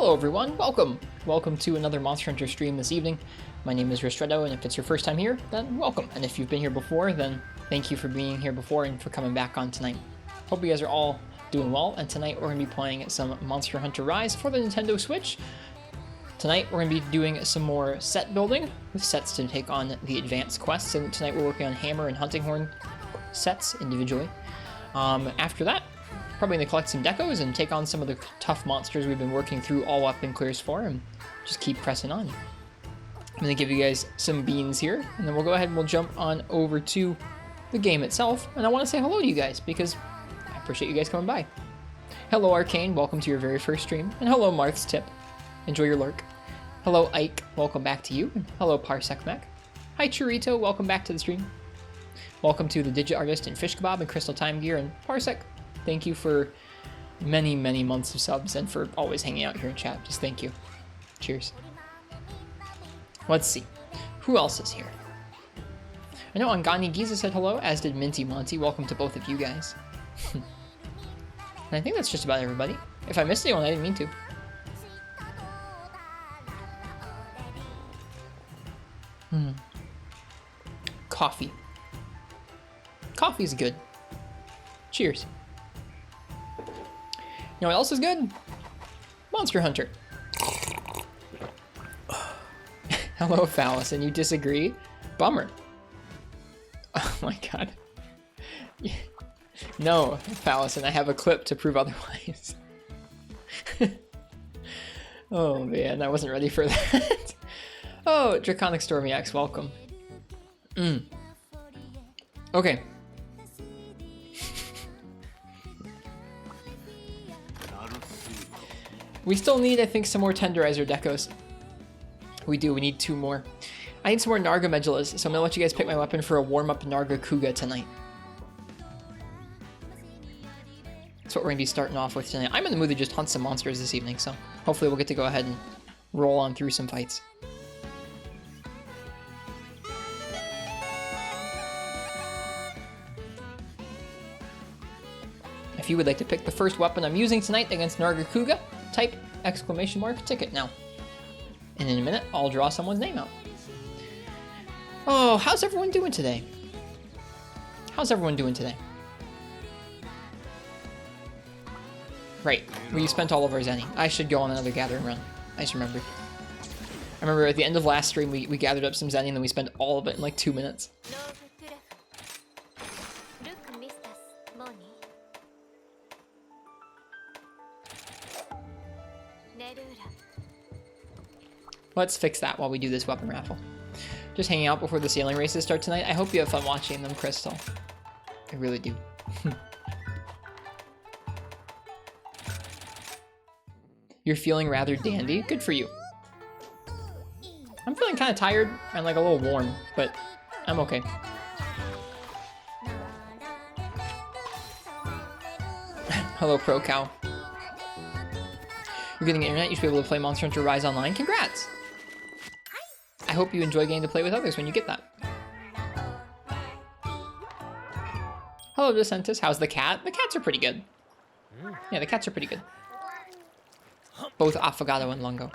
Hello everyone, welcome! Welcome to another Monster Hunter stream this evening. My name is Ristretto, and if it's your first time here, then welcome. And if you've been here before, then thank you for being here before and for coming back on tonight. Hope you guys are all doing well, and tonight we're going to be playing some Monster Hunter Rise for the Nintendo Switch. Tonight we're going to be doing some more set building, with sets to take on the advanced quests, and tonight we're working on Hammer and Hunting Horn sets individually. After that, probably going to collect some decos and take on some of the tough monsters we've been working through all weapon clears for, and just keep pressing on. I'm going to give you guys some beans here, and then we'll go ahead and we'll jump on over to the game itself. And I want to say hello to you guys, because I appreciate you guys coming by. Hello Arcane, welcome to your very first stream. And hello Marth's Tip, enjoy your lurk. Hello Ike, welcome back to you. And hello Parsec Mac. Hi Churrito, welcome back to the stream. Welcome to the Digit Artist and Fish Kebab and Crystal Time Gear and Parsec. Thank you for many, many months of subs and for always hanging out here in chat. Just thank you. Cheers. Let's see. Who else is here? I know Angani Giza said hello, as did Minty Monty. Welcome to both of you guys. And I think that's just about everybody. If I missed anyone, I didn't mean to. Coffee. Coffee's good. Cheers. You know what else is good? Monster Hunter. Hello, Phallus, and you disagree? Bummer. Oh my god. No, Phallus, and I have a clip to prove otherwise. Oh man, I wasn't ready for that. Oh, Draconic Stormiax, welcome. Okay. We still need, I think, some more Tenderizer decos. We do, we need 2 more. I need some more Narga Medulas, so I'm gonna let you guys pick my weapon for a warm-up Narga Kuga tonight. That's what we're gonna be starting off with tonight. I'm in the mood to just hunt some monsters this evening, so hopefully we'll get to go ahead and roll on through some fights. If you would like to pick the first weapon I'm using tonight against Narga Kuga, type !ticket now. And in a minute, I'll draw someone's name out. Oh, how's everyone doing today? How's everyone doing today? Right, we spent all of our Zenny. I should go on another gathering run. I just remembered. I remember at the end of last stream, we gathered up some Zenny and then we spent all of it in like 2 minutes. Let's fix that while we do this weapon raffle. Just hanging out before the sailing races start tonight. I hope you have fun watching them, Crystal. I really do. You're feeling rather dandy? Good for you. I'm feeling kind of tired and like a little warm, but I'm okay. Hello, Pro Cow. You're getting internet, you should be able to play Monster Hunter Rise online. Congrats! I hope you enjoy getting to play with others when you get that. Hello, Decentus. How's the cat? The cats are pretty good. Yeah, the cats are pretty good. Both Affogato and Lungo.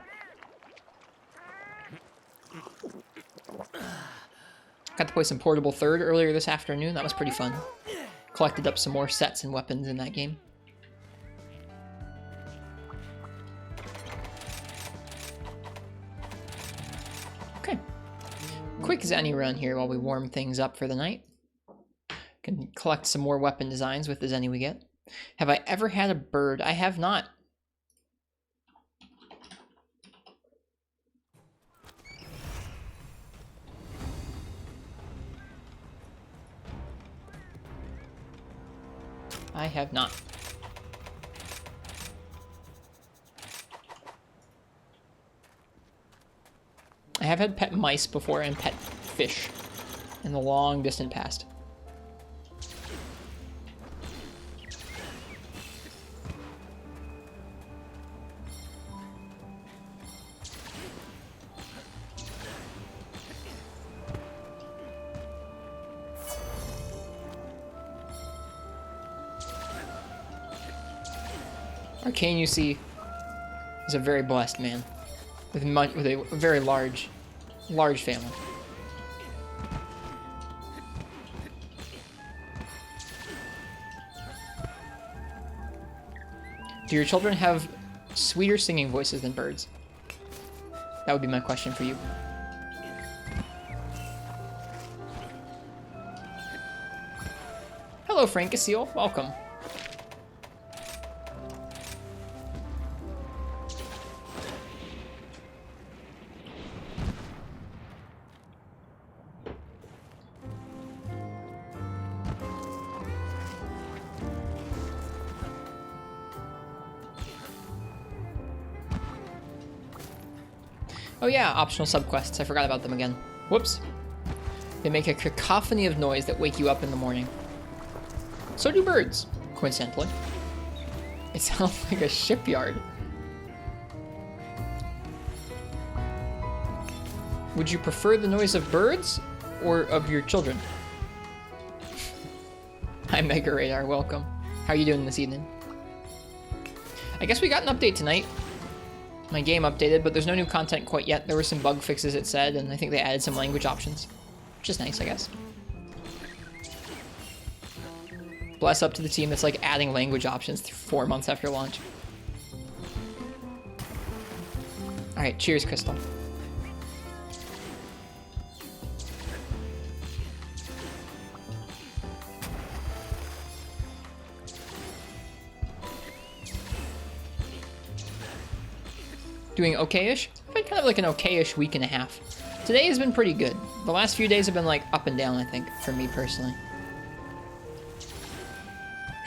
Got to play some Portable Third earlier this afternoon. That was pretty fun. Collected up some more sets and weapons in that game. Okay. Quick Zenny run here while we warm things up for the night. Can collect some more weapon designs with the Zenny we get. Have I ever had a bird? I have not. I have not. I have had pet mice before and pet fish in the long distant past. Arcane, you see He's a very blessed man with a very large family. Do your children have sweeter singing voices than birds? That would be my question for you. Hello, Francaseel. Welcome. Oh yeah, optional subquests. I forgot about them again. Whoops. They make a cacophony of noise that wake you up in the morning. So do birds, coincidentally. It sounds like a shipyard. Would you prefer the noise of birds or of your children? Hi, Mega Radar. Welcome. How are you doing this evening? I guess we got an update tonight. My game updated, but there's no new content quite yet. There were some bug fixes, it said, and I think they added some language options, which is nice, I guess. Bless up to the team that's like adding language options 4 months after launch. All right, cheers, Crystal. Doing okay-ish? I've had kind of like an okay-ish week and a half. Today has been pretty good. The last few days have been like up and down, I think, for me personally.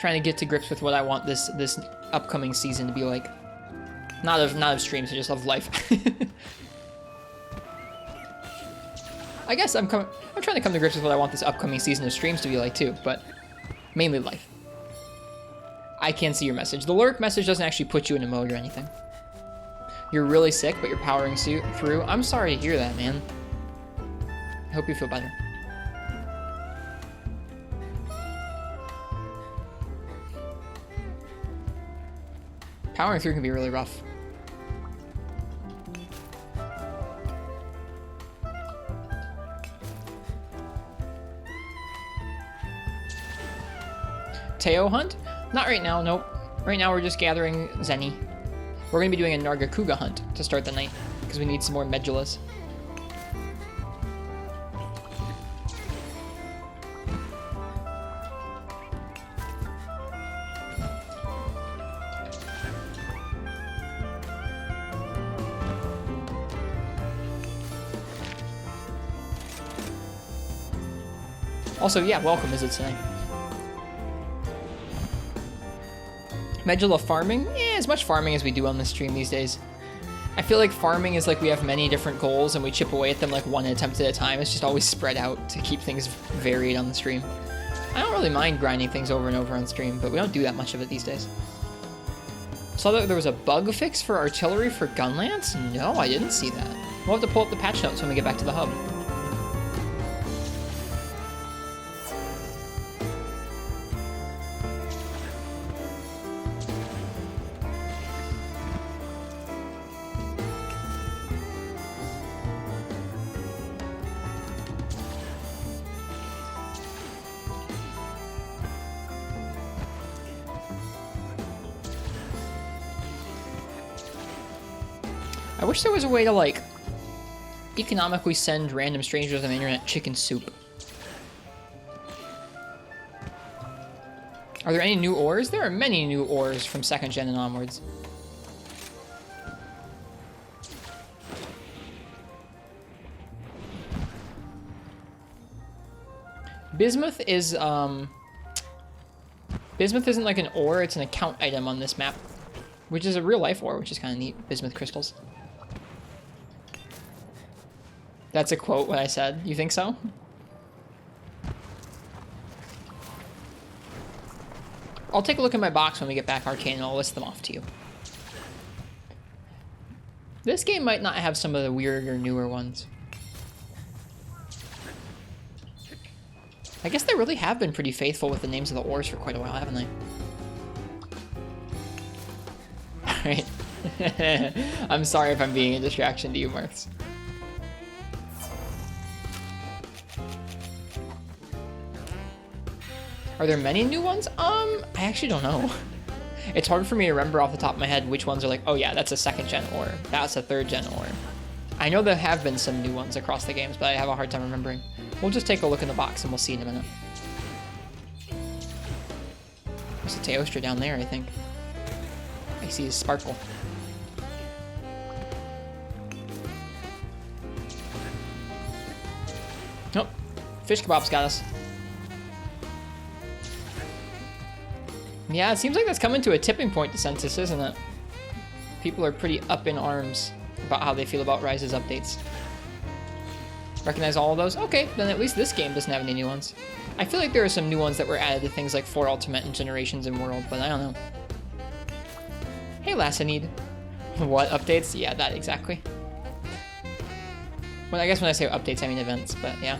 Trying to get to grips with what I want this upcoming season to be like. Not of streams, just of life. I guess I'm trying to come to grips with what I want this upcoming season of streams to be like too, but mainly life. I can see your message. The lurk message doesn't actually put you in a mode or anything. You're really sick, but you're powering through. I'm sorry to hear that, man. I hope you feel better. Powering through can be really rough. Teo hunt? Not right now, nope. Right now we're just gathering Zenny. We're going to be doing a Nargacuga hunt to start the night, because we need some more Medulas. Also, yeah, welcome, is it tonight? Medula farming? Yeah, as much farming as we do on this stream these days. I feel like farming is like we have many different goals and we chip away at them like one attempt at a time. It's just always spread out to keep things varied on the stream. I don't really mind grinding things over and over on stream, but we don't do that much of it these days. Saw that there was a bug fix for artillery for Gunlance? No, I didn't see that. We'll have to pull up the patch notes when we get back to the hub. I wish there was a way to, like, economically send random strangers on the internet chicken soup. Are there any new ores? There are many new ores from 2nd gen and onwards. Bismuth is, Bismuth isn't like an ore, it's an account item on this map. Which is a real life ore, which is kind of neat. Bismuth crystals. That's a quote, what I said. You think so? I'll take a look at my box when we get back, Arcane, and I'll list them off to you. This game might not have some of the weirder, newer ones. I guess they really have been pretty faithful with the names of the ores for quite a while, haven't they? Alright. I'm sorry if I'm being a distraction to you, Marks. Are there many new ones? I actually don't know. It's hard for me to remember off the top of my head which ones are like, oh yeah, that's a second gen, or that's a third gen, or... I know there have been some new ones across the games, but I have a hard time remembering. We'll just take a look in the box and we'll see in a minute. There's a Teostra down there, I think. I see his sparkle. Nope. Fish kebab's got us. Yeah, it seems like that's coming to a tipping point, the census, isn't it? People are pretty up in arms about how they feel about Rise's updates. Recognize all of those? Okay, then at least this game doesn't have any new ones. I feel like there are some new ones that were added to things like 4 Ultimate and Generations and World, but I don't know. Hey, Lassanid. What, updates? Yeah, that exactly. Well, I guess when I say updates, I mean events, but yeah.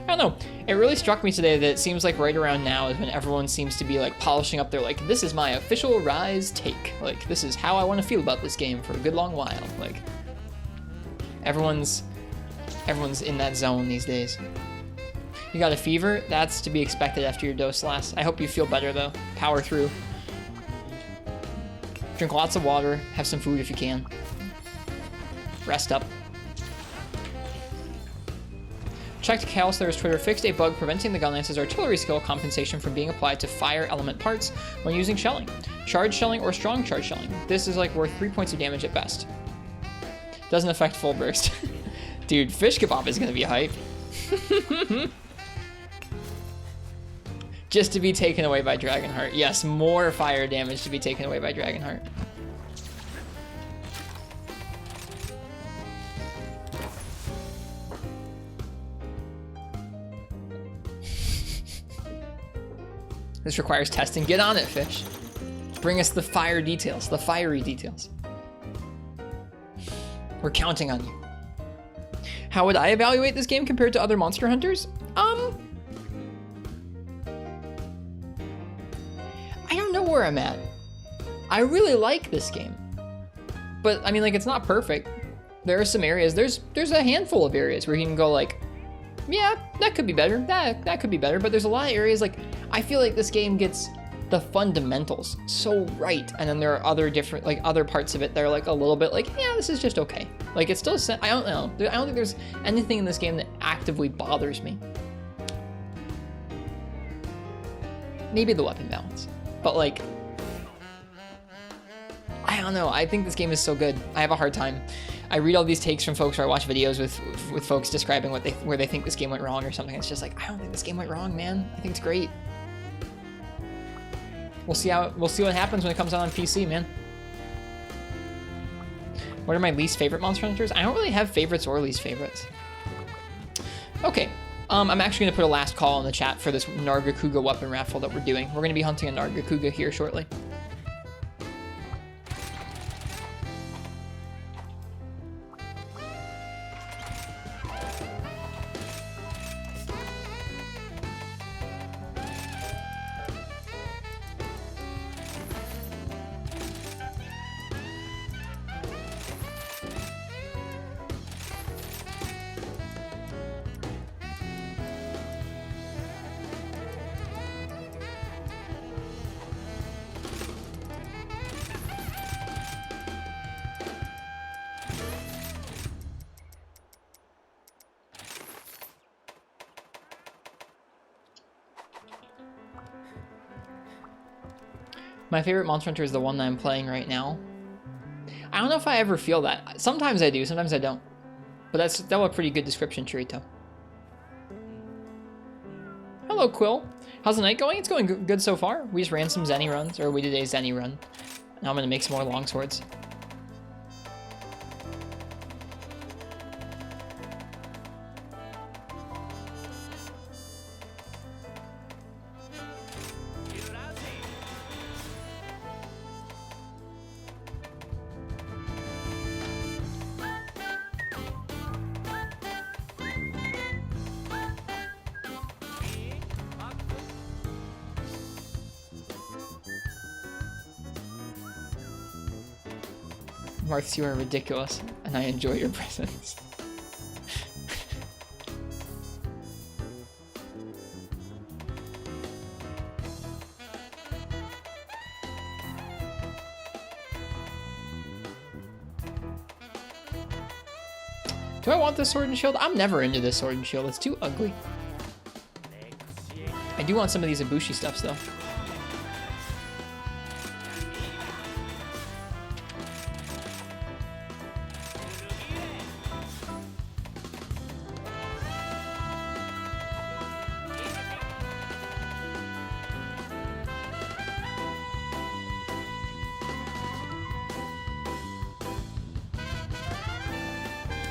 I don't know. It really struck me today that it seems like right around now is when everyone seems to be like polishing up their like, this is my official Rise take. Like, this is how I want to feel about this game for a good long while. Like, everyone's in that zone these days. You got a fever? That's to be expected after your dose last. I hope you feel better though. Power through. Drink lots of water. Have some food if you can. Rest up. Checked Calslayer's Twitter, fixed a bug preventing the Gunlance's artillery skill compensation from being applied to fire element parts when using shelling. Charge shelling or strong charge shelling. This is like worth 3 points of damage at best. Doesn't affect full burst. Dude, fish kebab is gonna be hype. Just to be taken away by Dragonheart. Yes, more fire damage to be taken away by Dragonheart. This requires testing. Get on it, fish. Bring us the fire details, the fiery details. We're counting on you. How would I evaluate this game compared to other Monster Hunters? I don't know where I'm at. I really like this game. But, I mean, like, it's not perfect. There are some areas, there's a handful of areas where you can go like, yeah, that could be better, that could be better, but there's a lot of areas, like, I feel like this game gets the fundamentals so right, and then there are other different, like, other parts of it that are, like, a little bit like, yeah, this is just okay. Like, it's still, I don't know, I don't think there's anything in this game that actively bothers me. Maybe the weapon balance, but, like, I don't know, I think this game is so good. I have a hard time. I read all these takes from folks, or I watch videos with folks describing where they think this game went wrong or something. It's just like, I don't think this game went wrong, man. I think it's great. We'll see what happens when it comes out on PC, man. What are my least favorite Monster Hunters? I don't really have favorites or least favorites. Okay, I'm actually gonna put a last call in the chat for this Nargacuga weapon raffle that we're doing. We're gonna be hunting a Nargacuga here shortly. My favorite Monster Hunter is the one that I'm playing right now. I don't know if I ever feel that. Sometimes I do, sometimes I don't. But that was a pretty good description, Chirito. Hello, Quill. How's the night going? It's going good so far. We just ran some Zenny runs, or we did a Zenny run. Now I'm gonna make some more longswords. Marths, you are ridiculous, and I enjoy your presence. Do I want this sword and shield? I'm never into this sword and shield. It's too ugly. I do want some of these Ibushi stuffs, though.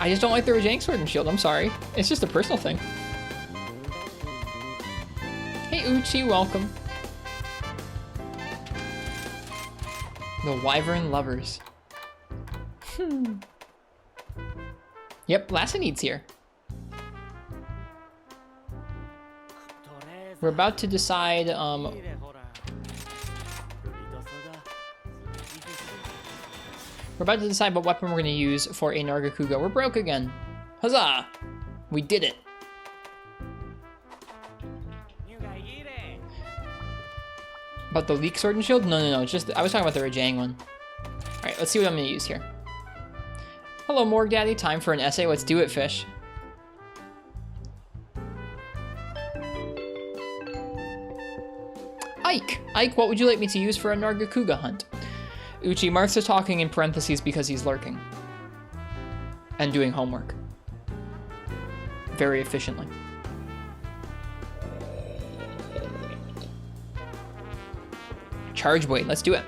I just don't like the Rajang sword and shield. I'm sorry. It's just a personal thing. Hey, Uchi, welcome. The Wyvern Lovers. Yep, Lassanide's here. We're about to decide, we're about to decide what weapon we're going to use for a Nargacuga. We're broke again. Huzzah! We did it. About the Leek Sword and Shield? No. It's just, I was talking about the Rajang one. Alright, let's see what I'm going to use here. Hello, Morg Daddy. Time for an essay. Let's do it, fish. Ike, what would you like me to use for a Nargacuga hunt? Uchi, Marth's is talking in parentheses because he's lurking. And doing homework. Very efficiently. Charge Blade, let's do it.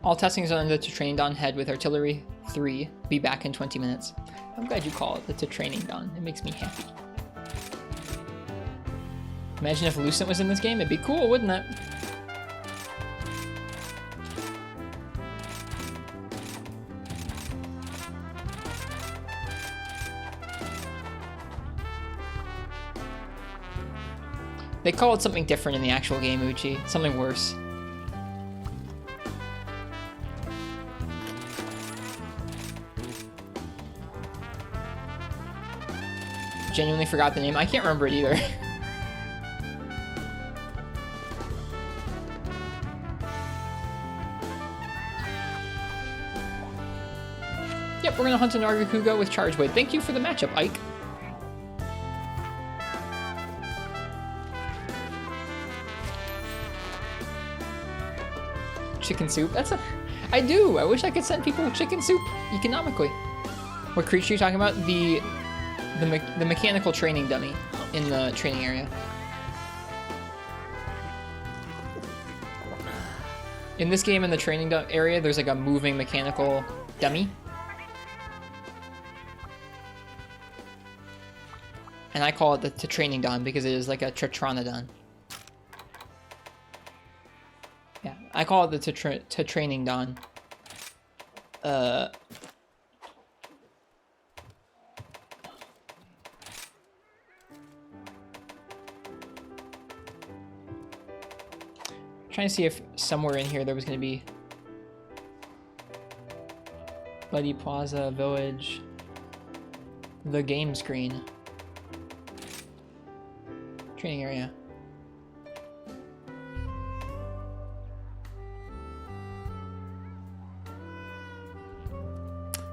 All testing is on the Training Dawn head with Artillery 3. Be back in 20 minutes. I'm glad you call it the Training Dawn. It makes me happy. Imagine if Lucent was in this game. It'd be cool, wouldn't it? They call it something different in the actual game, Uchi. Something worse. Genuinely forgot the name. I can't remember it either. Yep, we're gonna hunt an Nargacuga with Charge Blade. Thank you for the matchup, Ike. Chicken soup. That's a... I do. I wish I could send people chicken soup economically. What creature are you talking about? The mechanical training dummy in the training area. In this game, in the training area, there's like a moving mechanical dummy. And I call it the training Don because it is like a Tetranodon. Yeah, I call it the training Don. Trying to see if somewhere in here there was going to be Buddy Plaza Village, the game screen, training area.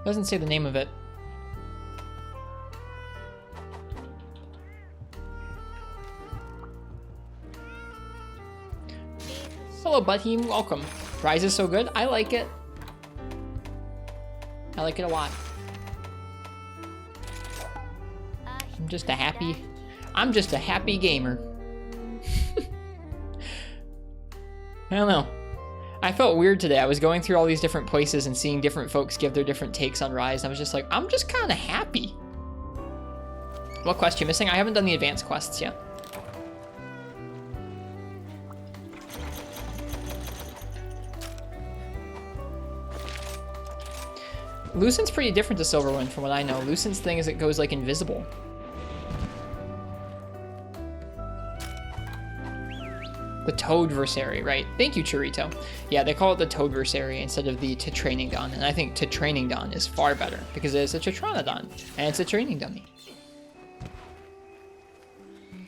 Doesn't say the name of it. Hello, Buttheem. Welcome. Rise is so good. I like it. I like it a lot. I'm just a happy gamer. I don't know. I felt weird today. I was going through all these different places and seeing different folks give their different takes on Rise. And I was just like, I'm just kind of happy. What quest you missing? I haven't done the advanced quests yet. Lucent's pretty different to Silverwind from what I know. Lucent's thing is it goes like invisible. The Toadversary, right? Thank you, Churrito. Yeah, they call it the Toadversary instead of the Tetranodon, and I think Tetranodon is far better because it's a Tetranodon and it's a training dummy.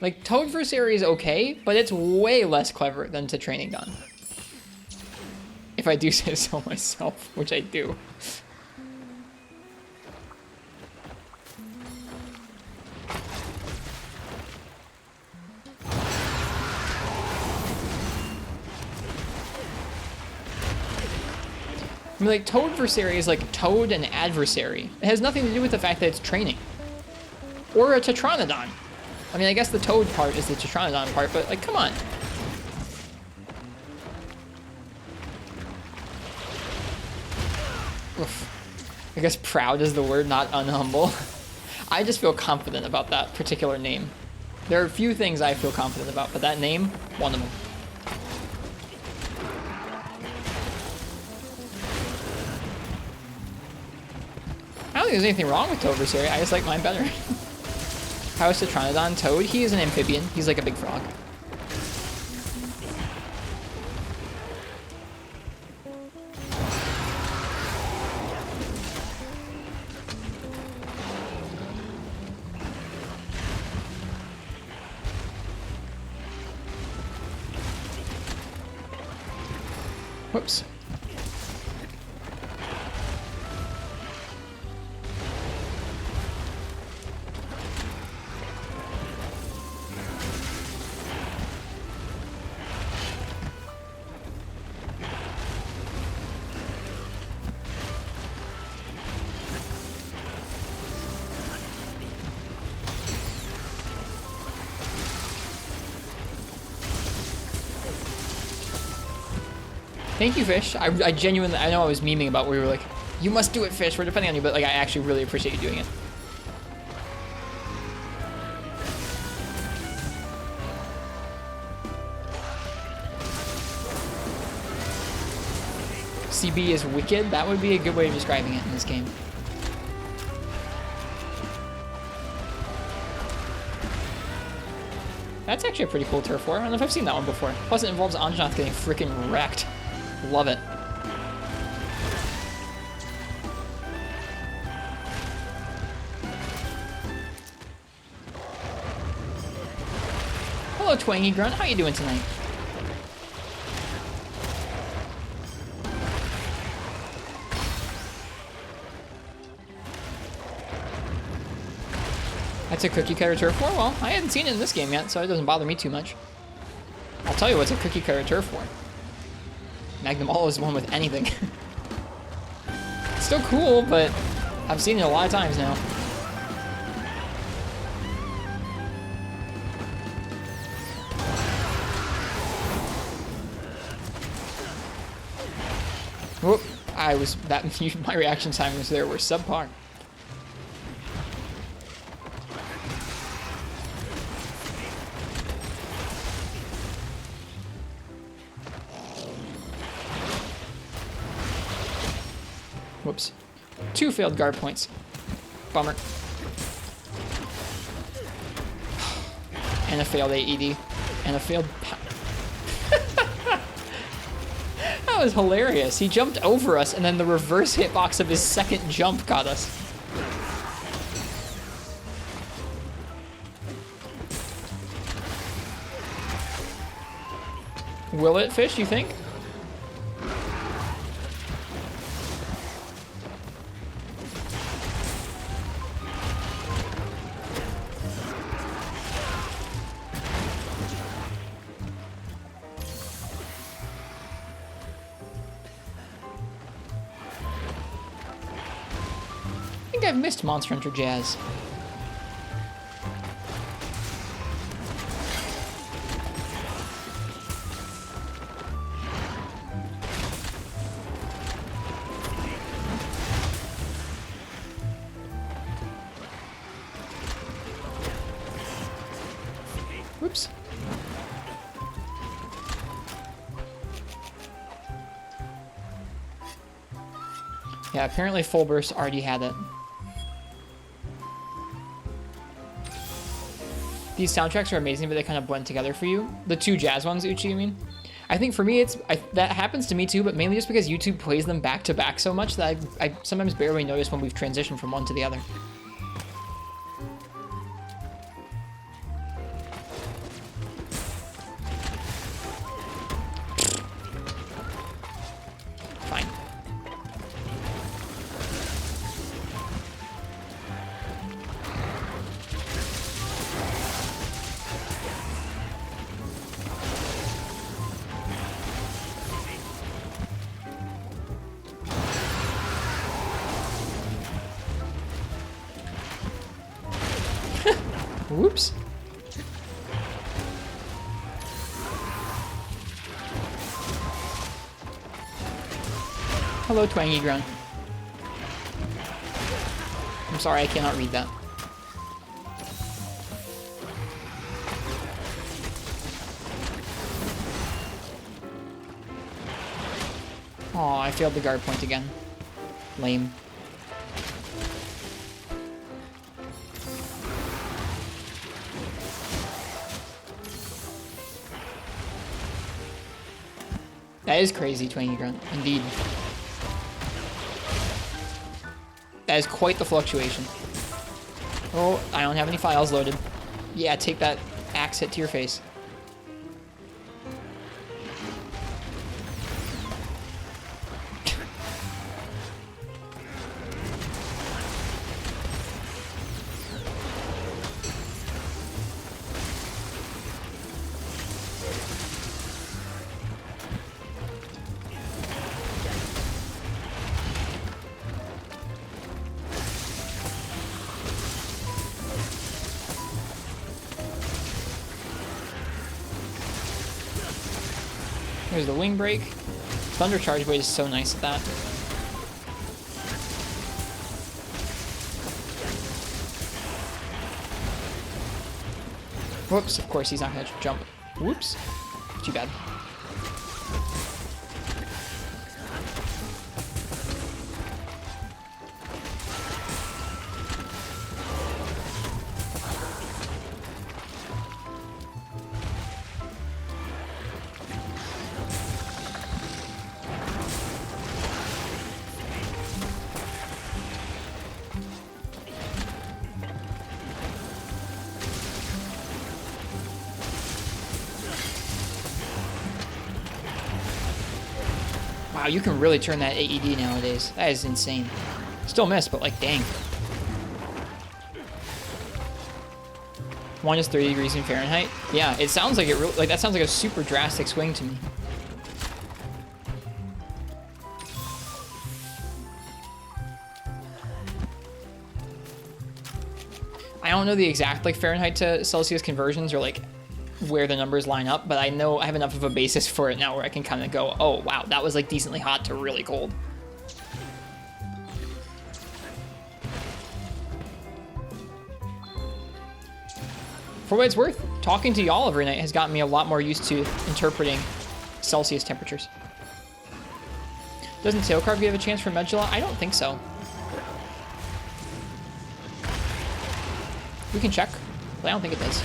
Like, Toadversary is okay, but it's way less clever than Tetranodon. If I do say so myself, which I do. I mean, like, Toadversary is like Toad and Adversary. It has nothing to do with the fact that it's training. Or a Tetranodon. I mean, I guess the Toad part is the Tetranodon part, but, like, come on. Oof. I guess proud is the word, not unhumble. I just feel confident about that particular name. There are a few things I feel confident about, but that name, one of them. I don't think there's anything wrong with Toadversary. I just like mine better. How is Tetranodon Toad? He is an amphibian. He's like a big frog. Whoops. Thank you, Fish. I genuinely, I know I was memeing about where we were like, you must do it, Fish, we're depending on you, but like I actually really appreciate you doing it. CB is wicked? That would be a good way of describing it in this game. That's actually a pretty cool turf war. I don't know if I've seen that one before. Plus it involves Anjanath getting freaking wrecked. Love it. Hello, Twangy Grunt. How you doing tonight? That's a cookie cutter turf war? Well, I hadn't seen it in this game yet, so it doesn't bother me too much. I'll tell you what's a cookie cutter turf war. Magnum All is one with anything. It's still cool, but I've seen it a lot of times now. Whoop! My reaction timers there were subpar. Whoops. 2 failed guard points. Bummer. And a failed AED. And a failed... That was hilarious. He jumped over us, and then the reverse hitbox of his second jump got us. Will it, Fish, you think? I've missed Monster Hunter Jazz. Whoops. Yeah, apparently Full Burst already had it. These soundtracks are amazing, but they kind of blend together for you. The two jazz ones, Uchi, you mean? I think for me, that happens to me too, but mainly just because YouTube plays them back to back so much that I sometimes barely notice when we've transitioned from one to the other. Fine. Whoops. Hello, Twangy Grunt. I'm sorry, I cannot read that. Aw, I failed the guard point again. Lame. That is crazy, Twangy Grunt. Indeed. That is quite the fluctuation. Oh, I don't have any files loaded. Yeah, take that axe hit to your face. There's the wing break. Thunder Charge Blade is so nice at that. Whoops, of course he's not gonna jump. Whoops. Too bad. Wow, you can really turn that AED nowadays. That is insane. Still missed, but like, dang. One is 30 degrees in Fahrenheit. Yeah, it sounds like that sounds like a super drastic swing to me. I don't know the exact like Fahrenheit to Celsius conversions or like where the numbers line up, but I know I have enough of a basis for it now where I can kind of go, oh wow, that was like decently hot to really cold. For what it's worth, talking to y'all every night has gotten me a lot more used to interpreting Celsius temperatures. Doesn't Tail Carve give a chance for Medula? I don't think so. We can check, but I don't think it does.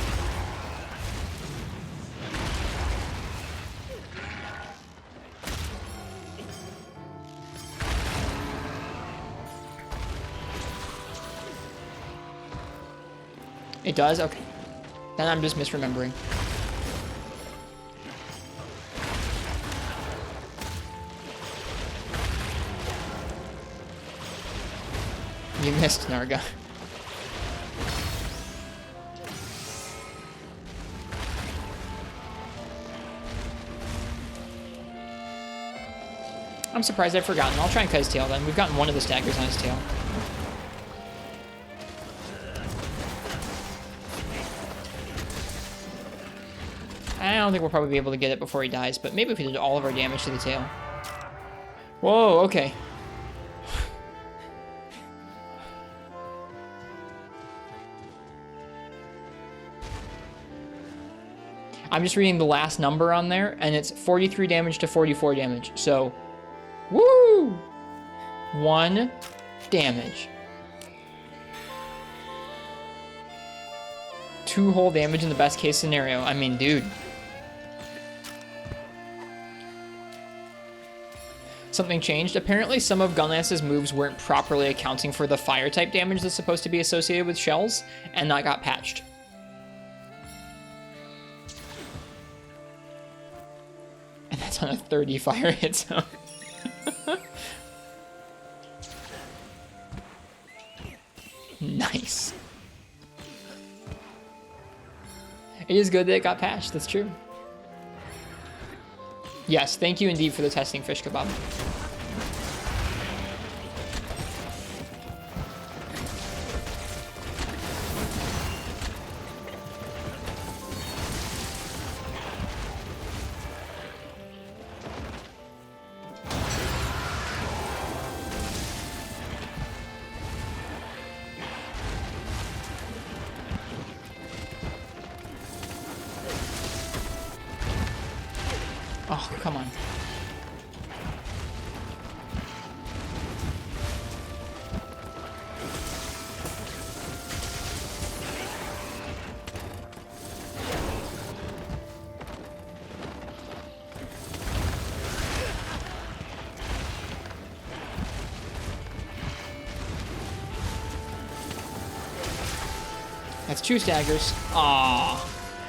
It does? Okay. Then I'm just misremembering. You missed, Narga. I'm surprised I've forgotten. I'll try and cut his tail then. We've gotten one of the staggers on his tail. I don't think we'll probably be able to get it before he dies, but maybe if we did all of our damage to the tail. Whoa, okay. I'm just reading the last number on there, and it's 43 damage to 44 damage, so... Woo! 1 damage. 2 whole damage in the best case scenario. I mean, dude. Something changed. Apparently some of Gunlance's moves weren't properly accounting for the fire type damage that's supposed to be associated with shells, and that got patched. And that's on a 30 fire hit zone. Nice. It is good that it got patched, that's true. Yes, thank you indeed for the testing, Fish Kebab. Oh, come on. That's 2 staggers. Aww.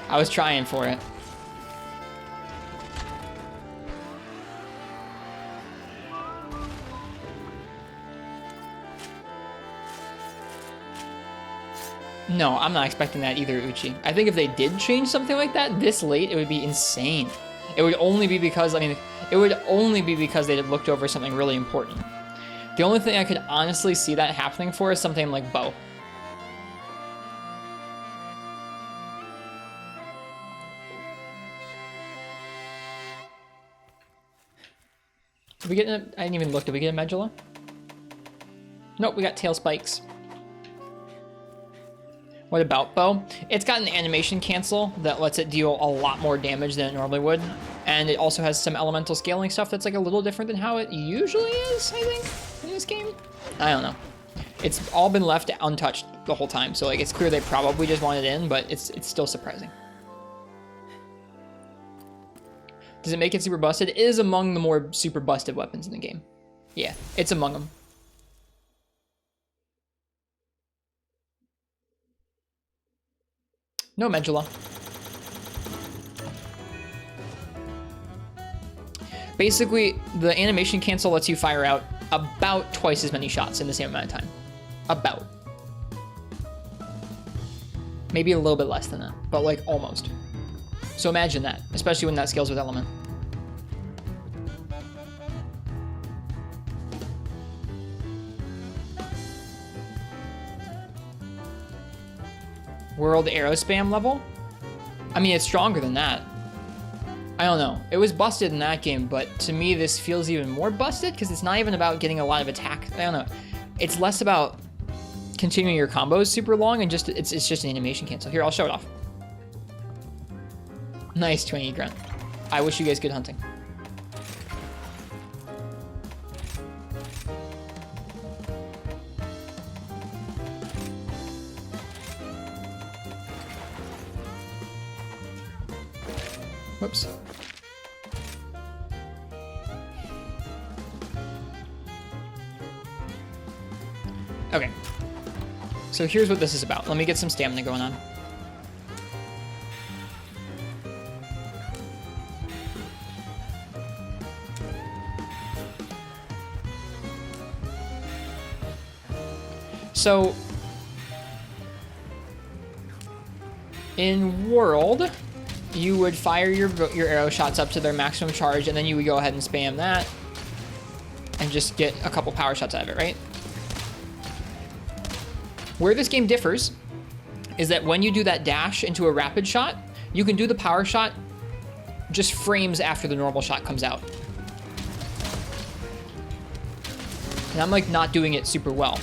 I was trying for it. No, I'm not expecting that either, Uchi. I think if they did change something like that this late, it would be insane. It would only be because, I mean, it would only be because they had looked over something really important. The only thing I could honestly see that happening for is something like Bow. Did we get a, I didn't even look. Did we get a Medulla? Nope, we got tail spikes. What about Bow? It's got an animation cancel that lets it deal a lot more damage than it normally would. And it also has some elemental scaling stuff that's like a little different than how it usually is, I think, in this game. I don't know. It's all been left untouched the whole time, so like it's clear they probably just wanted it in, but it's still surprising. Does it make it super busted? It is among the more super busted weapons in the game. Yeah, it's among them. No Medulla. Basically, the animation cancel lets you fire out about twice as many shots in the same amount of time. About. Maybe a little bit less than that, but like almost. So imagine that, especially when that scales with element. World arrow spam level? I mean, it's stronger than that. I don't know. It was busted in that game, but to me, this feels even more busted because it's not even about getting a lot of attack. I don't know. It's less about continuing your combos super long and just it's just an animation cancel. Here, I'll show it off. Nice 20 grunt. I wish you guys good hunting. Whoops. Okay. So here's what this is about. Let me get some stamina going on. So in World, you would fire your arrow shots up to their maximum charge, and then you would go ahead and spam that and just get a couple power shots out of it, right? Where this game differs is that when you do that dash into a rapid shot, you can do the power shot just frames after the normal shot comes out. And I'm like not doing it super well.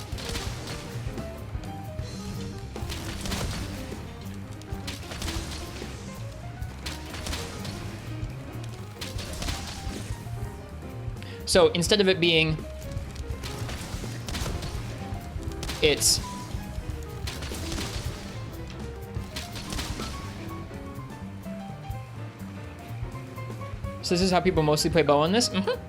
So instead of it being it's... So this is how people mostly play bow on this? Mm-hmm.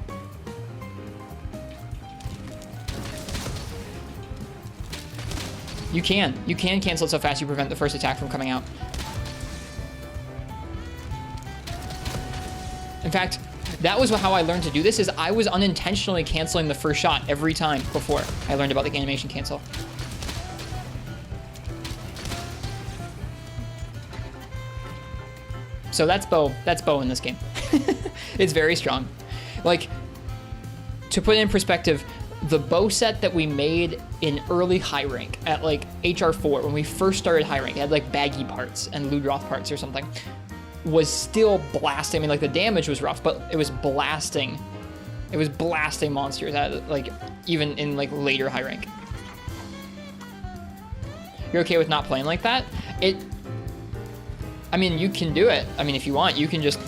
You can cancel it so fast you prevent the first attack from coming out. In fact, that was how I learned to do this, is I was unintentionally canceling the first shot every time before I learned about the animation cancel. So that's bow in this game. It's very strong. Like, to put it in perspective, the bow set that we made in early high rank at like HR4, when we first started high rank, it had like baggy parts and Ludroth parts or something, was still blasting. I mean, like, the damage was rough, but it was blasting. It was blasting monsters at, like, even in like later high rank. You're okay with not playing like that? I mean, you can do it. I mean, if you want, you can just...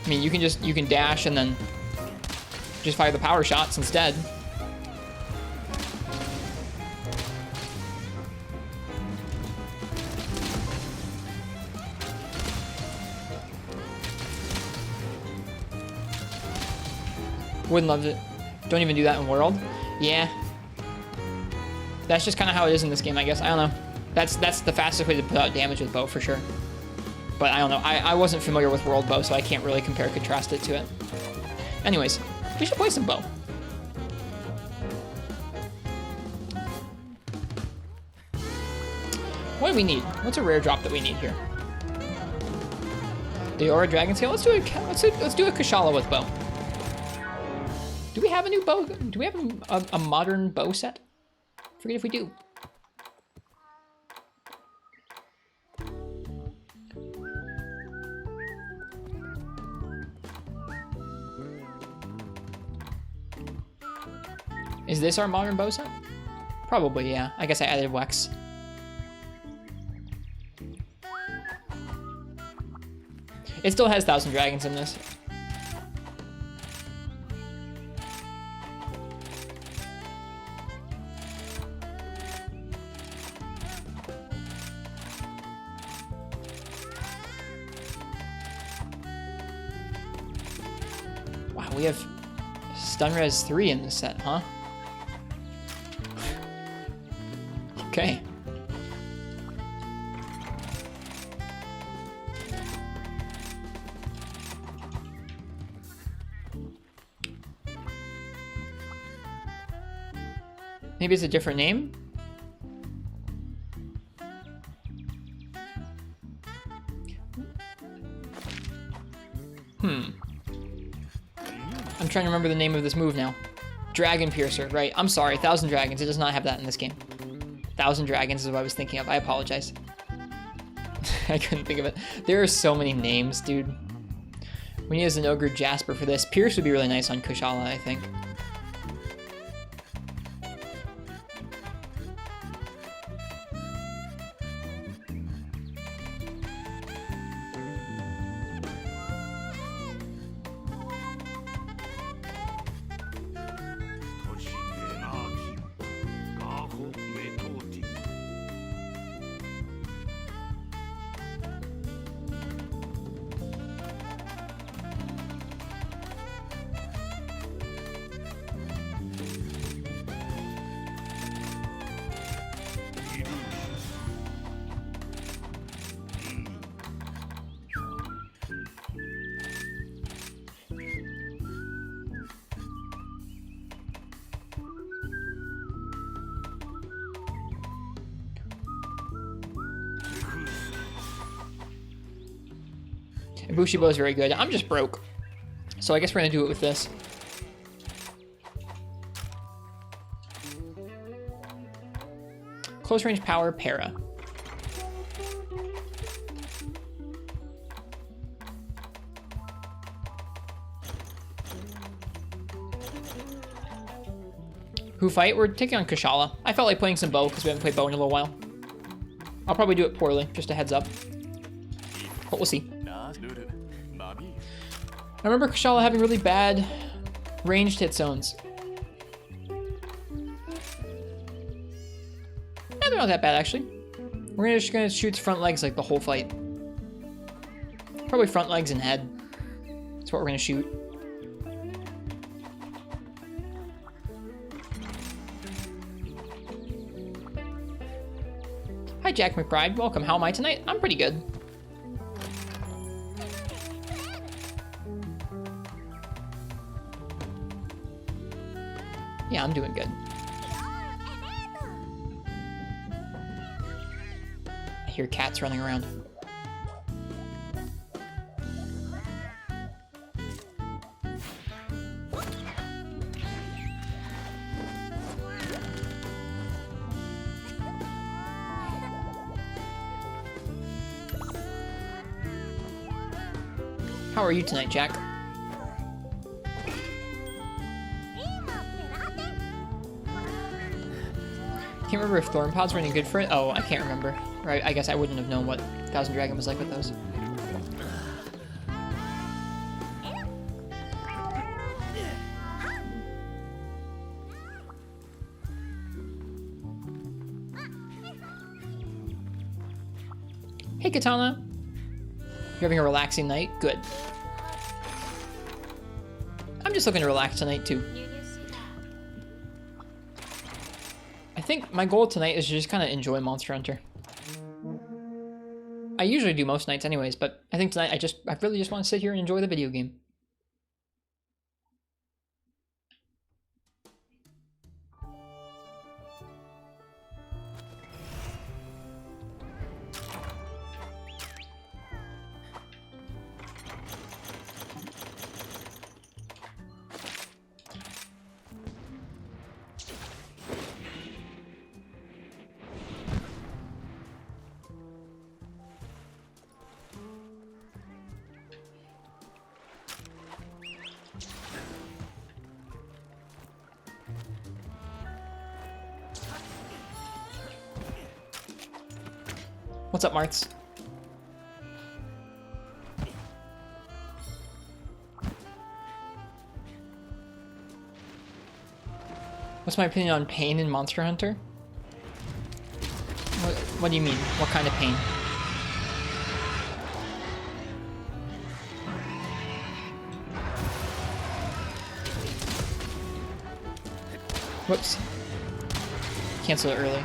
I mean, you can dash and then just fire the power shots instead. Wouldn't love it. Don't even do that in World. Yeah. That's just kind of how it is in this game, I guess. I don't know. That's the fastest way to put out damage with bow, for sure. But I don't know. I wasn't familiar with World Bow, so I can't really compare and contrast it to it. Anyways, we should play some bow. What do we need? What's a rare drop that we need here? The Aura Dragon Scale. Let's do a Kushala with bow. Do we have a new bow? Do we have a modern bow set? Forget if we do. Is this our modern bow set? Probably, yeah. I guess I added Wex. It still has 1,000 Dragons in this. Wow, we have Stunres 3 in this set, huh? Okay. Maybe it's a different name? I'm trying to remember the name of this move now. Dragon Piercer, right. I'm sorry, 1,000 Dragons. It does not have that in this game. 1,000 Dragons is what I was thinking of. I apologize. I couldn't think of it. There are so many names, dude. We need a Zenogre Jasper for this. Pierce would be really nice on Kushala, I think. Bushibo is very good. I'm just broke. So I guess we're going to do it with this. Close range power, para. Who fight? We're taking on Kushala. I felt like playing some bow because we haven't played bow in a little while. I'll probably do it poorly, just a heads up. But we'll see. I remember Kushala having really bad ranged hit zones. they're not that bad, actually. We're just gonna shoot front legs like the whole fight. Probably front legs and head. That's what we're gonna shoot. Hi, Jack McBride. Welcome. How am I tonight? I'm pretty good. Yeah, I'm doing good. I hear cats running around. How are you tonight, Jack? Can't remember if Thorn Pods were any good for it. Oh, I can't remember. Right, I guess I wouldn't have known what Thousand Dragon was like with those. Hey, Katana. You're having a relaxing night? Good. I'm just looking to relax tonight, too. I think my goal tonight is to just kind of enjoy Monster Hunter. I usually do most nights anyways, but I think tonight I really just want to sit here and enjoy the video game. What's up, Martz? What's my opinion on pain in Monster Hunter? What do you mean? What kind of pain? Whoops. Cancel it early.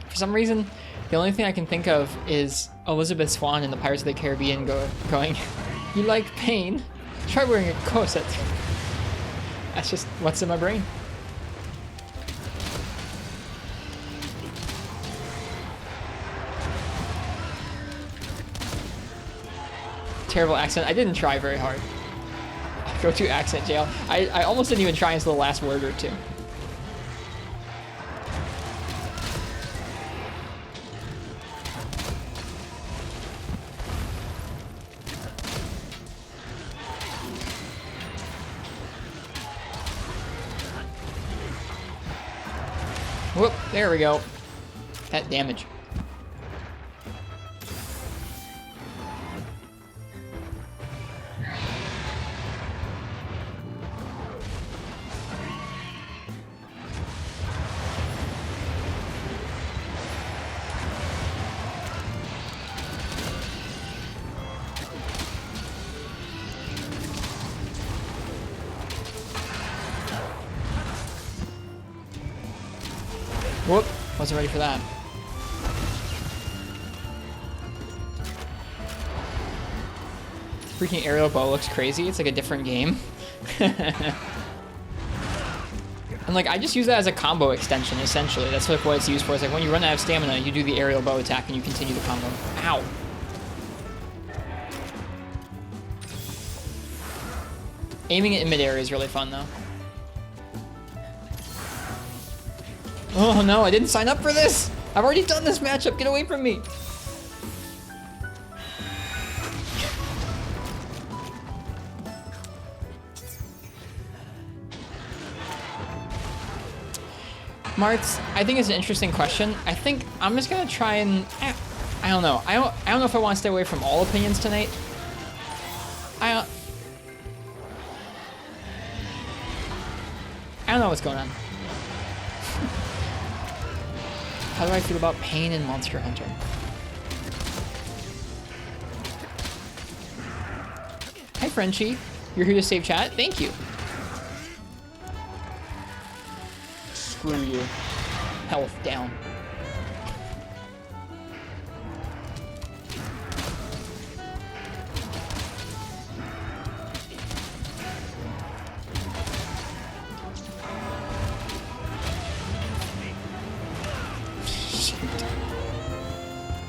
For some reason, the only thing I can think of is Elizabeth Swann in the Pirates of the Caribbean going, "You like pain? Try wearing a corset." That's just what's in my brain. Terrible accent. I didn't try very hard. Go to accent jail. I almost didn't even try until the last word or two. Whoop, there we go. That damage. Whoop, wasn't ready for that. Freaking aerial bow looks crazy. It's like a different game. And like, I just use that as a combo extension, essentially. That's like what it's used for. It's like when you run out of stamina, you do the aerial bow attack and you continue the combo. Ow. Aiming it in midair is really fun, though. Oh no, I didn't sign up for this! I've already done this matchup, get away from me! Martz, I think it's an interesting question. I think I'm just gonna try and... I don't know. I don't know if I want to stay away from all opinions tonight. I don't know what's going on. How do I feel about pain in Monster Hunter? Hi, Frenchie. You're here to save chat? Thank you. Screw you. Health down.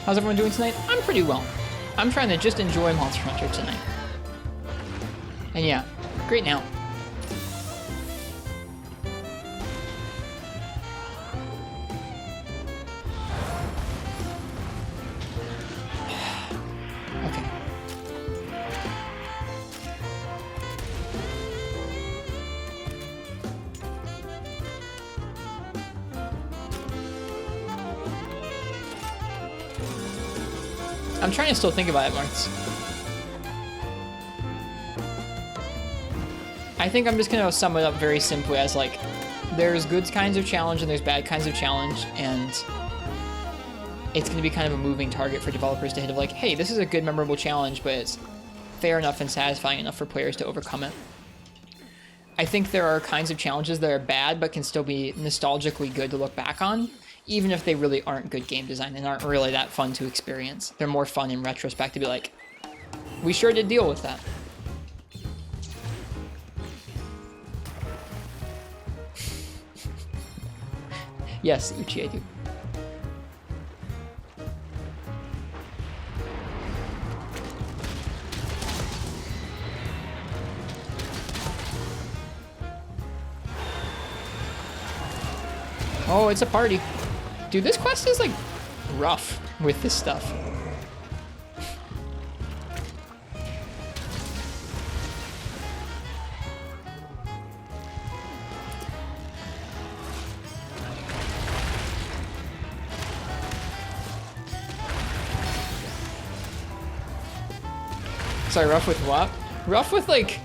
How's everyone doing tonight? I'm pretty well. I'm trying to just enjoy Monster Hunter tonight. And yeah, great now. Okay. I'm trying to still think about it, Marks. I think I'm just going to sum it up very simply as, like, there's good kinds of challenge and there's bad kinds of challenge, and it's going to be kind of a moving target for developers to hit of, like, hey, this is a good, memorable challenge, but it's fair enough and satisfying enough for players to overcome it. I think there are kinds of challenges that are bad but can still be nostalgically good to look back on, even if they really aren't good game design and aren't really that fun to experience. They're more fun in retrospect to be like, we sure did deal with that. Yes, Uchi, I do. Oh, it's a party. Dude, this quest is, like, rough with this stuff. Sorry, rough with what? Rough with, like,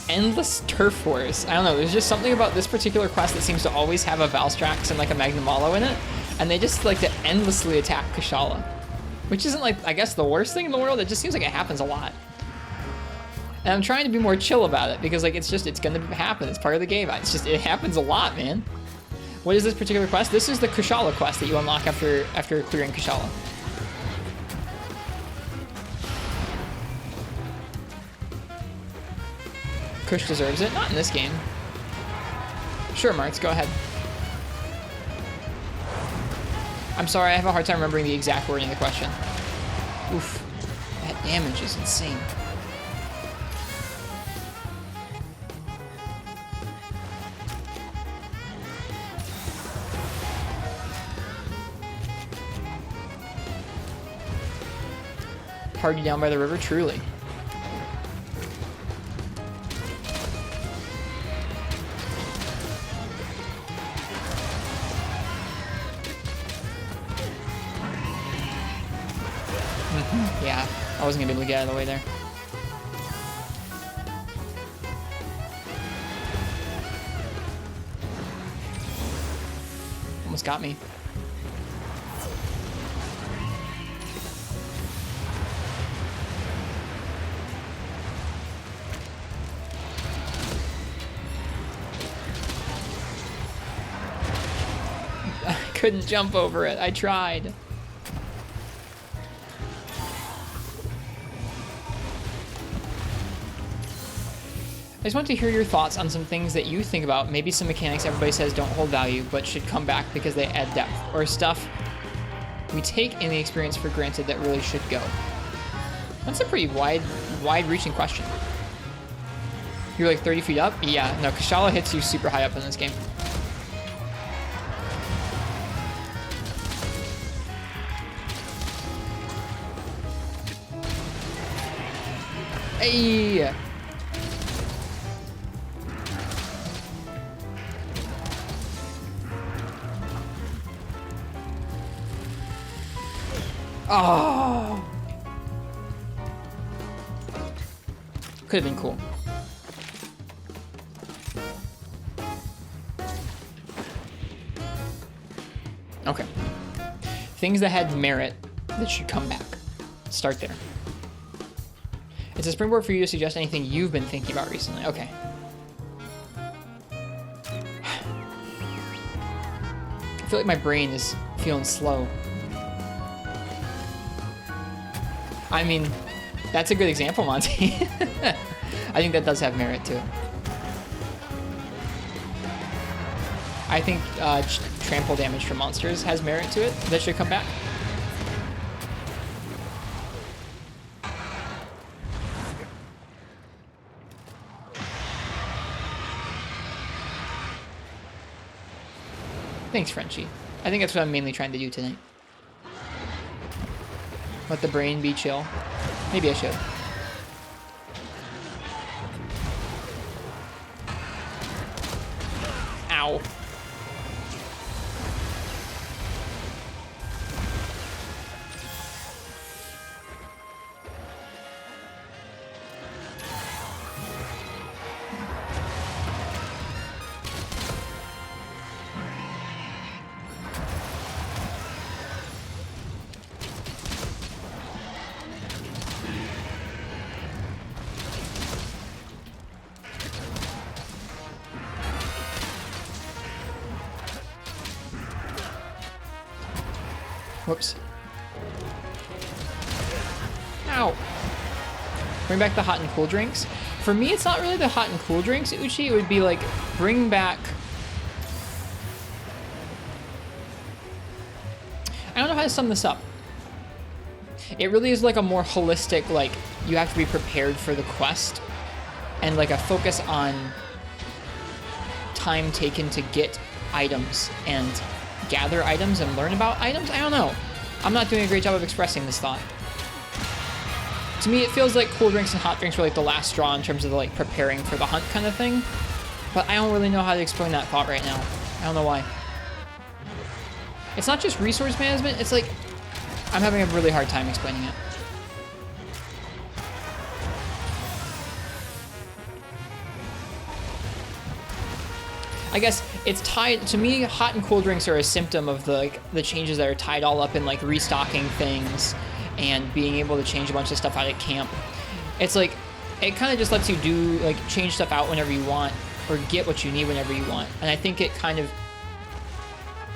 endless turf wars. I don't know, there's just something about this particular quest that seems to always have a Valstrax and, like, a Magnamalo in it, and they just like to endlessly attack Kushala. Which isn't, like, I guess the worst thing in the world, it just seems like it happens a lot. And I'm trying to be more chill about it, because, like, it's gonna happen, it's part of the game. It happens a lot, man. What is this particular quest? This is the Kushala quest that you unlock after clearing Kushala. Kush deserves it. Not in this game. Sure, Marks, go ahead. I'm sorry, I have a hard time remembering the exact wording of the question. Oof. That damage is insane. Party down by the river, truly. Yeah, I wasn't gonna be able to get out of the way there. Almost got me. I couldn't jump over it. I tried. I just want to hear your thoughts on some things that you think about, maybe some mechanics everybody says don't hold value, but should come back because they add depth, or stuff we take in the experience for granted that really should go. That's a pretty wide-reaching question. You're like 30 feet up? Yeah, no, Kushala hits you super high up in this game. Hey! Oh! Could have been cool. Okay. Things that had merit that should come back. Start there. It's a springboard for you to suggest anything you've been thinking about recently. Okay. I feel like my brain is feeling slow. I mean, that's a good example, Monty. I think that does have merit to it. I think trample damage from monsters has merit to it. That should come back. Thanks, Frenchie. I think that's what I'm mainly trying to do tonight. Let the brain be chill. Maybe I should. Ow. Whoops. Ow. Bring back the hot and cool drinks. For me, it's not really the hot and cool drinks, Uchi. It would be like, bring back... I don't know how to sum this up. It really is like a more holistic, like, you have to be prepared for the quest. And like a focus on time taken to get items and gather items and learn about items. I don't know. I'm not doing a great job of expressing this thought. To me, it feels like cool drinks and hot drinks were like the last straw in terms of the, like, preparing for the hunt kind of thing. But I don't really know how to explain that thought right now. I don't know why. It's not just resource management. It's like, I'm having a really hard time explaining it. I guess it's tied, to me, hot and cool drinks are a symptom of the changes that are tied all up in like restocking things and being able to change a bunch of stuff out at camp. It's like, it kind of just lets you do, like, change stuff out whenever you want or get what you need whenever you want. And I think it kind of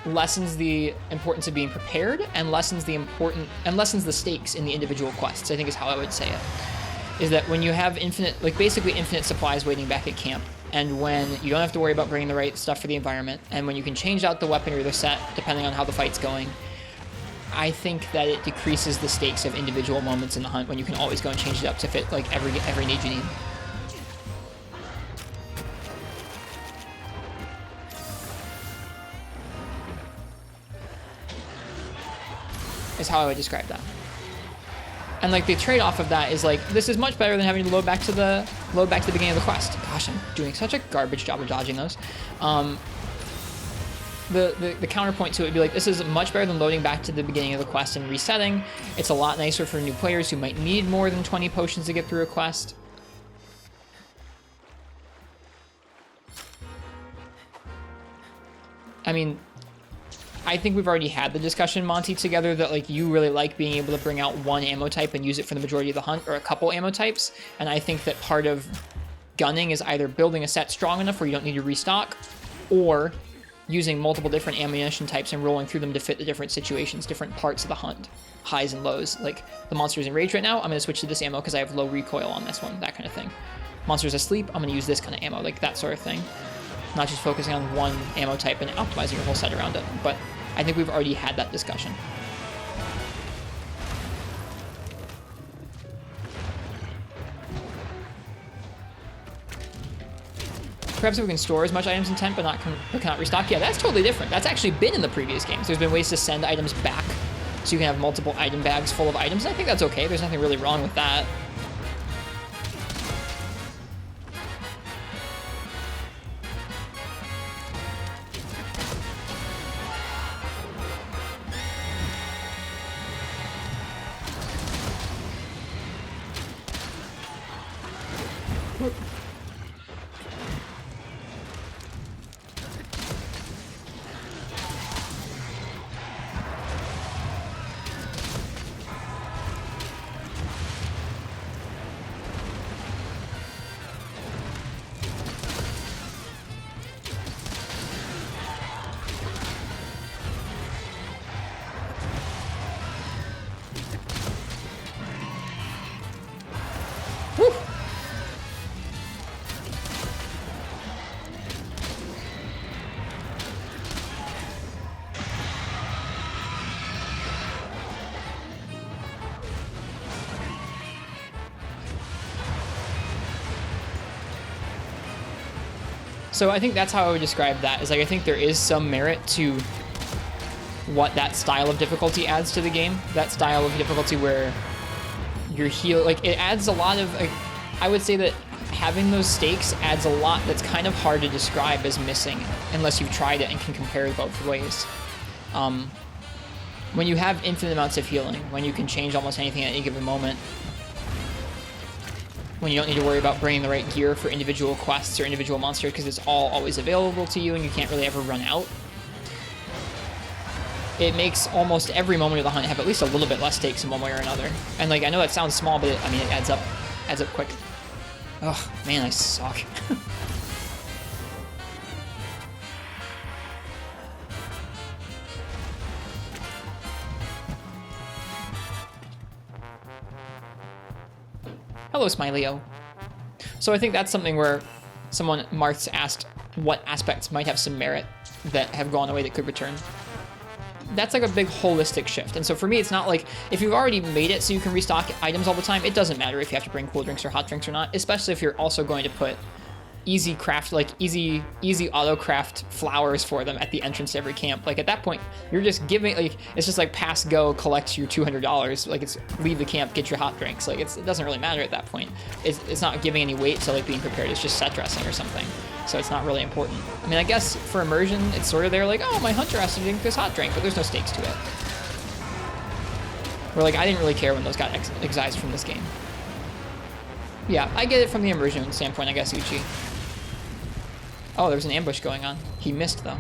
lessens the importance of being prepared and lessens the stakes in the individual quests, I think is how I would say it. Is that when you have infinite, like basically infinite supplies waiting back at camp, and when you don't have to worry about bringing the right stuff for the environment, and when you can change out the weaponry or the set depending on how the fight's going, I think that it decreases the stakes of individual moments in the hunt when you can always go and change it up to fit like every need you need. Is how I would describe that. And like the trade-off of that is like, this is much better than having to load back to the beginning of the quest. Gosh, I'm doing such a garbage job of dodging those. The counterpoint to it would be like, this is much better than loading back to the beginning of the quest and resetting. It's a lot nicer for new players who might need more than 20 potions to get through a quest. I mean, I think we've already had the discussion, Monty, together that like you really like being able to bring out one ammo type and use it for the majority of the hunt, or a couple ammo types. And I think that part of gunning is either building a set strong enough where you don't need to restock, or using multiple different ammunition types and rolling through them to fit the different situations, different parts of the hunt, highs and lows. Like the monster's enraged right now, I'm gonna switch to this ammo because I have low recoil on this one, that kind of thing. Monster's asleep, I'm gonna use this kind of ammo, like that sort of thing. Not just focusing on one ammo type and optimizing your whole set around it. But I think we've already had that discussion. Perhaps if we can store as much items in tent but cannot restock. Yeah, that's totally different. That's actually been in the previous games. There's been ways to send items back so you can have multiple item bags full of items. And I think that's okay. There's nothing really wrong with that. So I think that's how I would describe that, is like I think there is some merit to what that style of difficulty adds to the game. That style of difficulty where your heal, like it adds a lot of, like, I would say that having those stakes adds a lot that's kind of hard to describe as missing unless you've tried it and can compare both ways. When you have infinite amounts of healing, when you can change almost anything at any given moment, when you don't need to worry about bringing the right gear for individual quests or individual monsters because it's all always available to you and you can't really ever run out, it makes almost every moment of the hunt have at least a little bit less stakes in one way or another. And like, I know that sounds small, but I mean, it adds up quick. Oh man, I suck. Hello, Smiley-O. So I think that's something where someone, Marth's, asked what aspects might have some merit that have gone away that could return. That's like a big holistic shift. And so for me, it's not like, if you've already made it so you can restock items all the time, it doesn't matter if you have to bring cool drinks or hot drinks or not, especially if you're also going to put easy craft, like easy auto craft flowers for them at the entrance to every camp. Like at that point, you're just giving, like, it's just like pass go, collect your $200. Like it's leave the camp, get your hot drinks. Like it doesn't really matter at that point. It's not giving any weight to like being prepared. It's just set dressing or something. So it's not really important. I mean, I guess for immersion, it's sort of there like, oh, my hunter has to drink this hot drink, but there's no stakes to it. Where like, I didn't really care when those got excised from this game. Yeah, I get it from the immersion standpoint, I guess, Uchi. Oh, there was an ambush going on. He missed, though.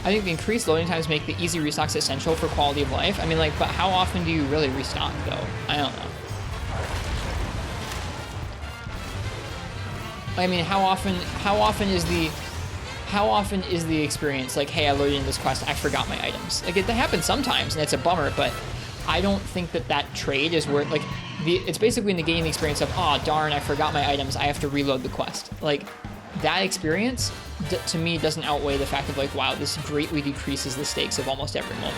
I think the increased loading times make the easy restocks essential for quality of life. I mean, like, but how often do you really restock, though? I don't know. I mean, how often is the experience like, hey, I loaded in this quest, I forgot my items. Like, that happens sometimes, and it's a bummer, but I don't think that trade is worth, like, it's basically negating the experience of, oh, darn, I forgot my items, I have to reload the quest. Like, that experience, to me, doesn't outweigh the fact of, like, wow, this greatly decreases the stakes of almost every moment.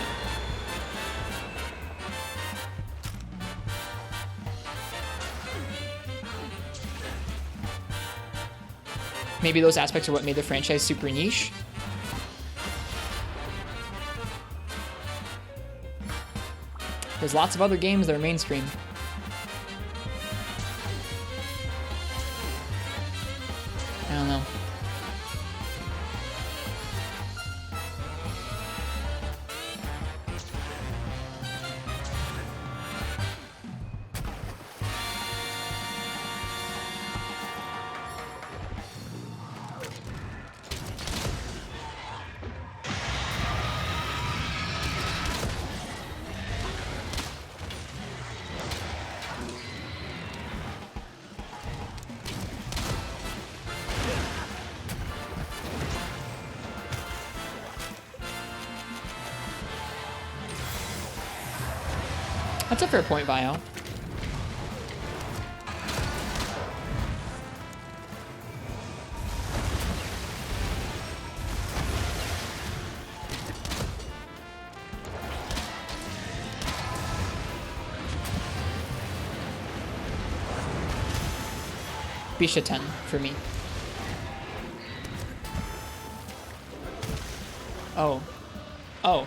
Maybe those aspects are what made the franchise super niche. There's lots of other games that are mainstream. I don't know. That's a fair point, Vio. Bisha 10 for me. Oh. Oh.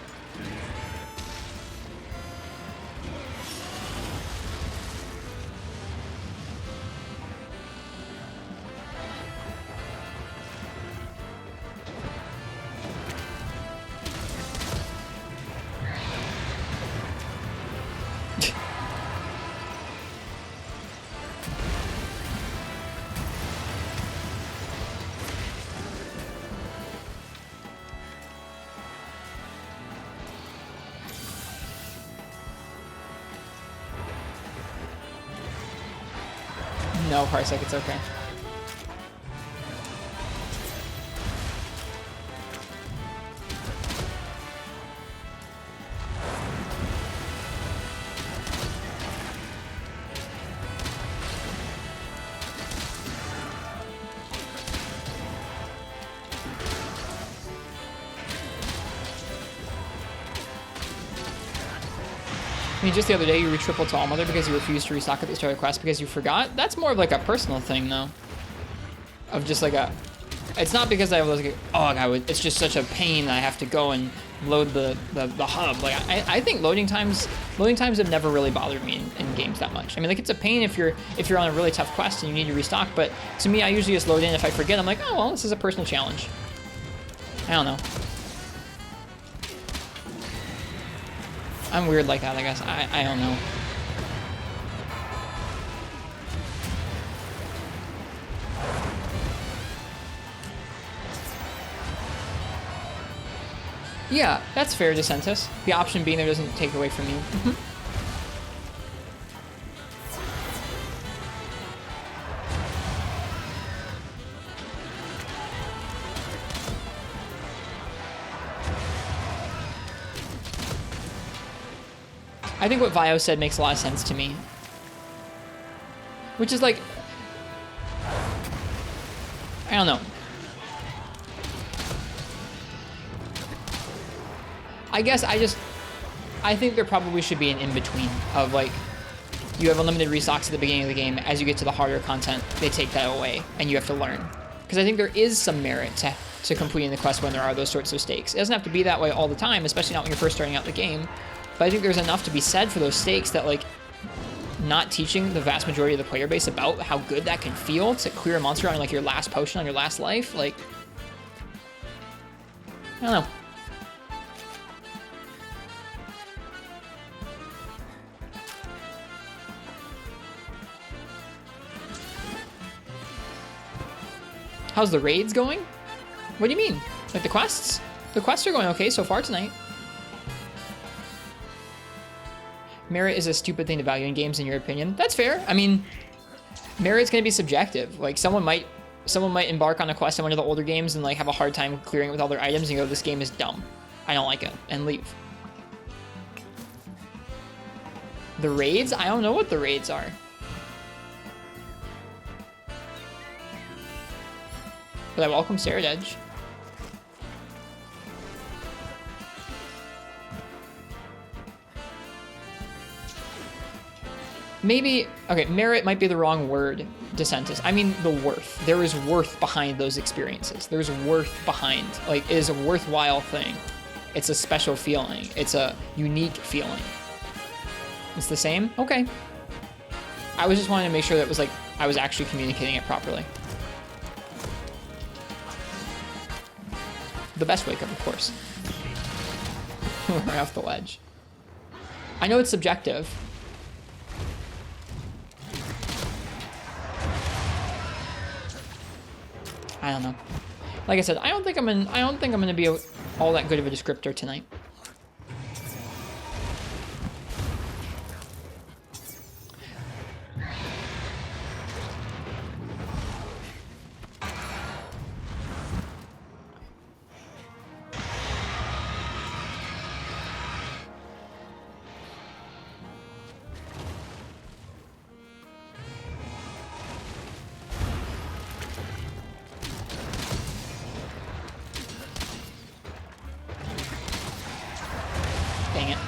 No, Parsec, it's okay. I mean, just the other day you re-tripled to Allmother because you refused to restock at the start of the quest because you forgot. That's more of like a personal thing, though. Of just like a... It's not because I was like, oh god, it's just such a pain that I have to go and load the hub. Like, I think loading times have never really bothered me in games that much. I mean, like, it's a pain if you're on a really tough quest and you need to restock, but to me, I usually just load in. If I forget, I'm like, oh, well, this is a personal challenge. I don't know. I'm weird like that, I guess. I don't know. Yeah, that's fair, DeSantis. The option being there doesn't take away from you. I think what Vio said makes a lot of sense to me. Which is like... I don't know. I guess I think there probably should be an in-between of like, you have unlimited restocks at the beginning of the game. As you get to the harder content, they take that away and you have to learn. Because I think there is some merit to completing the quest when there are those sorts of stakes. It doesn't have to be that way all the time, especially not when you're first starting out the game. But I think there's enough to be said for those stakes that, like, not teaching the vast majority of the player base about how good that can feel to clear a monster on, like, your last potion on your last life, like, I don't know. How's the raids going? What do you mean? Like the quests? The quests are going okay so far tonight. Merit is a stupid thing to value in games, in your opinion. That's fair. I mean, merit's gonna be subjective. Like someone might embark on a quest in one of the older games and like have a hard time clearing it with all their items and go, this game is dumb. I don't like it, and leave. The raids? I don't know what the raids are. But I welcome Sarah Edge. Maybe, okay, merit might be the wrong word, DeSantis. I mean the worth. There is worth behind those experiences. There's worth behind, like, it is a worthwhile thing. It's a special feeling. It's a unique feeling. It's the same? Okay. I was just wanting to make sure that it was like, I was actually communicating it properly. The best wake up, of course. We're off the ledge. I know it's subjective. I don't know. Like I said, I don't think I'm gonna be all that good of a descriptor tonight.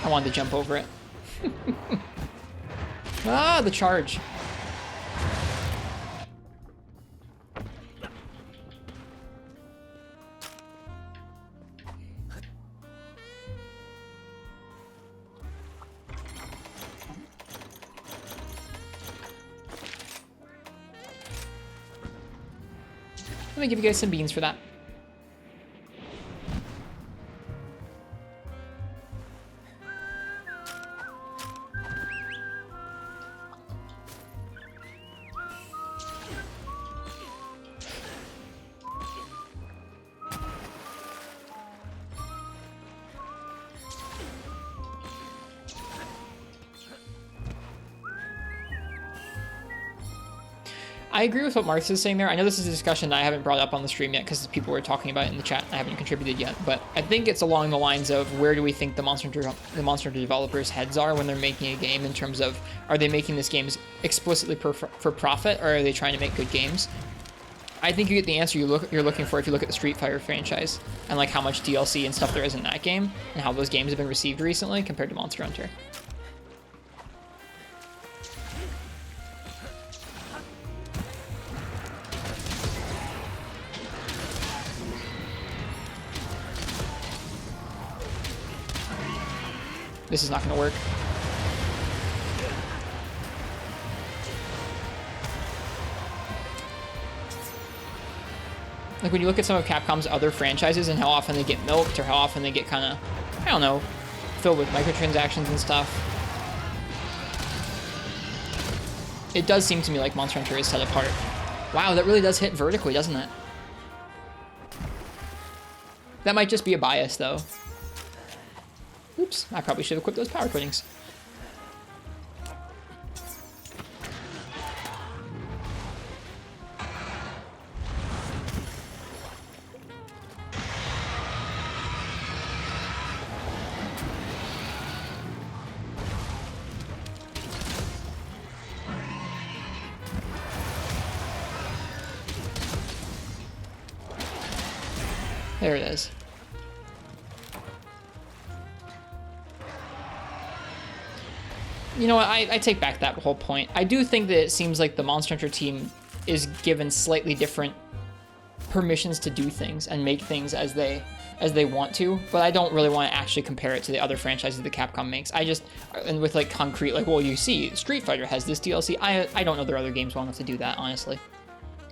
I wanted to jump over it. Ah, the charge. Let me give you guys some beans for that. I agree with what Martha is saying there. I know this is a discussion that I haven't brought up on the stream yet because people were talking about it in the chat. I haven't contributed yet, but I think it's along the lines of where do we think the Monster Hunter developers' heads are when they're making a game, in terms of, are they making this game explicitly for profit, or are they trying to make good games? I think you get the answer you're looking for if you look at the Street Fighter franchise and like how much DLC and stuff there is in that game and how those games have been received recently compared to Monster Hunter. This is not going to work. Like when you look at some of Capcom's other franchises and how often they get milked or how often they get kind of, I don't know, filled with microtransactions and stuff. It does seem to me like Monster Hunter is set apart. Wow, that really does hit vertically, doesn't it? That might just be a bias though. Oops, I probably should have equipped those power coatings. There it is. You know what, I take back that whole point. I do think that it seems like the Monster Hunter team is given slightly different permissions to do things and make things as they want to, but I don't really want to actually compare it to the other franchises that Capcom makes. And with like concrete, like, well, you see, Street Fighter has this DLC. I don't know their other games well enough to do that, honestly.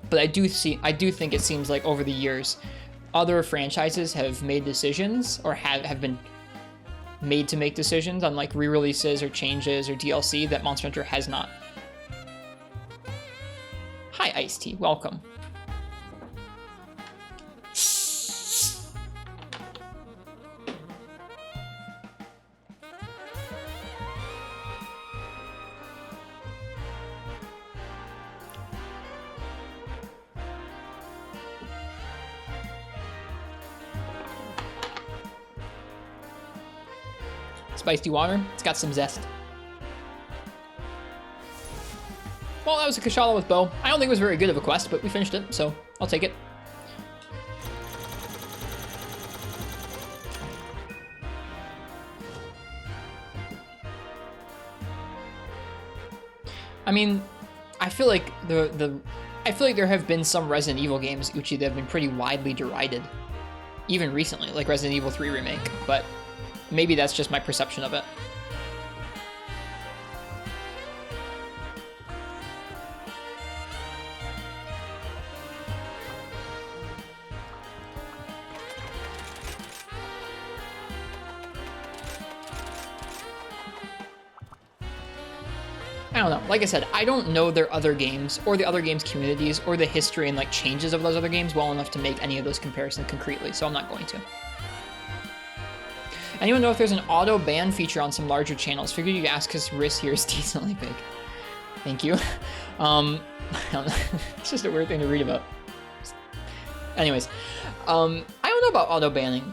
But I do think it seems like over the years, other franchises have made decisions or have been made to make decisions on like re-releases or changes or DLC that Monster Hunter has not. Hi, Ice-T, welcome. Spicy water. It's got some zest. Well, that was a Kashala with bow. I don't think it was very good of a quest, but we finished it, so I'll take it. I mean, I feel like there have been some Resident Evil games, Uchi, that have been pretty widely derided, even recently, like Resident Evil 3 Remake, but maybe that's just my perception of it. I don't know. Like I said, I don't know their other games or the other games' communities or the history and like changes of those other games well enough to make any of those comparisons concretely, so I'm not going to. Anyone know if there's an auto ban feature on some larger channels? Figured you'd ask because Riss here is decently big. Thank you. I don't know. It's just a weird thing to read about. Anyways, I don't know about auto banning.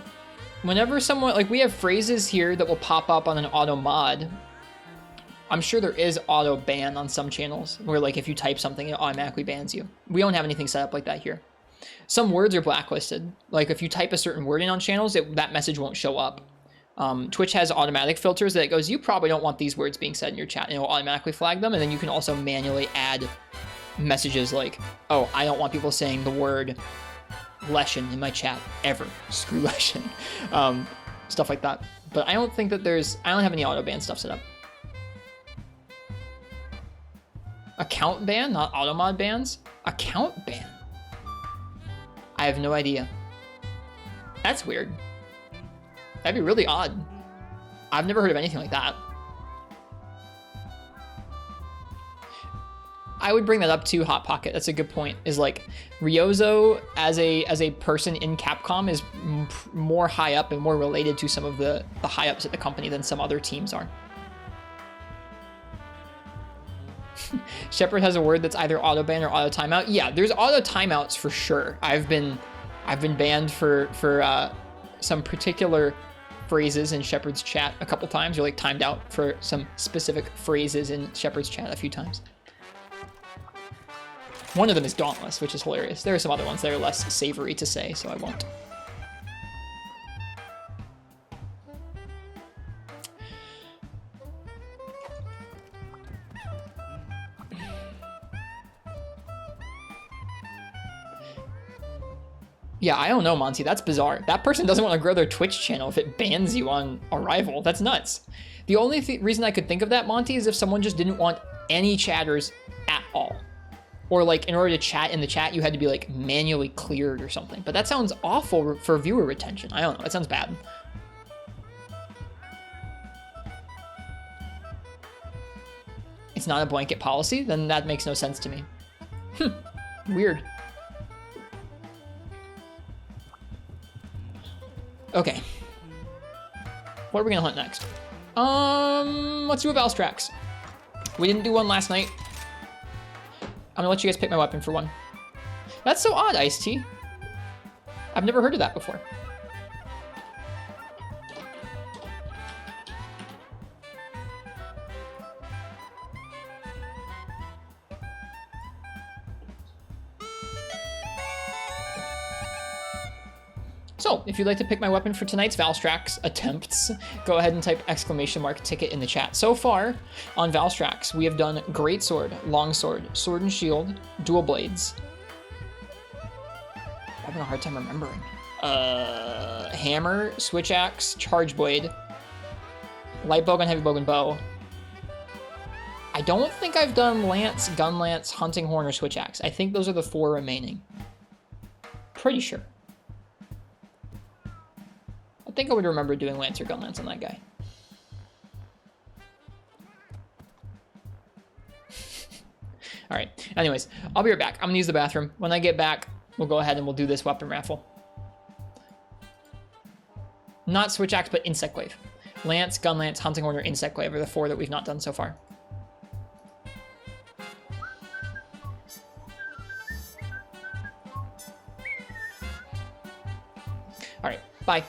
Whenever someone, like, we have phrases here that will pop up on an auto mod. I'm sure there is auto ban on some channels where, like, if you type something, it automatically bans you. We don't have anything set up like that here. Some words are blacklisted. Like, if you type a certain word in on channels, that message won't show up. Twitch has automatic filters that it goes, you probably don't want these words being said in your chat, and it will automatically flag them. And then you can also manually add messages like, oh, I don't want people saying the word Leshen in my chat ever. Screw Leshen. Stuff like that. But I don't think that I don't have any auto ban stuff set up. Account ban, not auto mod bans? Account ban? I have no idea. That's weird. That'd be really odd. I've never heard of anything like that. I would bring that up to Hot Pocket. That's a good point. Is like Ryozo as a person in Capcom is more high up and more related to some of the high ups at the company than some other teams are. Shepard has a word that's either auto ban or auto timeout. Yeah, there's auto timeouts for sure. I've been banned for some particular phrases in Shepard's chat a couple times, or like timed out for some specific phrases in Shepard's chat a few times. One of them is dauntless, which is hilarious. There are some other ones that are less savory to say, so I won't. Yeah, I don't know, Monty. That's bizarre. That person doesn't want to grow their Twitch channel if it bans you on arrival. That's nuts. The only reason I could think of that, Monty, is if someone just didn't want any chatters at all. Or like in order to chat in the chat, you had to be like manually cleared or something. But that sounds awful for viewer retention. I don't know. That sounds bad. It's not a blanket policy? Then that makes no sense to me. Weird. Okay. What are we gonna hunt next? Let's do a Valstrax. We didn't do one last night. I'm gonna let you guys pick my weapon for one. That's so odd, Ice-T. I've never heard of that before. So, if you'd like to pick my weapon for tonight's Valstrax attempts, go ahead and type !ticket in the chat. So far, on Valstrax, we have done Greatsword, Longsword, Sword and Shield, Dual Blades. I'm having a hard time remembering. Hammer, Switch Axe, Charge Blade, Light Bowgun, Heavy Bowgun, Bow. I don't think I've done Lance, Gun Lance, Hunting Horn, or Switch Axe. I think those are the 4 remaining. Pretty sure. I think I would remember doing Lance or Gun Lance on that guy. All right. Anyways, I'll be right back. I'm gonna use the bathroom. When I get back, we'll go ahead and we'll do this weapon raffle. Not Switch Axe, but Insect Glaive. Lance, Gun Lance, Hunting Horn, or Insect Glaive are the 4 that we've not done so far. All right. Bye.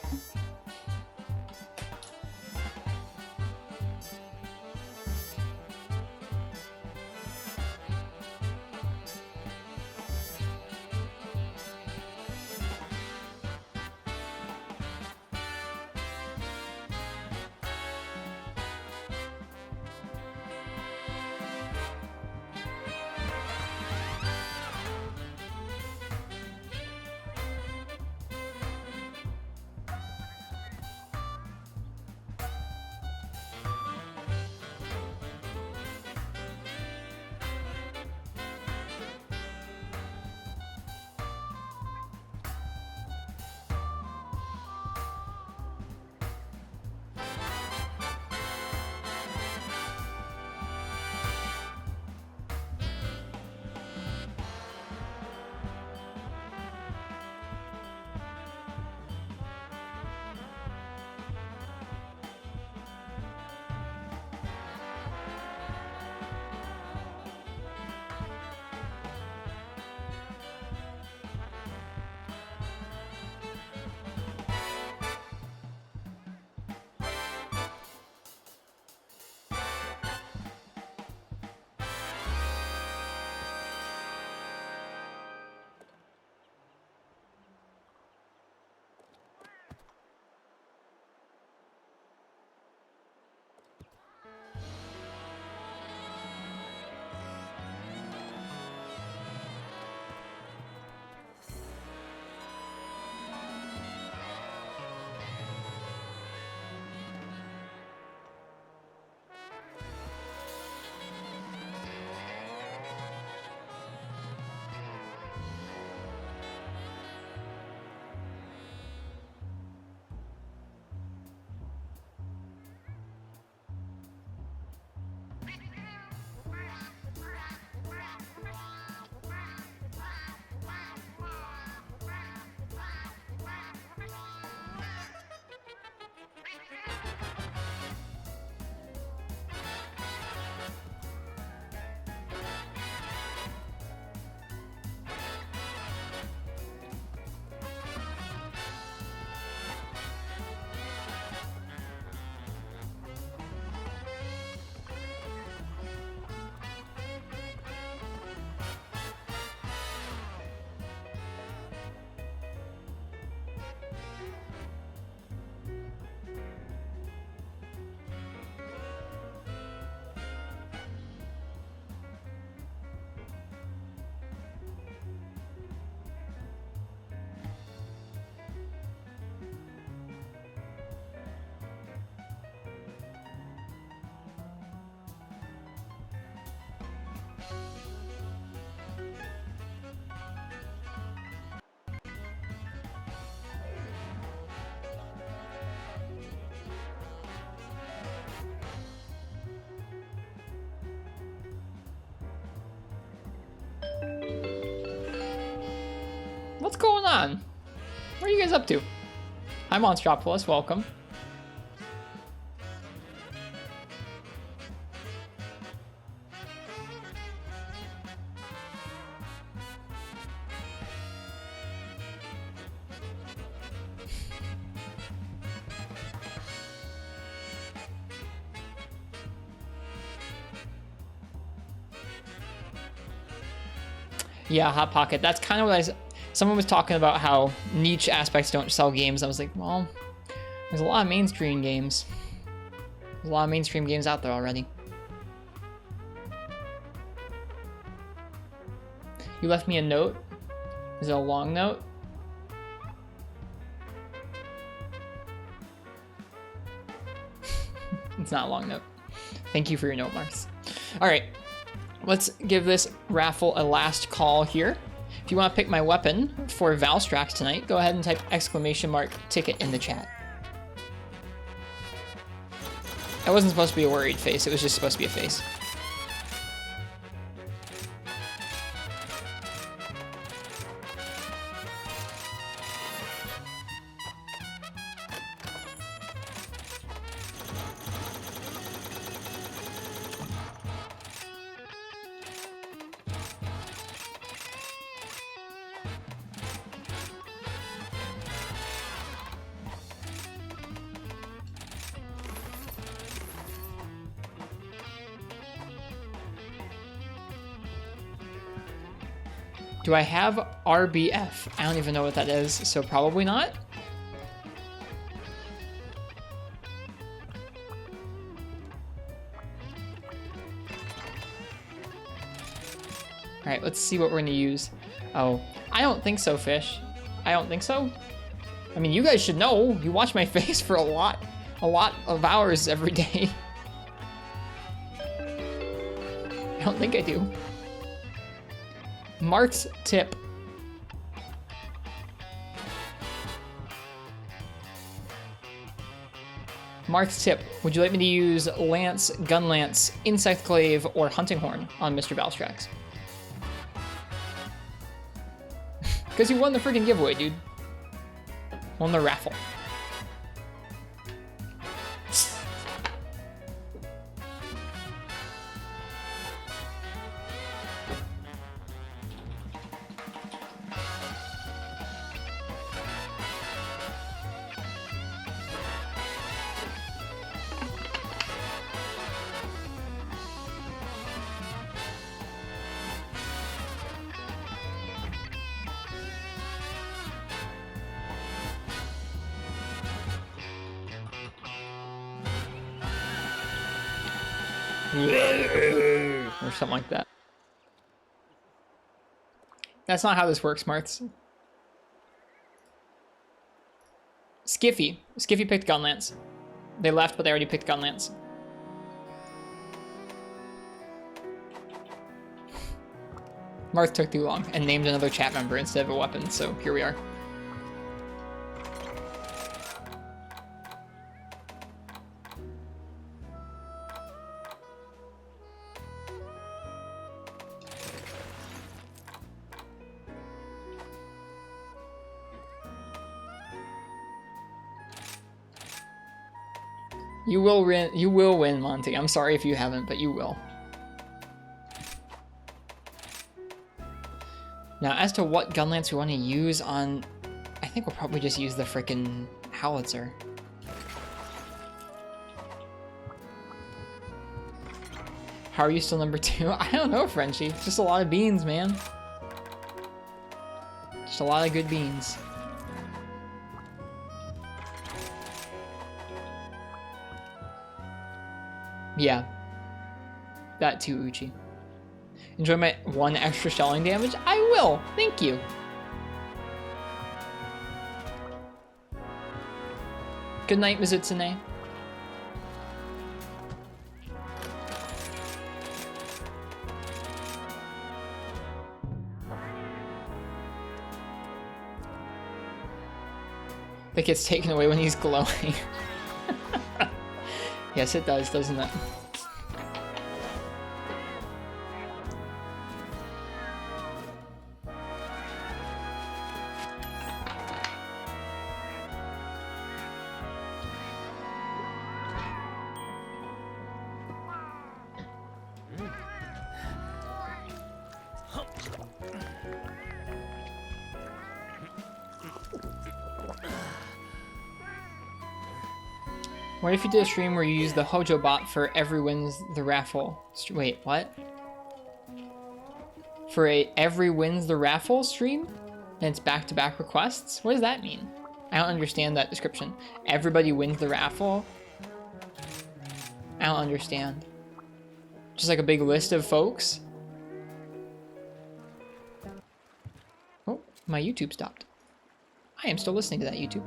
you guys up to? Hi, Monstropolis. Welcome. Yeah, Hot Pocket. That's kind of what someone was talking about how niche aspects don't sell games. I was like, well, there's a lot of mainstream games. There's a lot of mainstream games out there already. You left me a note. Is it a long note? It's not a long note. Thank you for your note, Mars. All right. Let's give this raffle a last call here. If you want to pick my weapon for Valstrax tonight, go ahead and type !ticket in the chat. That wasn't supposed to be a worried face, it was just supposed to be a face. Do I have RBF? I don't even know what that is, so probably not. All right, let's see what we're gonna use. Oh, I don't think so, Fish. I don't think so. I mean, you guys should know. You watch my face for a lot of hours every day. I don't think I do. Mark's tip. Mark's tip. Would you like me to use Lance, Gun Lance, Insect Glaive, or Hunting Horn on Mr. Valstrax? Because you won the freaking giveaway, dude. Won the raffle. Or something like that. That's not how this works, Marks. Skiffy. Skiffy picked Gunlance. They left, but they already picked Gunlance. Marth took too long and named another chat member instead of a weapon, so here we are. You will win, Monty. I'm sorry if you haven't, but you will. Now, as to what Gunlance we want to use on... I think we'll probably just use the frickin' Howitzer. How are you still number 2? I don't know, Frenchie. It's just a lot of beans, man. Just a lot of good beans. Yeah. That too, Uchi. Enjoy my 1 extra shelling damage? I will! Thank you! Good night, Mizutsune. That gets taken away when he's glowing. Yes, it does, doesn't it? What if you did a stream where you use the Hojo bot for every wins the raffle? Wait, what? For a every wins the raffle stream? And it's back-to-back requests? What does that mean? I don't understand that description. Everybody wins the raffle? I don't understand. Just like a big list of folks? Oh, my YouTube stopped. I am still listening to that YouTube.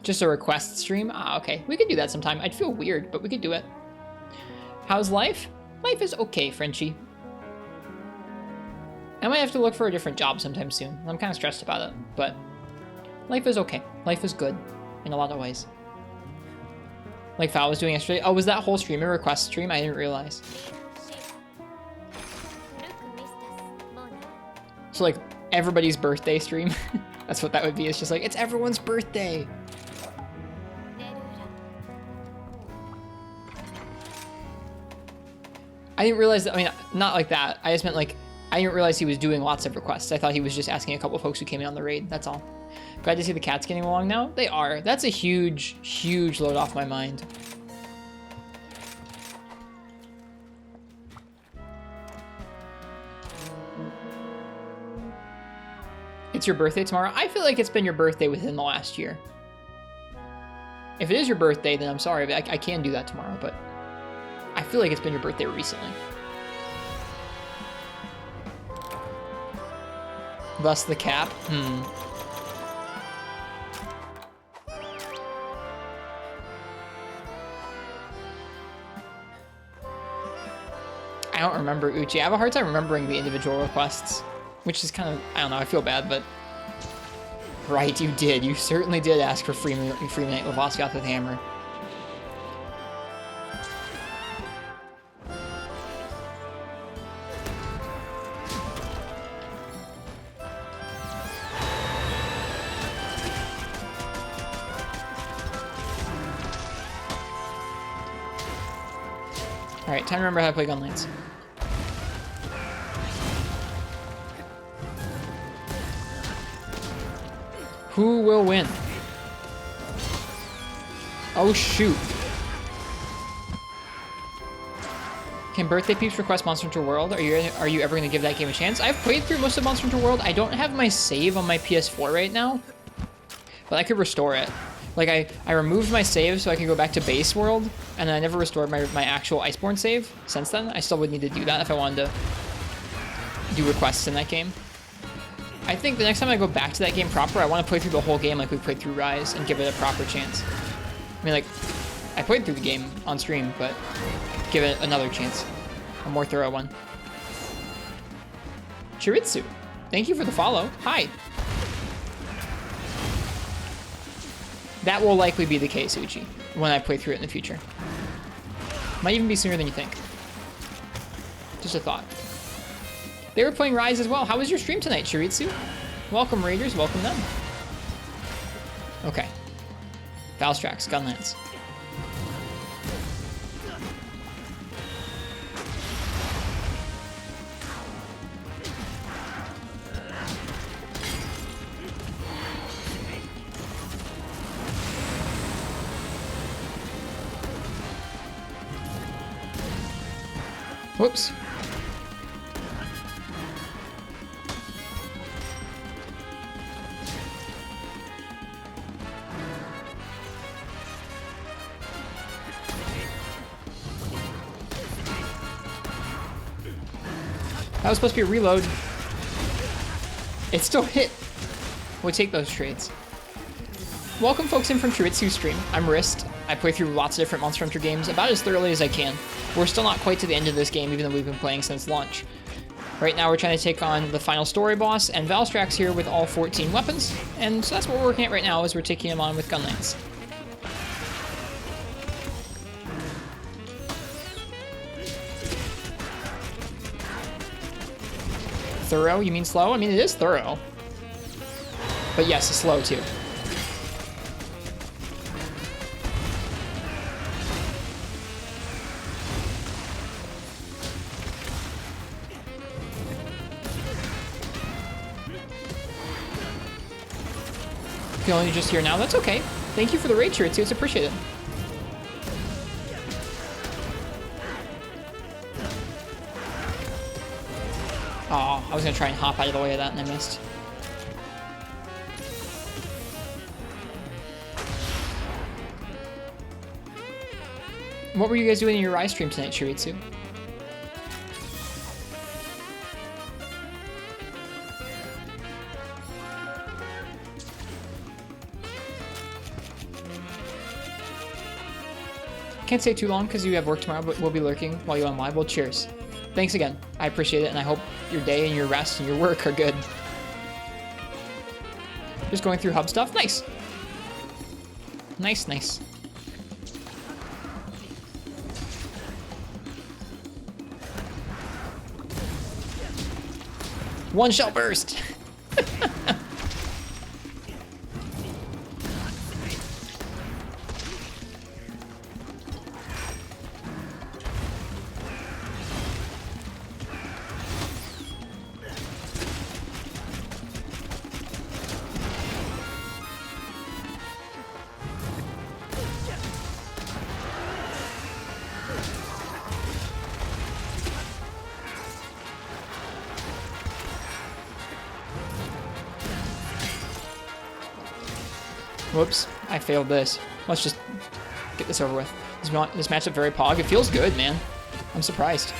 Just a request stream? Ah, okay. We could do that sometime. I'd feel weird, but we could do it. How's life? Life is okay, Frenchie. I might have to look for a different job sometime soon. I'm kind of stressed about it, but life is okay. Life is good in a lot of ways. Like Val was doing yesterday. Oh, was that whole stream a request stream? I didn't realize. So like everybody's birthday stream. That's what that would be. It's just like, it's everyone's birthday. I didn't realize that, I mean, not like that. I just meant like, I didn't realize he was doing lots of requests. I thought he was just asking a couple of folks who came in on the raid. That's all. Glad to see the cats getting along now. They are. That's a huge, huge load off my mind. It's your birthday tomorrow? I feel like it's been your birthday within the last year. If it is your birthday, then I'm sorry, but I can do that tomorrow, but I feel like it's been your birthday recently. Thus the cap? I don't remember Uchi. I have a hard time remembering the individual requests, which is kind of, I don't know, I feel bad, but... Right, you did. You certainly did ask for free Knight Lavoscoth with Hammer. Alright, time to remember how to play Gunlance. Who will win? Oh shoot. Can birthday peeps request Monster Hunter World? Are you ever gonna give that game a chance? I've played through most of Monster Hunter World. I don't have my save on my PS4 right now, but I could restore it. Like I removed my save so I could go back to base world, and then I never restored my actual Iceborne save since then. I still would need to do that if I wanted to do requests in that game. I think the next time I go back to that game proper, I want to play through the whole game like we played through Rise and give it a proper chance. I mean, like, I played through the game on stream, but give it another chance. A more thorough one. Chiritsu, thank you for the follow. Hi. That will likely be the case, Uchi, when I play through it in the future. Might even be sooner than you think. Just a thought. They were playing Rise as well. How was your stream tonight, Chiritsu? Welcome, Raiders. Welcome them. Okay. Valstrax, Gunlance. Whoops. That was supposed to be a reload. It still hit. We'll take those trades. Welcome folks in from Chiritsu's stream. I'm Rist. I play through lots of different Monster Hunter games about as thoroughly as I can. We're still not quite to the end of this game, even though we've been playing since launch. Right now we're trying to take on the final story boss, and Valstrax here with all 14 weapons, and so that's what we're working at right now as we're taking him on with Gunlance. Thorough? You mean slow? I mean, it is thorough. But yes, it's slow too. Feeling just here now? That's okay. Thank you for the raid, Chiritsu. It's appreciated. Oh, I was gonna try and hop out of the way of that and I missed. What were you guys doing in your Rise stream tonight, Shiritsu? Can't stay too long because you have work tomorrow, but we'll be lurking while you're on live. Well, cheers. Thanks again. I appreciate it, and I hope your day and your rest and your work are good. Just going through hub stuff? Nice. Nice, nice. One shell burst! Whoops, I failed this. Let's just get this over with. This matchup very pog. It feels good, man. I'm surprised.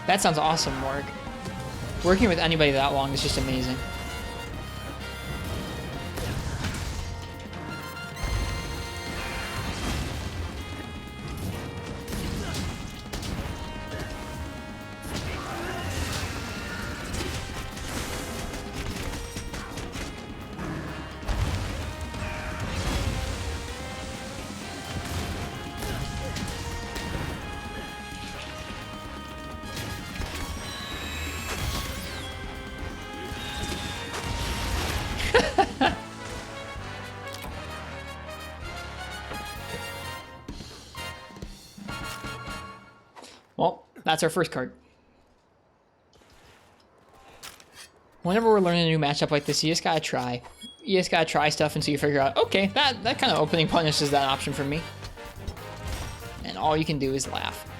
That sounds awesome, Morg. Working with anybody that long is just amazing. Well, that's our first card. Whenever we're learning a new matchup like this, you just gotta try. You just gotta try stuff until you figure out, okay, that kind of opening punishes that option for me. And all you can do is laugh.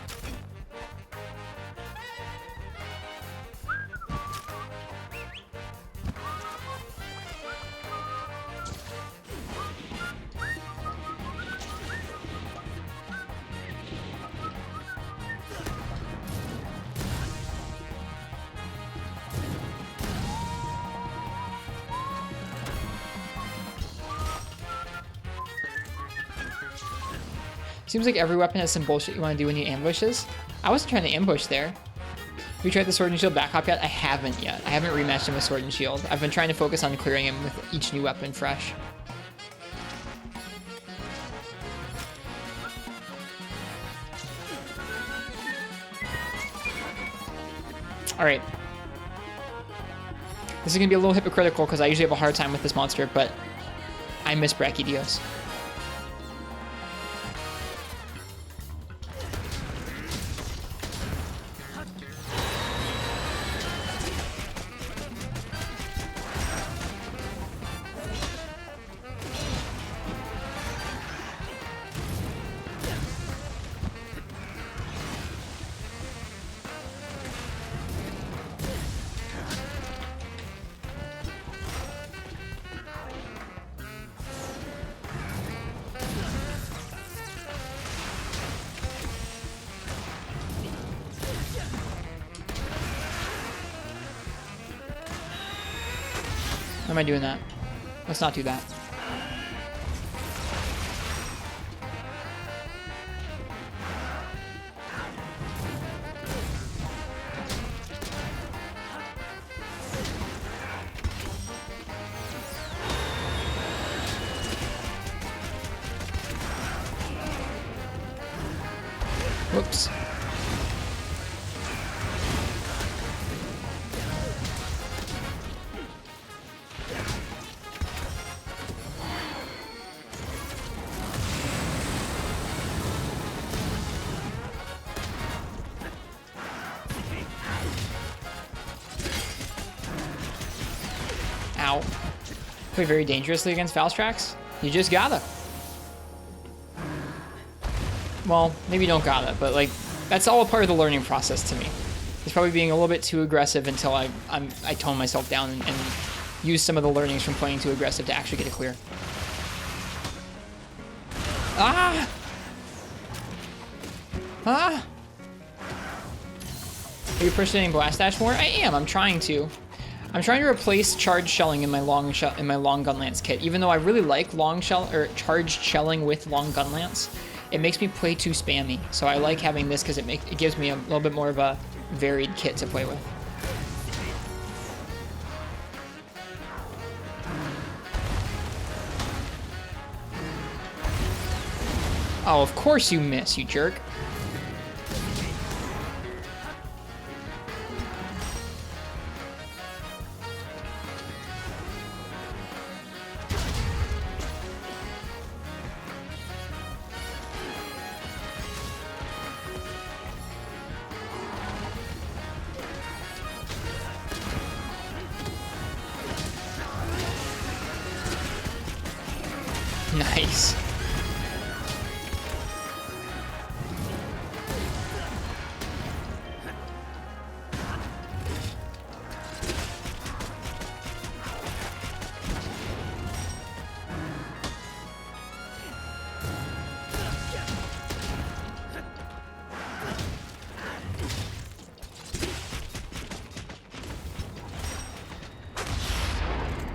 Seems like every weapon has some bullshit you want to do when you ambushes. I wasn't trying to ambush there. Have you tried the Sword and Shield back hop yet? I haven't yet. I haven't rematched him with Sword and Shield. I've been trying to focus on clearing him with each new weapon fresh. Alright. This is going to be a little hypocritical because I usually have a hard time with this monster, but I miss Brachydios. Why am I doing that? Let's not do that. Whoops. Ow. Play very dangerously against Valstrax. You just gotta. Well, maybe you don't gotta, but like, that's all a part of the learning process to me. It's probably being a little bit too aggressive until I tone myself down and use some of the learnings from playing too aggressive to actually get a clear. Ah! Ah! Are you impersonating Blast Dash more? I am. I'm trying to. I'm trying to replace charged shelling in my long gun lance kit. Even though I really like charged shelling with long gun lance, it makes me play too spammy. So I like having this because it gives me a little bit more of a varied kit to play with. Oh, of course you miss, you jerk. Nice.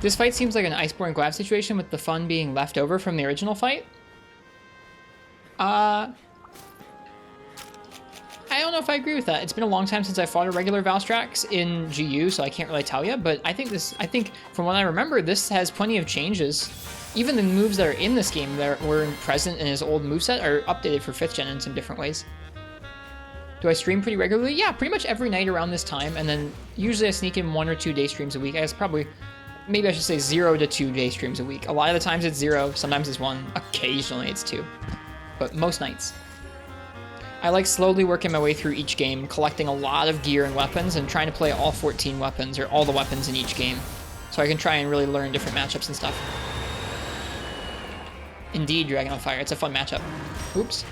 This fight seems like an Iceborne Glaive situation with the fun being left over from the original fight. I don't know if I agree with that. It's been a long time since I fought a regular Valstrax in GU, so I can't really tell you, but I think from what I remember, this has plenty of changes. Even the moves that are in this game that were present in his old moveset are updated for 5th gen in some different ways. Do I stream pretty regularly? Yeah, pretty much every night around this time, and then usually I sneak in 1 or 2 day streams a week. I guess probably, maybe I should say 0 to 2 day streams a week. A lot of the times it's 0, sometimes it's 1, occasionally it's 2, but most nights. I like slowly working my way through each game, collecting a lot of gear and weapons, and trying to play all 14 weapons, or all the weapons in each game, so I can try and really learn different matchups and stuff. Indeed, Dragon on Fire, it's a fun matchup. Oops.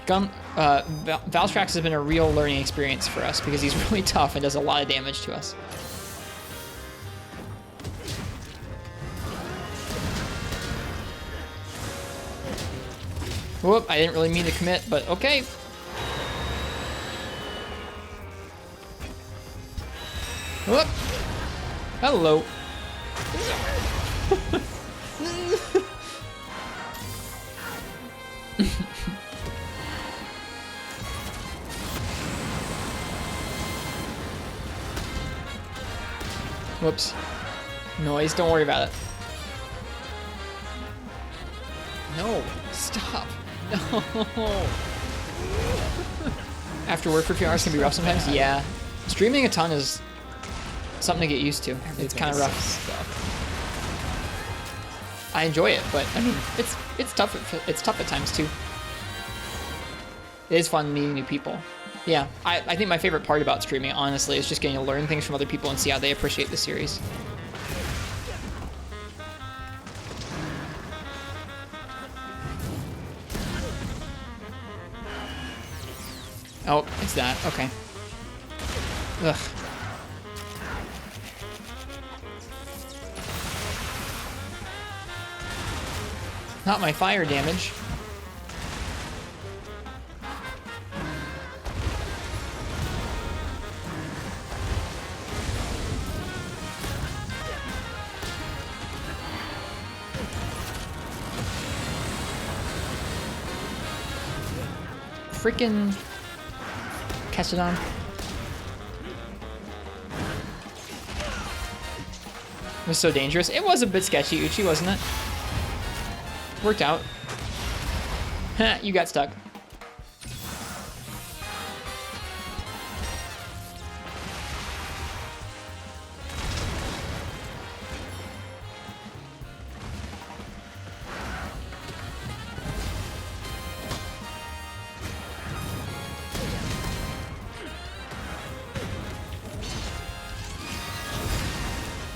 Valstrax has been a real learning experience for us, because he's really tough and does a lot of damage to us. Whoop, I didn't really mean to commit, but okay. Whoop. Hello. Whoops. Noise, don't worry about it. No, stop. No. After work for a few hours can be rough sometimes. Yeah. Streaming a ton is something to get used to. It's kind of rough stuff. I enjoy it, but I mean, it's tough. It's tough at times too. It is fun meeting new people. Yeah, I think my favorite part about streaming, honestly, is just getting to learn things from other people and see how they appreciate the series. Oh, it's that. Okay. Ugh. Not my fire damage. Freaking Kestodon. It was so dangerous. It was a bit sketchy, Uchi, wasn't it? Worked out. You got stuck.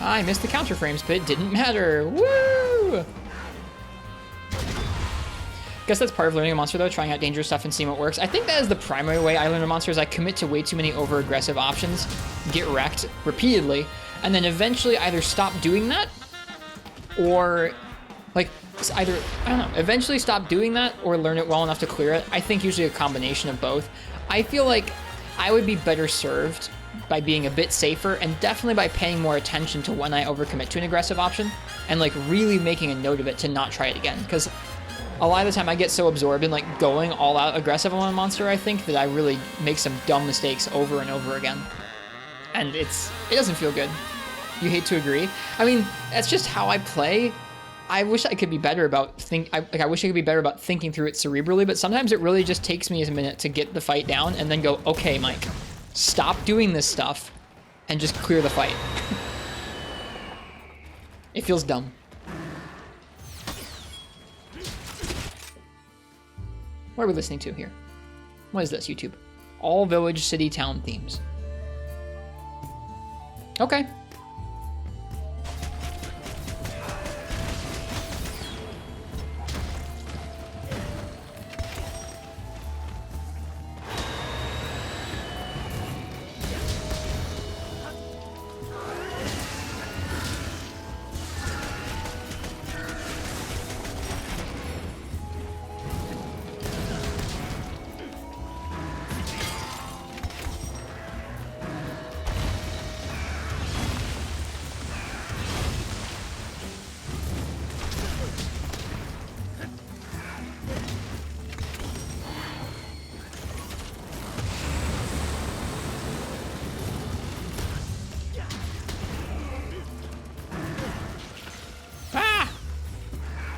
I missed the counter frames, but it didn't matter. Woo! Guess that's part of learning a monster though, trying out dangerous stuff and seeing what works. I think that is the primary way I learn a monster is I commit to way too many over-aggressive options, get wrecked repeatedly, and then eventually either stop doing that or like either, I don't know, eventually stop doing that or learn it well enough to clear it. I think usually a combination of both. I feel like I would be better served by being a bit safer and definitely by paying more attention to when I overcommit to an aggressive option and like really making a note of it to not try it again. Because a lot of the time I get so absorbed in like going all out aggressive on a monster, I think, that I really make some dumb mistakes over and over again. And it doesn't feel good. You hate to agree. I mean, that's just how I play. I wish I could be better about I wish I could be better about thinking through it cerebrally, but sometimes it really just takes me a minute to get the fight down and then go, okay, Mike, stop doing this stuff and just clear the fight. It feels dumb. What are we listening to here? What is this, YouTube? All village, city, town themes. Okay.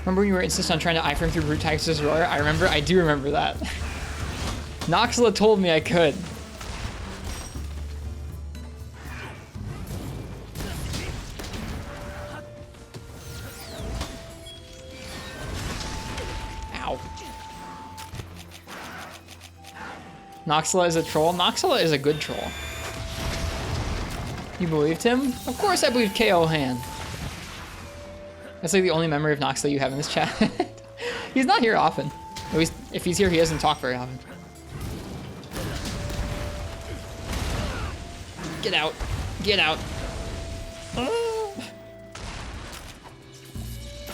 Remember when you were insistent on trying to iframe through Brute Tiger's Roar? I do remember that. Noxla told me I could. Ow. Noxla is a troll? Noxla is a good troll. You believed him? Of course I believed KO Hand. That's like the only memory of Noxla you have in this chat. He's not here often. At least if he's here, he doesn't talk very often. Get out. Get out.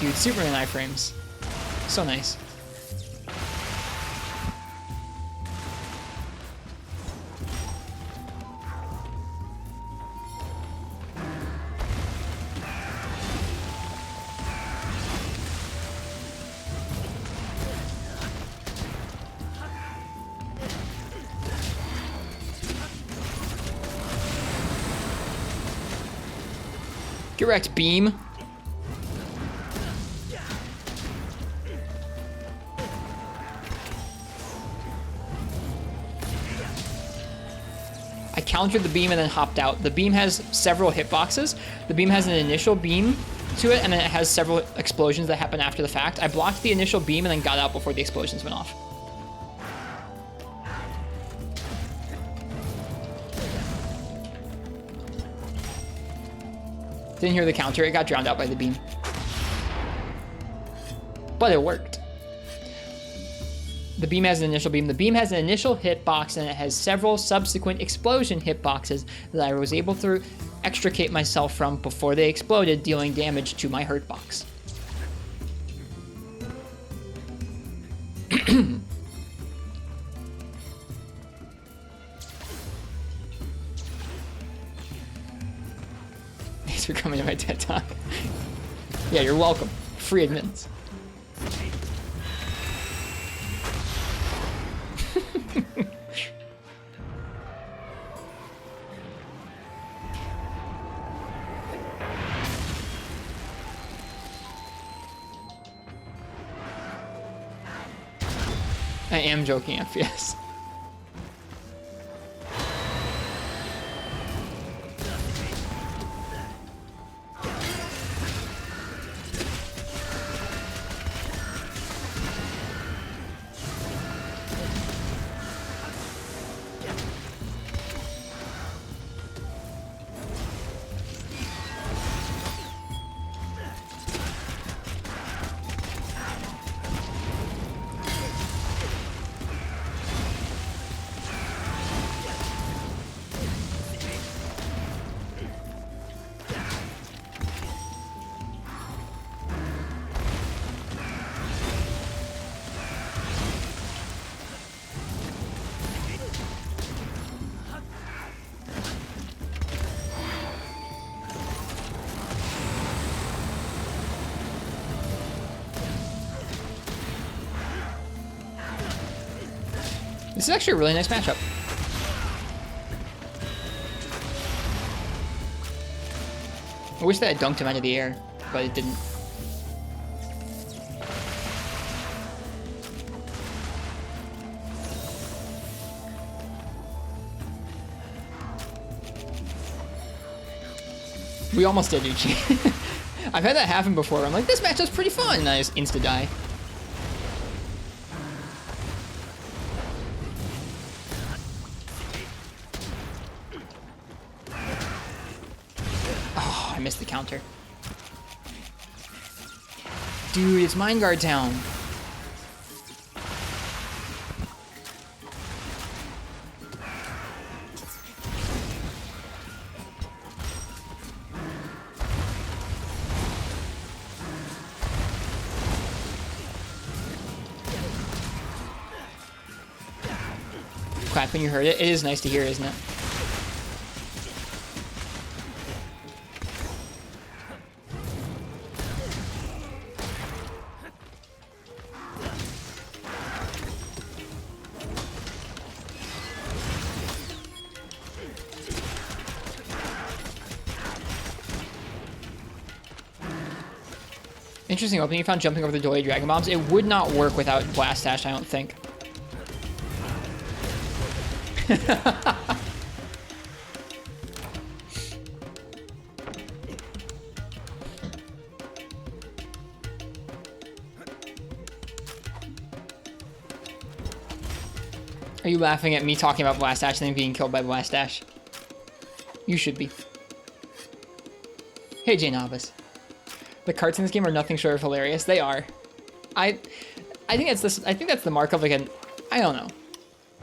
Dude, Superman iframes. So nice. Get wrecked, beam. I countered the beam and then hopped out. The beam has several hitboxes. The beam has an initial beam to it, and then it has several explosions that happen after the fact. I blocked the initial beam and then got out before the explosions went off. Didn't hear the counter, it got drowned out by the beam. But it worked. The beam has an initial beam. The beam has an initial hitbox and it has several subsequent explosion hitboxes that I was able to extricate myself from before they exploded, dealing damage to my hurt box. Thanks for coming to my TED Talk. Yeah, you're welcome. Free admittance. I am joking, FPS. This is actually a really nice matchup. I wish that I dunked him out of the air, but it didn't. We almost did, Uchi. I've had that happen before. I'm like, this matchup's pretty fun, and I just insta-die. Oh, I missed the counter. Dude, it's Mind Guard Town. Clap when you heard it. It is nice to hear, isn't it? Interesting opening. You found jumping over the doily Dragon Bombs. It would not work without Blast Dash, I don't think. Are you laughing at me talking about Blast Dash and then being killed by Blast Dash? You should be. Hey, Jay Novice. The carts in this game are nothing short of hilarious. They are. I think that's this. I think that's the mark of like an. I don't know.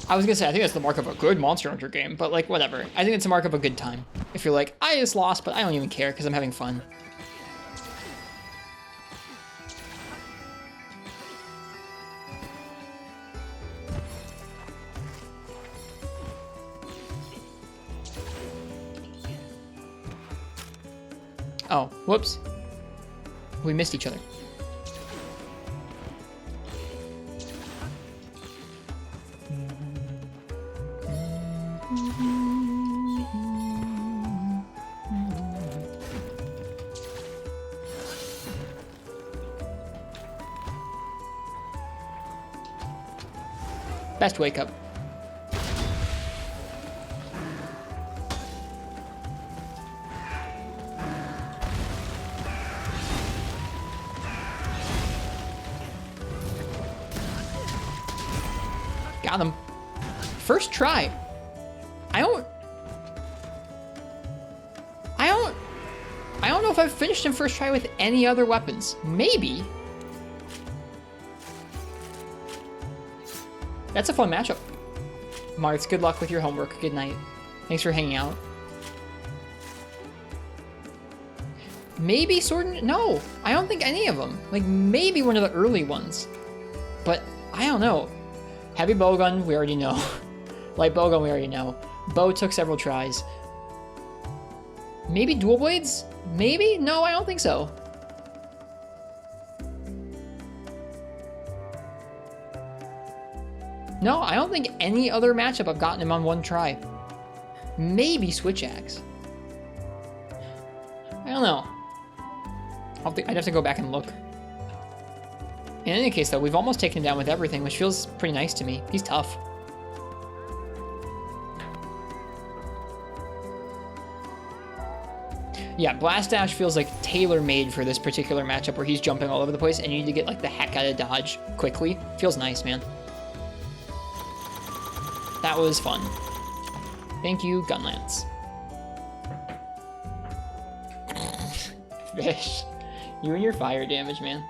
I was gonna say I think that's the mark of a good Monster Hunter game, but like whatever. I think it's a mark of a good time. If you're like, I just lost, but I don't even care because I'm having fun. Oh, whoops. We missed each other. Best wake up. Got him. First try. I don't know if I've finished him first try with any other weapons. Maybe. That's a fun matchup. Martz, good luck with your homework. Good night. Thanks for hanging out. Maybe Sword and... No, I don't think any of them. Like, maybe one of the early ones. But, I don't know. Heavy Bowgun, we already know. Light Bowgun, we already know. Bow took several tries. Maybe Dual Blades? Maybe? No, I don't think so. No, I don't think any other matchup I've gotten him on one try. Maybe Switch Axe. I don't know. I'd have to go back and look. In any case, though, we've almost taken him down with everything, which feels pretty nice to me. He's tough. Yeah, Blast Dash feels like tailor-made for this particular matchup where he's jumping all over the place and you need to get like the heck out of dodge quickly. Feels nice, man. That was fun. Thank you, Gunlance. Fish. You and your fire damage, man.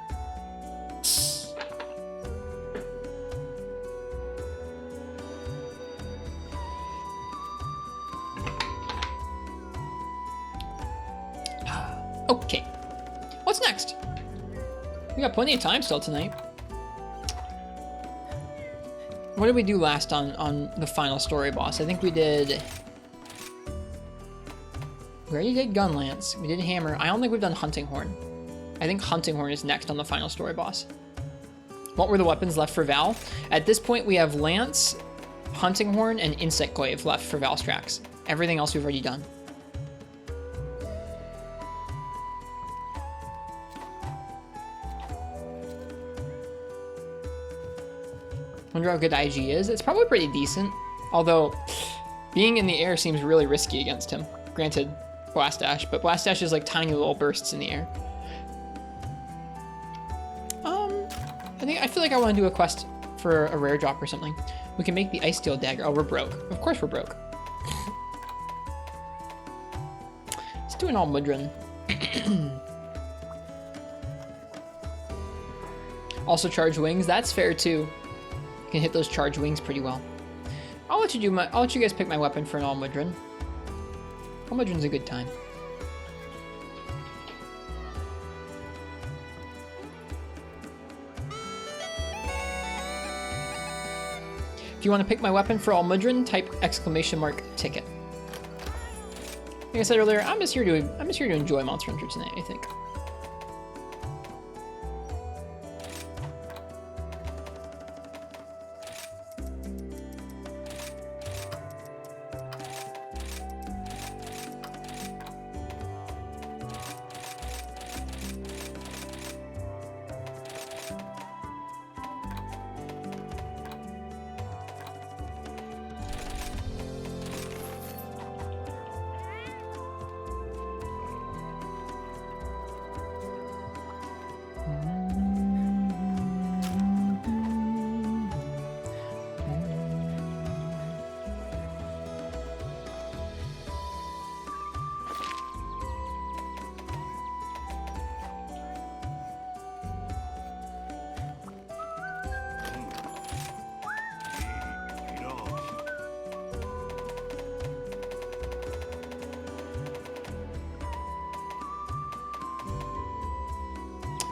Okay. What's next? We got plenty of time still tonight. What did we do last on the final story boss? I think we did... We already did Gunlance. We did Hammer. I don't think we've done Hunting Horn. I think Hunting Horn is next on the final story boss. What were the weapons left for Val? At this point, we have Lance, Hunting Horn and Insect Glaive left for Valstrax. Everything else we've already done. Wonder how good IG is. It's probably pretty decent. Although, being in the air seems really risky against him. Granted, Blast Dash, but Blast Dash is like tiny little bursts in the air. I feel like I want to do a quest for a rare drop or something. We can make the Ice Steel Dagger. Oh, we're broke. Of course we're broke. Let's do an all Mudron. Also charge wings. That's fair too. You can hit those charge wings pretty well. I'll let you guys pick my weapon for an all Mudron. All Mudron's a good time. If you want to pick my weapon for all Mudron, type !ticket. Like I said earlier, I'm just here to enjoy Monster Hunter tonight, I think.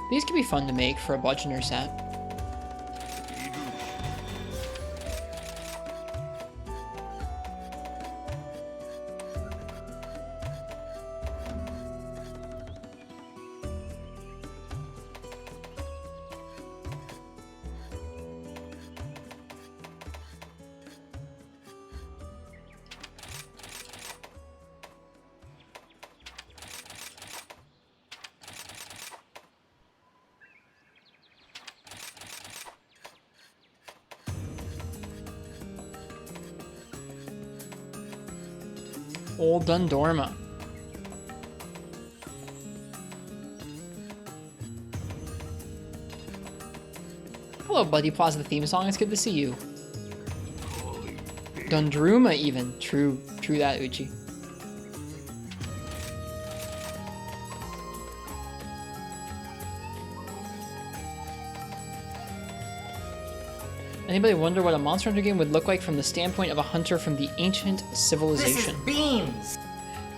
These could be fun to make for a bludgeoner set. Old Dundorma. Hello, Buddy Plaza theme song. It's good to see you. Dundruma, even. True that, Uchi. Anybody wonder what a Monster Hunter game would look like from the standpoint of a hunter from the ancient civilization? This is beans.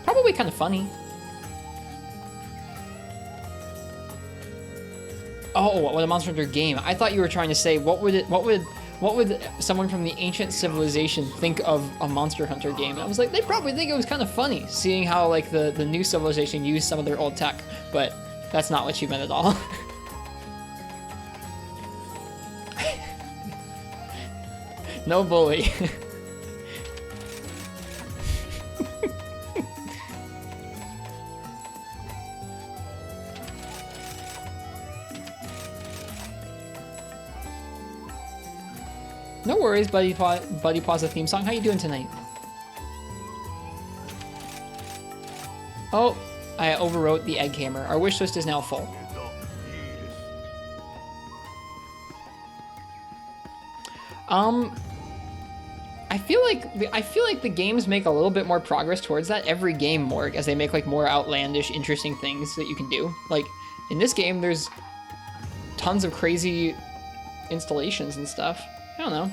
Probably kind of funny. Oh, what a Monster Hunter game! I thought you were trying to say what would someone from the ancient civilization think of a Monster Hunter game? And I was like, they probably think it was kind of funny, seeing how like the new civilization used some of their old tech. But that's not what you meant at all. No bully. No worries, Buddy Plaza theme song. How you doing tonight? Oh, I overwrote the egg hammer. Our wish list is now full. I feel like the games make a little bit more progress towards that every game more, as they make like more outlandish, interesting things that you can do. Like in this game, there's tons of crazy installations and stuff. I don't know.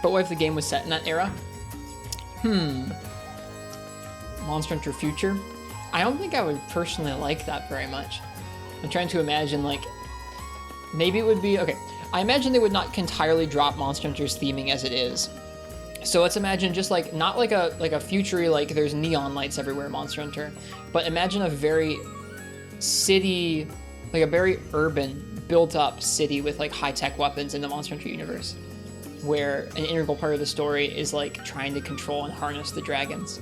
But what if the game was set in that era? Monster Hunter Future? I don't think I would personally like that very much. I'm trying to imagine, like, maybe it would be, okay, I imagine they would not entirely drop Monster Hunter's theming as it is. So let's imagine just like, not like a future, like there's neon lights everywhere Monster Hunter, but imagine a very city, like a very urban, built up city with like high-tech weapons in the Monster Hunter universe, where an integral part of the story is like trying to control and harness the dragons.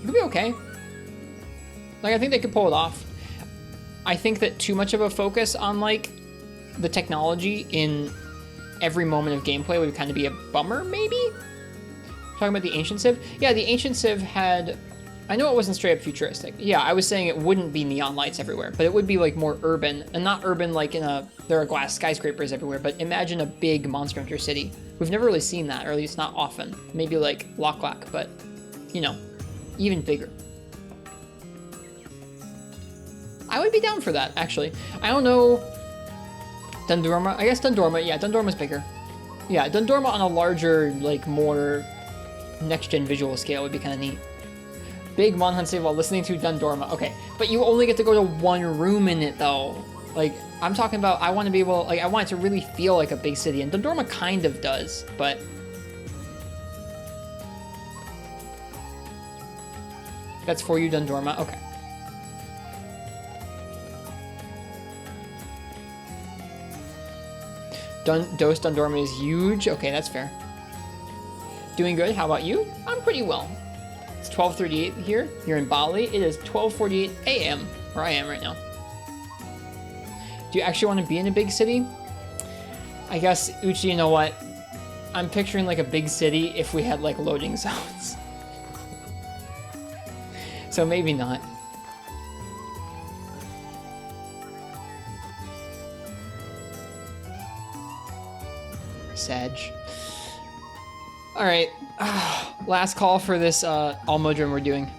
It could be okay. Like, I think they could pull it off. I think that too much of a focus on like the technology in every moment of gameplay would kind of be a bummer, maybe? Talking about the Ancient Civ? Yeah, the Ancient Civ had... I know it wasn't straight up futuristic. Yeah, I was saying it wouldn't be neon lights everywhere, but it would be like more urban, and not urban like in a... there are glass skyscrapers everywhere, but imagine a big Monster Hunter city. We've never really seen that, or at least not often. Maybe like Lok Lok, but, you know, even bigger. I would be down for that, actually. I don't know... Dundorma? I guess Dundorma, yeah, Dundorma's bigger. Yeah, Dundorma on a larger, like, more next-gen visual scale would be kind of neat. Big Mon Hunt save while listening to Dundorma. Okay, but you only get to go to one room in it, though. Like, I'm talking about, I want to be able, like, I want it to really feel like a big city, and Dundorma kind of does, but... That's for you, Dundorma? Okay. Dose Dundorma is huge. Okay, that's fair. Doing good. How about you? I'm pretty well. It's 12:38 here. You're in Bali. It is 12:48 a.m. where I am right now. Do you actually want to be in a big city? I guess, Uchi, you know what? I'm picturing like a big city if we had like loading zones. So maybe not. Sag. Alright. Last call for this Almudron we're doing.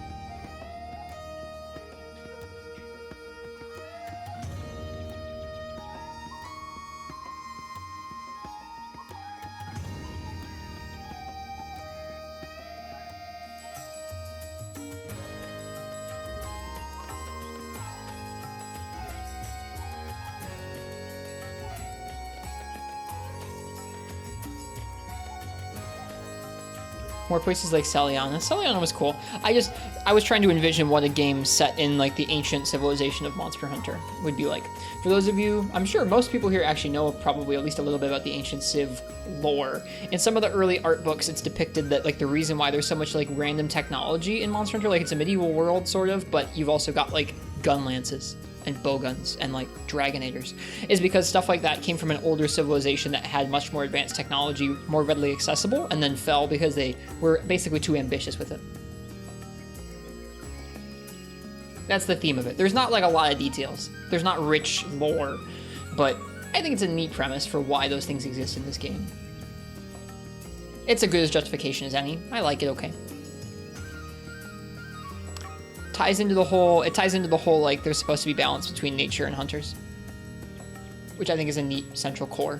More places like Saliana. Saliana was cool. I was trying to envision what a game set in like the ancient civilization of Monster Hunter would be like. For those of you, I'm sure most people here actually know probably at least a little bit about the ancient Civ lore. In some of the early art books, it's depicted that like the reason why there's so much like random technology in Monster Hunter, like it's a medieval world sort of, but you've also got like gun lances and bowguns and like dragonators, is because stuff like that came from an older civilization that had much more advanced technology, more readily accessible, and then fell because they were basically too ambitious with it. That's the theme of it. There's not like a lot of details. There's not rich lore, but I think it's a neat premise for why those things exist in this game. It's a good as justification as any. I like it okay. It ties into the whole like there's supposed to be balance between nature and hunters, which I think is a neat central core.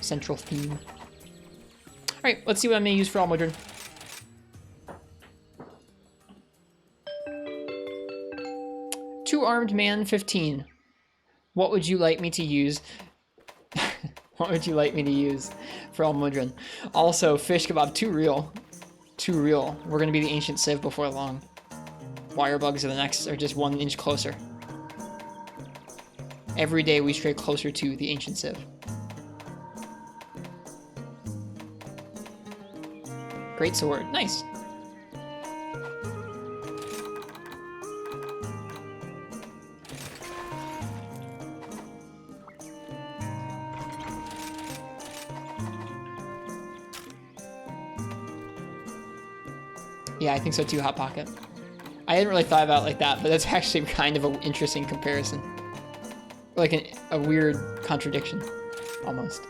Central theme. All right, let's see what I'm gonna use for Almudron. Two-armed man 15. What would you like me to use? What would you like me to use for Almudron? Also, fish kebab, too real. Too real. We're gonna be the ancient Civ before long. Wire bugs are the next, are just 1 inch closer. Every day we stray closer to the ancient Civ. Great sword, nice. Yeah, I think so too, Hot Pocket. I hadn't really thought about it like that, but that's actually kind of an interesting comparison. Like a weird contradiction, almost.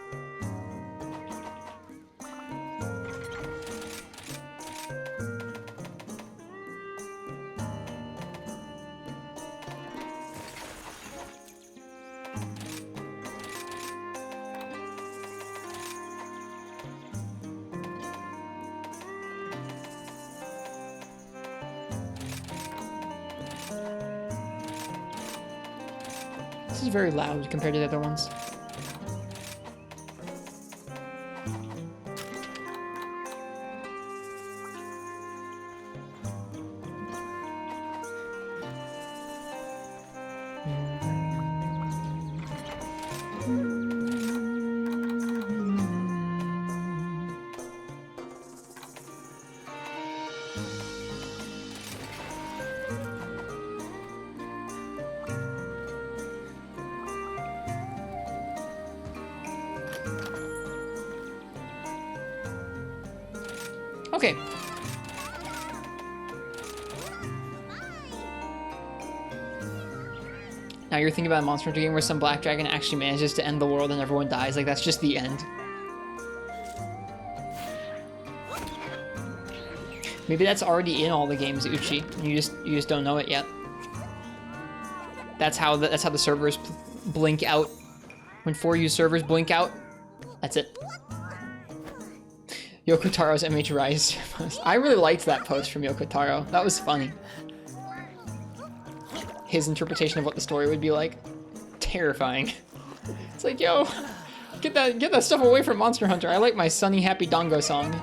This is very loud compared to the other ones. Okay. Now you're thinking about a Monster Hunter game where some black dragon actually manages to end the world and everyone dies. Like, that's just the end. Maybe that's already in all the games, Uchi. You just don't know it yet. That's how the servers blink out. When 4U servers blink out, that's it. Yoko Taro's MH Rise post. I really liked that post from Yoko Taro. That was funny. His interpretation of what the story would be like. Terrifying. It's like, yo, get that stuff away from Monster Hunter. I like my sunny, happy Dongo song.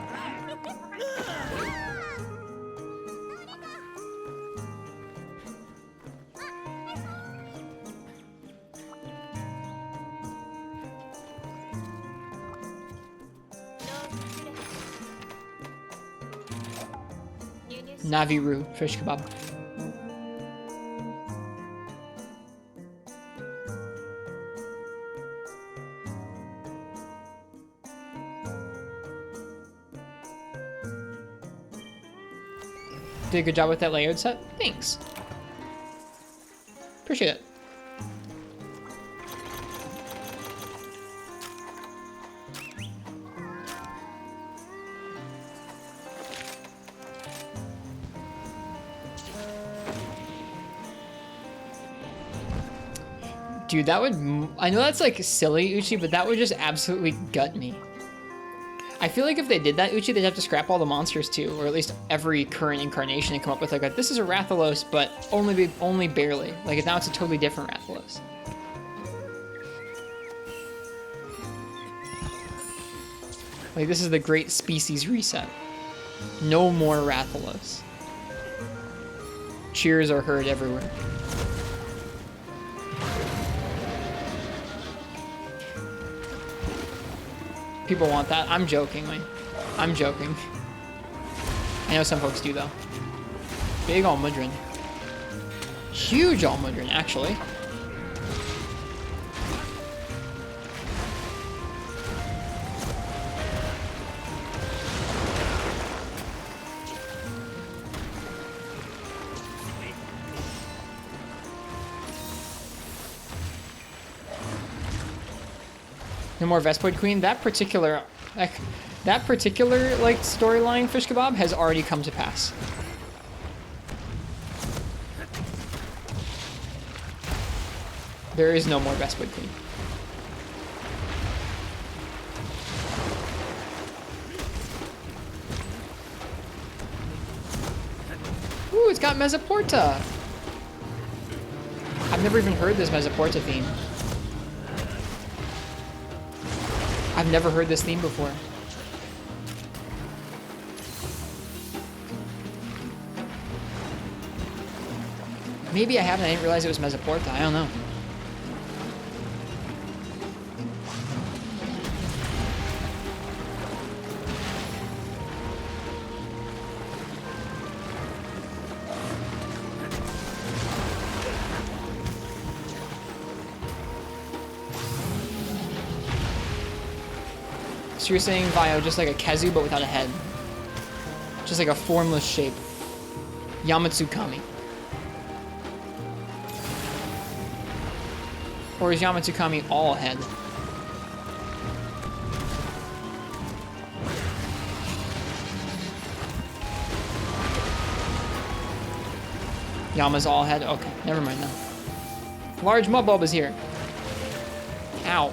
Naviru fish kebab. Did a good job with that layered set. Thanks. Appreciate it. Dude, that would... I know that's like silly, Uchi, but that would just absolutely gut me. I feel like if they did that, Uchi, they'd have to scrap all the monsters too, or at least every current incarnation and come up with like a, this is a Rathalos, but only barely. Like now it's a totally different Rathalos. Like this is the great species reset. No more Rathalos. Cheers are heard everywhere. People want that. I'm joking, like. I'm joking. I know some folks do, though. Big Almudron. Huge Almudron, actually. No more Vespoid Queen. That particular like storyline fish kebab has already come to pass. There is no more Vespoid Queen. Ooh, it's got Mesoporta. I've never even heard this Mesoporta theme. I've never heard this theme before. Maybe I haven't. I didn't realize it was Mesoporta. I don't know. So you're saying Vio just like a Kezu but without a head. Just like a formless shape. Yamatsukami. Or is Yamatsukami all head? Yama's all head? Okay, never mind then. Large mud bulb is here. Ow.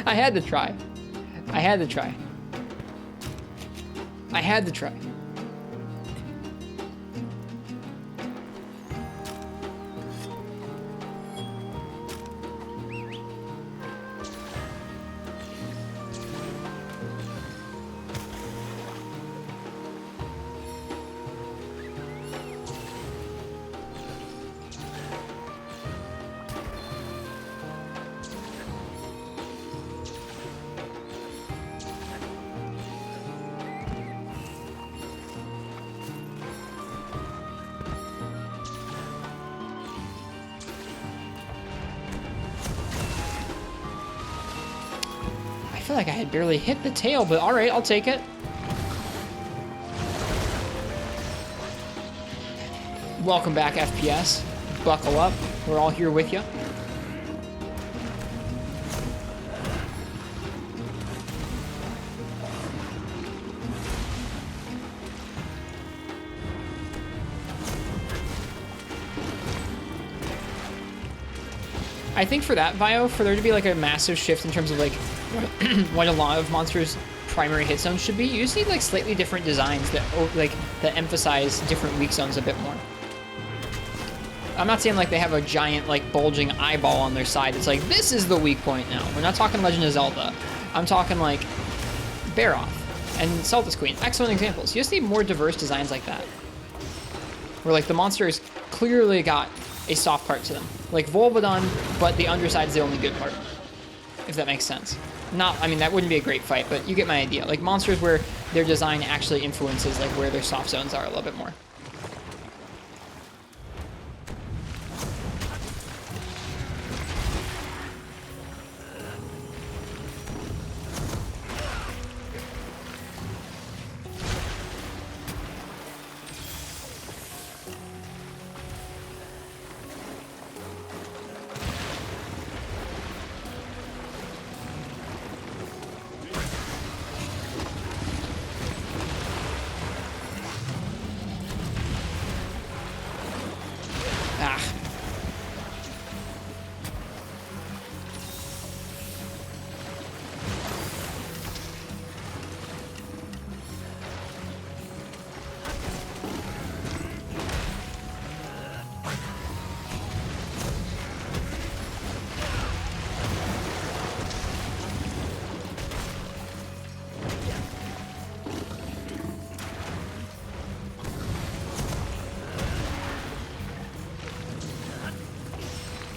I had to try. I had to try. I had to try. I feel like I had barely hit the tail, but all right, I'll take it. Welcome back, FPS. Buckle up. We're all here with you. I think for that Vio, for there to be like a massive shift in terms of like what a lot of monsters' primary hit zones should be, you just need like slightly different designs that that emphasize different weak zones a bit more. I'm not saying like they have a giant like bulging eyeball on their side. It's like this is the weak point now. We're not talking Legend of Zelda. I'm talking like Baroth and Celtis Queen. Excellent examples. You just need more diverse designs like that, where like the monsters clearly got a soft part to them, like Volvodon, but the underside's the only good part, if that makes sense. Not, I mean, that wouldn't be a great fight, but you get my idea. Like monsters where their design actually influences like where their soft zones are a little bit more.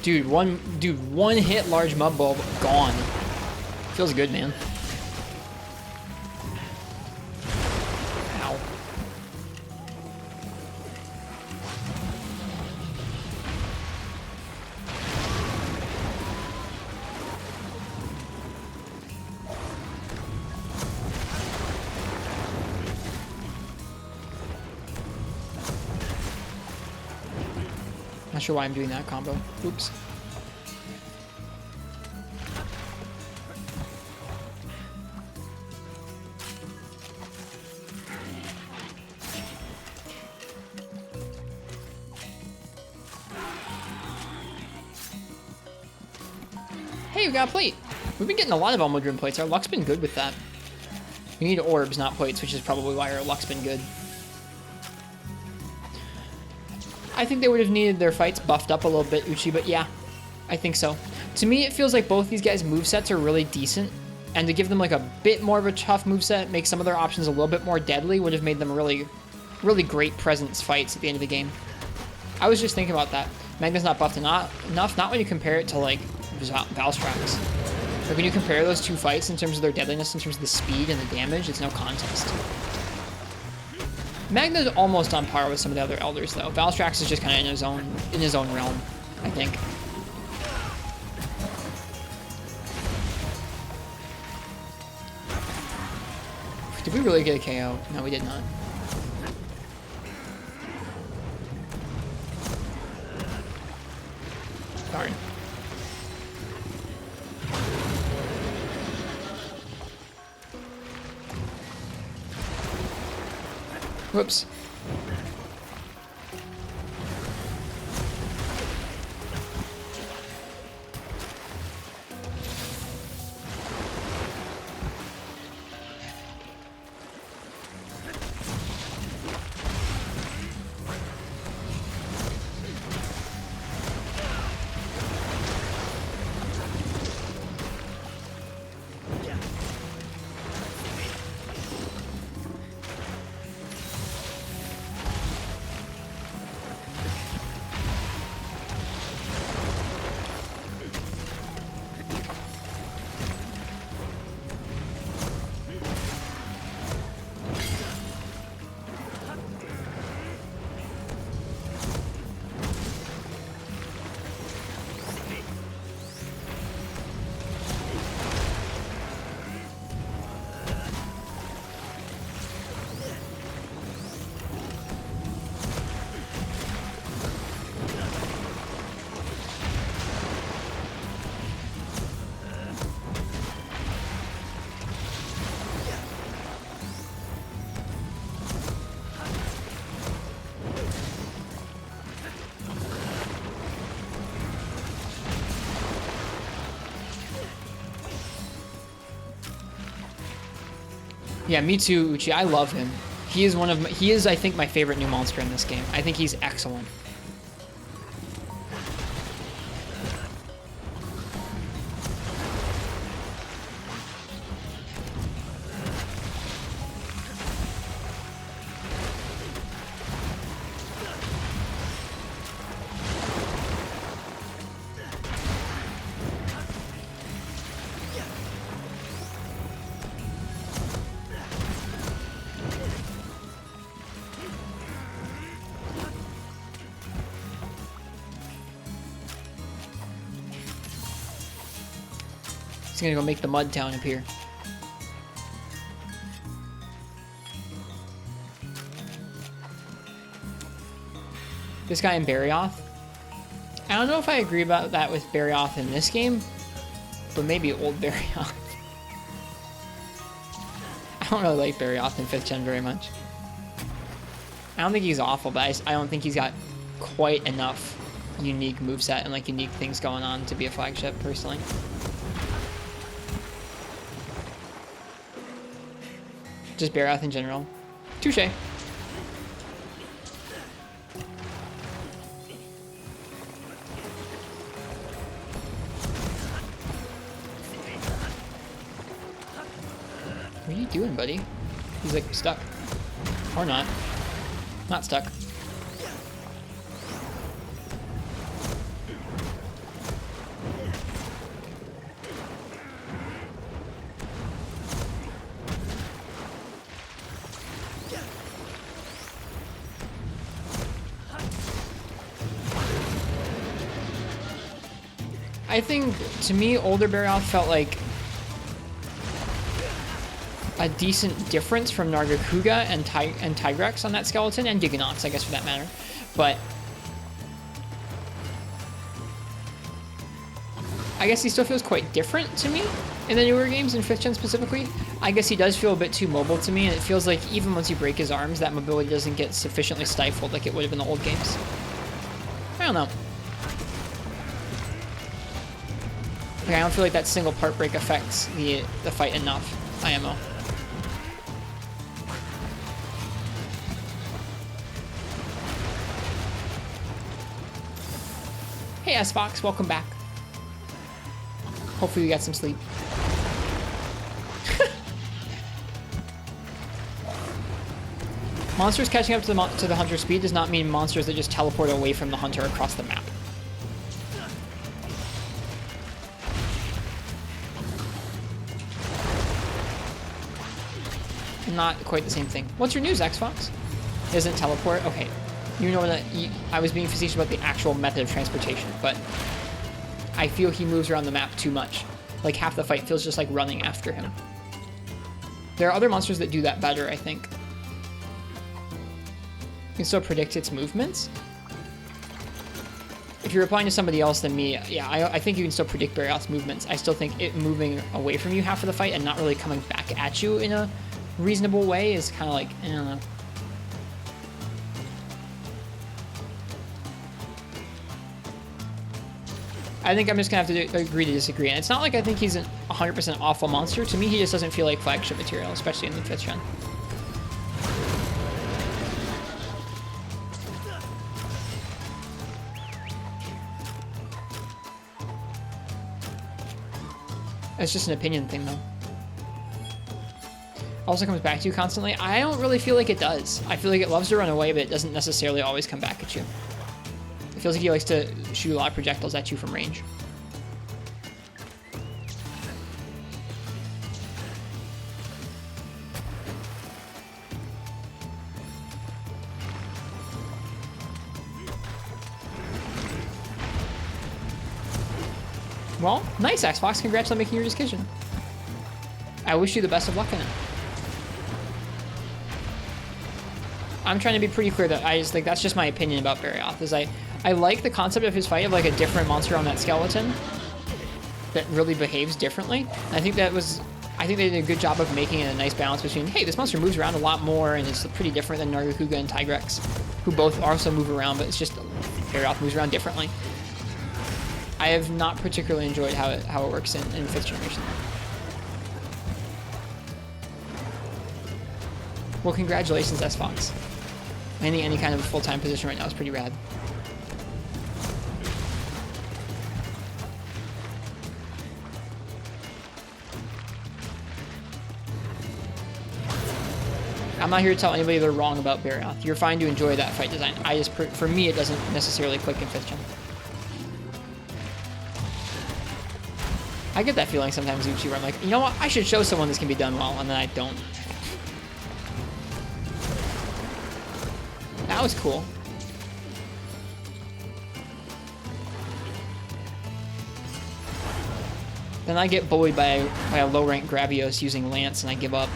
Dude, one hit large mud bulb gone. Feels good, man. Ow. Not sure why I'm doing that combo. Oops. Hey, we got a plate. We've been getting a lot of Almudron plates. Our luck's been good with that. We need orbs, not plates, which is probably why our luck's been good. I think they would have needed their fights buffed up a little bit, Uchi, but yeah, I think so. To me, it feels like both these guys' movesets are really decent, and to give them like a bit more of a tough moveset, make some of their options a little bit more deadly, would have made them really, really great presence fights at the end of the game. I was just thinking about that. Magna's not buffed enough, not when you compare it to like Valstrax. Like when you compare those two fights in terms of their deadliness, in terms of the speed and the damage, it's no contest. Magna's almost on par with some of the other elders, though. Valstrax is just kind of in his own realm, I think. Did we really get a KO? No, we did not. Darn. Whoops. Yeah, me too, Uchi. I love him. He is I think my favorite new monster in this game. I think he's excellent. He's gonna go make the mud town appear. This guy in Barioth. I don't know if I agree about that with Barioth in this game, but maybe old Barioth. I don't really like Barioth in 5th gen very much. I don't think he's awful, but I don't think he's got quite enough unique moveset and like unique things going on to be a flagship, personally. Just Barioth in general. Touche. What are you doing, buddy? He's like stuck. Or not. Not stuck. I think, to me, older Barioth felt like a decent difference from Nargacuga and Tigrex on that skeleton, and Giganox, I guess, for that matter. But I guess he still feels quite different to me in the newer games, in 5th gen specifically. I guess he does feel a bit too mobile to me, and it feels like even once you break his arms, that mobility doesn't get sufficiently stifled like it would have in the old games. I don't know. Like, I don't feel like that single part break affects the fight enough. IMO. Hey S-Fox, welcome back. Hopefully you got some sleep. Monsters catching up to the hunter's speed does not mean monsters that just teleport away from the hunter across the map. Not quite the same thing. What's your news, Xbox? Isn't teleport? Okay. You know that I was being facetious about the actual method of transportation, but I feel he moves around the map too much. Like half the fight feels just like running after him. There are other monsters that do that better, I think. You can still predict its movements. If you're replying to somebody else than me, yeah, I think you can still predict Barioth's movements. I still think it moving away from you half of the fight and not really coming back at you in a reasonable way is kind of like, I don't know. I think I'm just gonna have to agree to disagree. And it's not like I think he's a 100% awful monster. To me, he just doesn't feel like flagship material, especially in the 5th gen. It's just an opinion thing, though. Also comes back to you constantly. I don't really feel like it does. I feel like it loves to run away, but it doesn't necessarily always come back at you. It feels like he likes to shoot a lot of projectiles at you from range. Well, nice, Xbox. Congrats on making your decision. I wish you the best of luck in it. I'm trying to be pretty clear that I just like that's just my opinion about Barioth. Is I like the concept of his fight of like a different monster on that skeleton that really behaves differently. And I think they did a good job of making it a nice balance between, hey, this monster moves around a lot more and it's pretty different than Nargacuga and Tigrex, who both also move around, but it's just Barioth moves around differently. I have not particularly enjoyed how it works in 5th generation. Well, congratulations, S Fox. Any kind of full-time position right now is pretty rad. I'm not here to tell anybody they're wrong about Barioth. You're fine to enjoy that fight design. For me, it doesn't necessarily click in 5th gen. I get that feeling sometimes, Uchi, where I'm like, you know what? I should show someone this can be done well, and then I don't. That was cool. Then I get bullied by a low-rank Gravios using Lance, and I give up.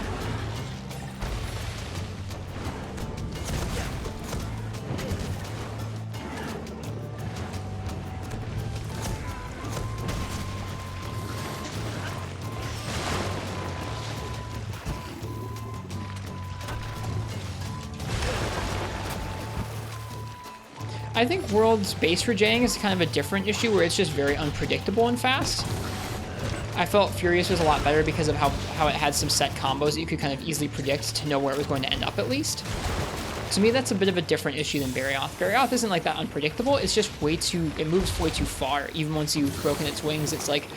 I think World's base Rajang is kind of a different issue where it's just very unpredictable and fast. I felt Furious was a lot better because of how it had some set combos that you could kind of easily predict to know where it was going to end up at least. To me, that's a bit of a different issue than Barioth. Barioth isn't like that unpredictable, it's just it moves way too far. Even once you've broken its wings, it's like,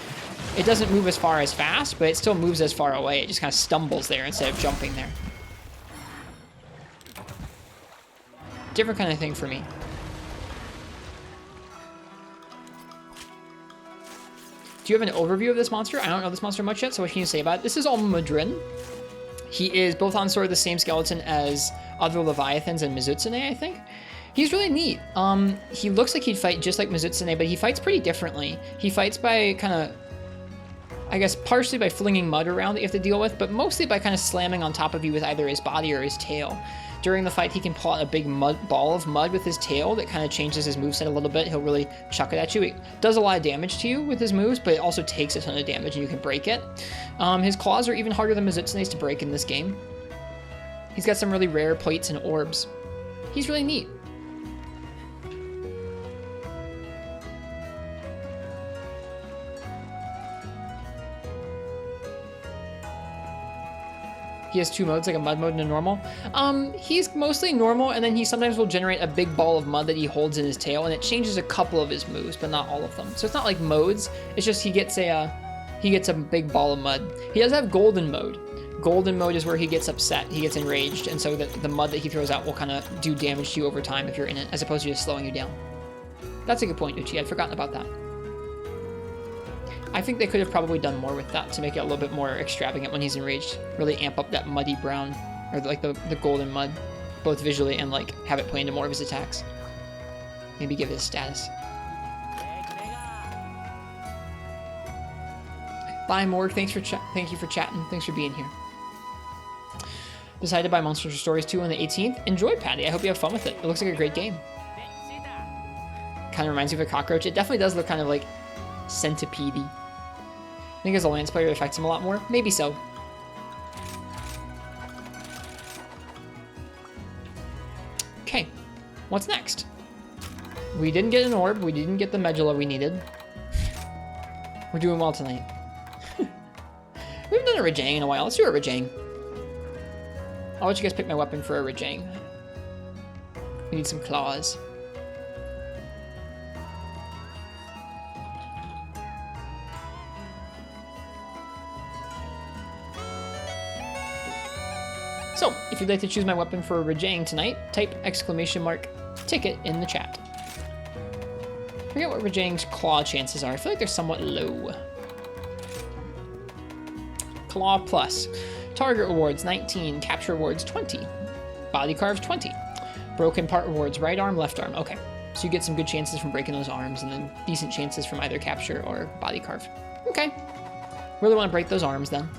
it doesn't move as far as fast, but it still moves as far away. It just kind of stumbles there instead of jumping there. Different kind of thing for me. Do you have an overview of this monster? I don't know this monster much yet, so what can you say about it? This is Madrin. He is both on sort of the same skeleton as other Leviathans and Mizutsune, I think. He's really neat. He looks like he'd fight just like Mizutsune, but he fights pretty differently. He fights by kind of, I guess, partially by flinging mud around that you have to deal with, but mostly by kind of slamming on top of you with either his body or his tail. During the fight, he can pull out a big ball of mud with his tail that kind of changes his moveset a little bit. He'll really chuck it at you. It does a lot of damage to you with his moves, but it also takes a ton of damage and you can break it. His claws are even harder than Mizutsune's to break in this game. He's got some really rare plates and orbs. He's really neat. He has 2 modes, like a mud mode and a normal. He's mostly normal, and then he sometimes will generate a big ball of mud that he holds in his tail, and it changes a couple of his moves, but not all of them. So it's not like modes. It's just he gets a big ball of mud. He does have golden mode. Golden mode is where he gets upset, he gets enraged, and so the mud that he throws out will kind of do damage to you over time if you're in it, as opposed to just slowing you down. That's a good point, Uchi. I'd forgotten about that. I think they could have probably done more with that to make it a little bit more extravagant when he's enraged. Really amp up that muddy brown, or like the golden mud, both visually and like have it play into more of his attacks. Maybe give it a status. Bye, Morg. Thank you for chatting. Thanks for being here. Decided to buy Monster Hunter Stories 2 on the 18th. Enjoy, Patty. I hope you have fun with it. It looks like a great game. Kind of reminds me of a cockroach. It definitely does look kind of like centipede-y. I think as a Lance player it affects him a lot more. Maybe so. Okay, what's next? We didn't get an orb. We didn't get the medulla we needed. We're doing well tonight. We haven't done a Rajang in a while. Let's do a Rajang. I'll let you guys pick my weapon for a Rajang. We need some claws. So, if you'd like to choose my weapon for a Rajang tonight, type !ticket in the chat. I forget what Rajang's claw chances are. I feel like they're somewhat low. Claw plus. Target rewards 19, capture rewards 20, body carves 20, broken part rewards right arm, left arm. Okay, so you get some good chances from breaking those arms and then decent chances from either capture or body carve. Okay, really want to break those arms then.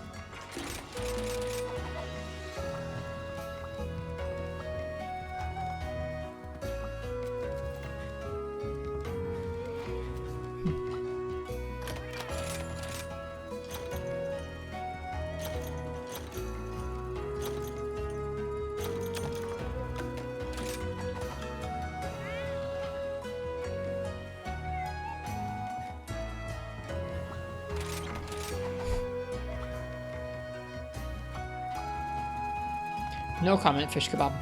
No comment, fish kebab.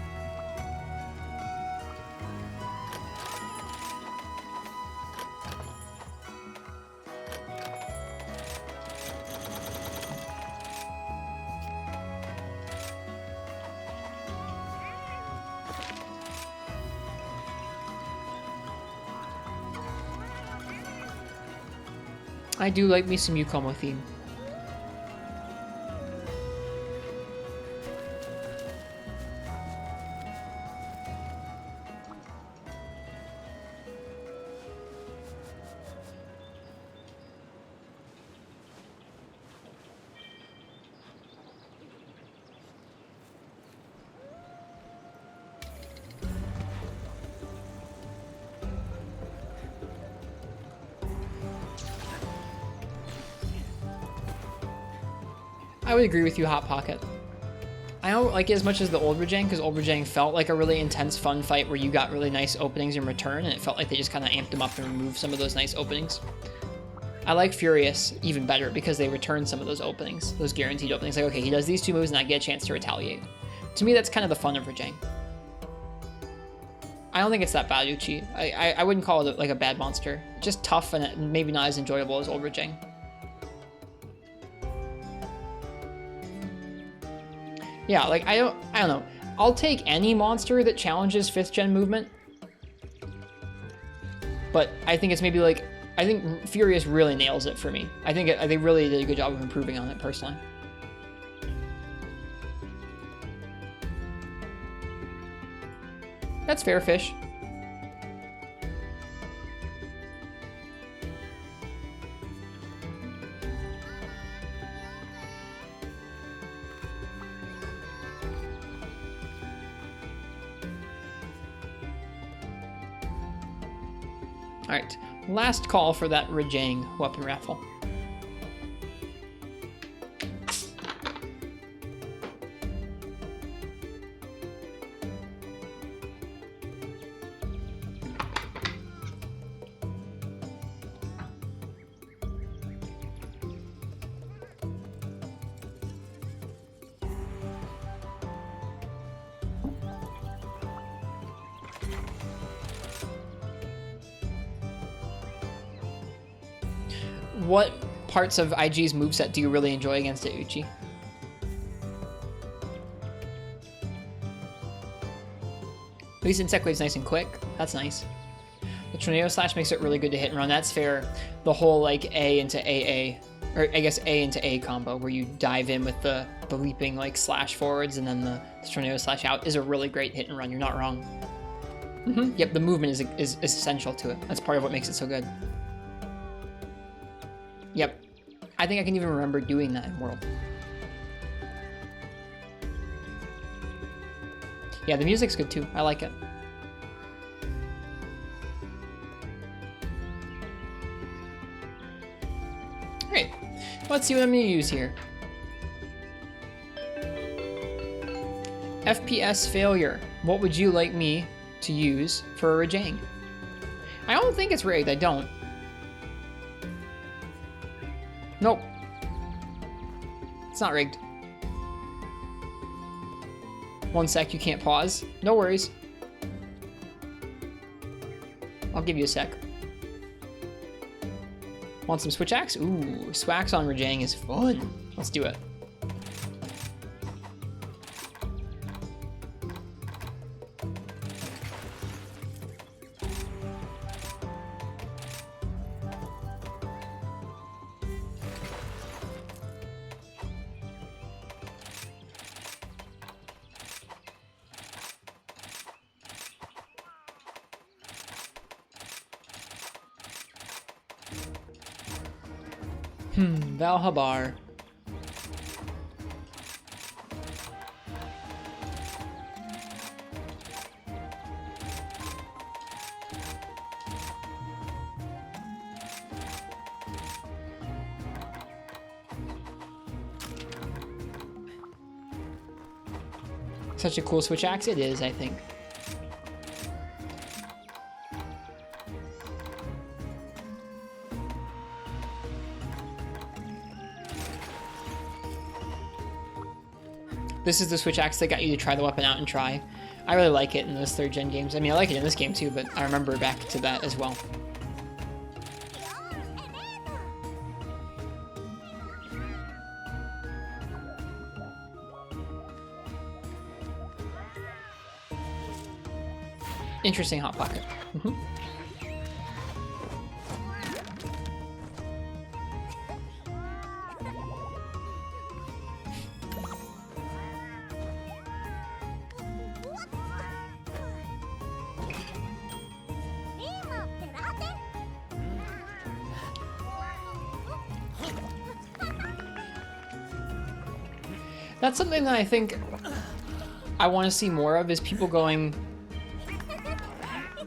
I do like me some Yukomo theme. I would agree with you, Hot Pocket. I don't like it as much as the old Rajang, because old Rajang felt like a really intense, fun fight where you got really nice openings in return, and it felt like they just kind of amped them up and removed some of those nice openings. I like Furious even better because they return some of those openings, those guaranteed openings. Like, okay, he does these 2 moves and I get a chance to retaliate. To me, that's kind of the fun of Rajang. I don't think it's that bad, Uchi. I wouldn't call it like a bad monster. Just tough and maybe not as enjoyable as old Rajang. Yeah, like, I don't know. I'll take any monster that challenges 5th gen movement. But I think it's maybe like, I think Furious really nails it for me. I think they really did a good job of improving on it, personally. That's fair, Fish. Alright, last call for that Rajang weapon raffle. What parts of IG's moveset do you really enjoy against it, Uchi? At least Insect Wave's nice and quick. That's nice. The Tornado Slash makes it really good to hit and run. That's fair. The whole like A into AA, or I guess A into A combo where you dive in with the leaping like slash forwards and then the Tornado Slash out is a really great hit and run. You're not wrong. Yep, the movement is essential to it. That's part of what makes it so good. Yep. I think I can even remember doing that in World. Yeah, the music's good too. I like it. Great. Let's see what I'm going to use here. FPS failure. What would you like me to use for a Rajang? I don't think it's rigged. I don't. Nope. It's not rigged. 1 sec, you can't pause. No worries. I'll give you a sec. Want some switch axe? Ooh, Swax on Rajang is fun. Let's do it. Valhabar. Such a cool switch axe it is, I think. This is the switch axe that got you to try the weapon out and try. I really like it in those 3rd gen games. I mean, I like it in this game too, but I remember back to that as well. Interesting Hot Pocket. That's something that I think I want to see more of, is people going,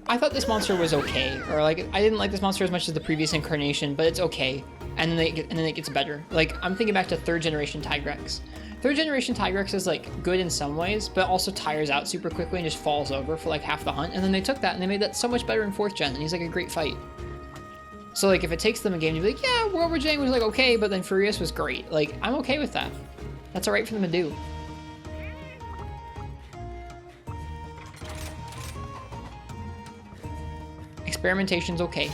I thought this monster was okay, or like, I didn't like this monster as much as the previous incarnation, but it's okay, and then it gets better. Like, I'm thinking back to 3rd generation Tigrex. 3rd generation Tigrex is like good in some ways, but also tires out super quickly and just falls over for like half the hunt, and then they took that and they made that so much better in 4th gen, and he's like a great fight. So like, if it takes them a game to be like, yeah, World War Jang was like okay, but then Furious was great, like, I'm okay with that. That's alright for them to do. Experimentation's okay.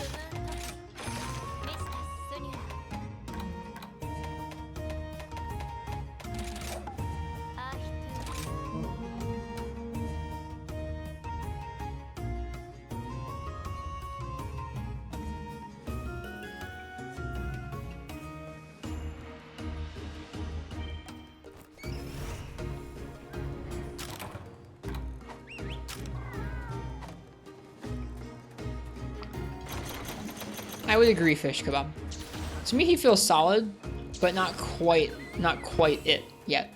I would agree, Fish Kebab. To me, he feels solid, but not quite it yet.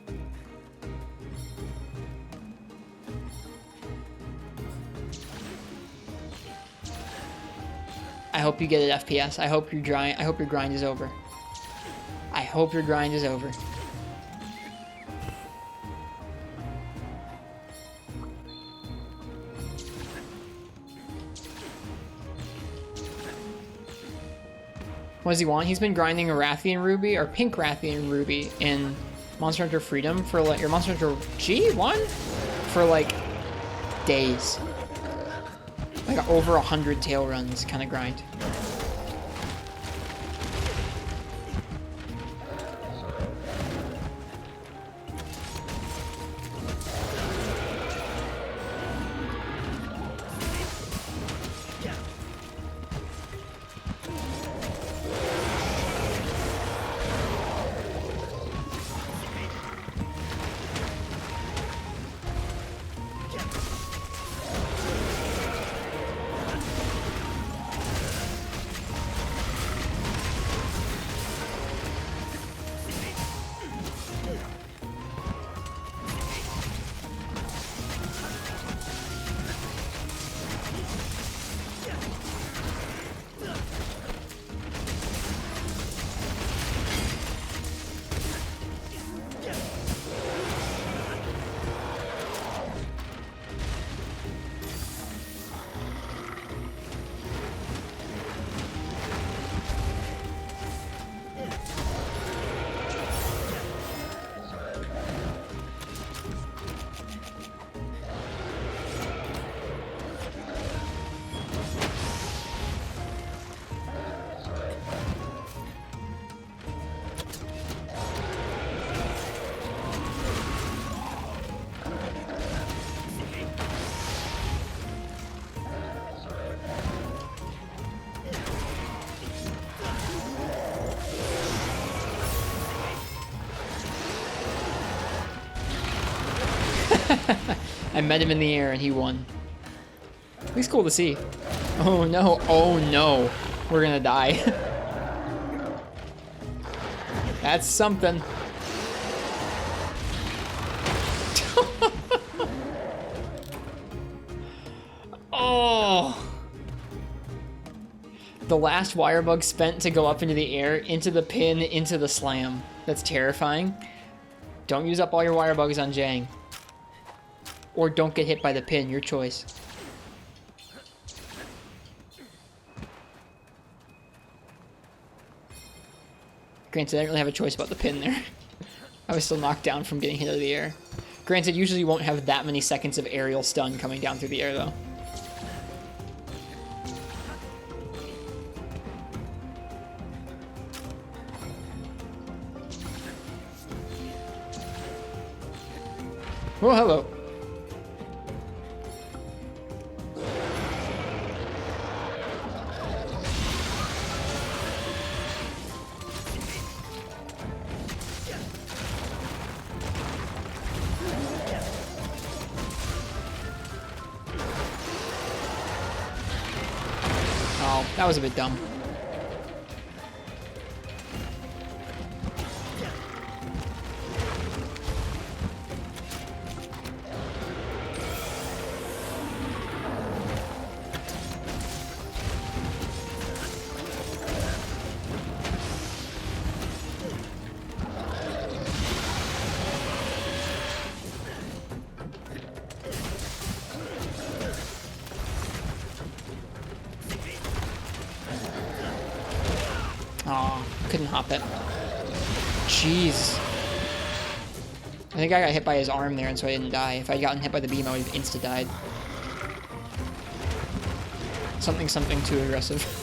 I hope you get it, FPS. I hope your grind is over. I hope your grind is over. What does he want? He's been grinding a Rathian Ruby, or Pink Rathian Ruby, in Monster Hunter Freedom for like, or Monster Hunter G1? For like days. Like over 100 tail runs kind of grind. I met him in the air and he won. At least cool to see. Oh no, oh no. We're gonna die. That's something. Oh. The last wire bug spent to go up into the air, into the pin, into the slam. That's terrifying. Don't use up all your wire bugs on Jang. Or don't get hit by the pin, your choice. Granted, I didn't really have a choice about the pin there. I was still knocked down from getting hit out of the air. Granted, usually you won't have that many seconds of aerial stun coming down through the air, though. Oh, hello. Oh, that was a bit dumb. Oh, couldn't hop it. Jeez. I think I got hit by his arm there, and so I didn't die. If I had gotten hit by the beam, I would have insta-died. Something too aggressive.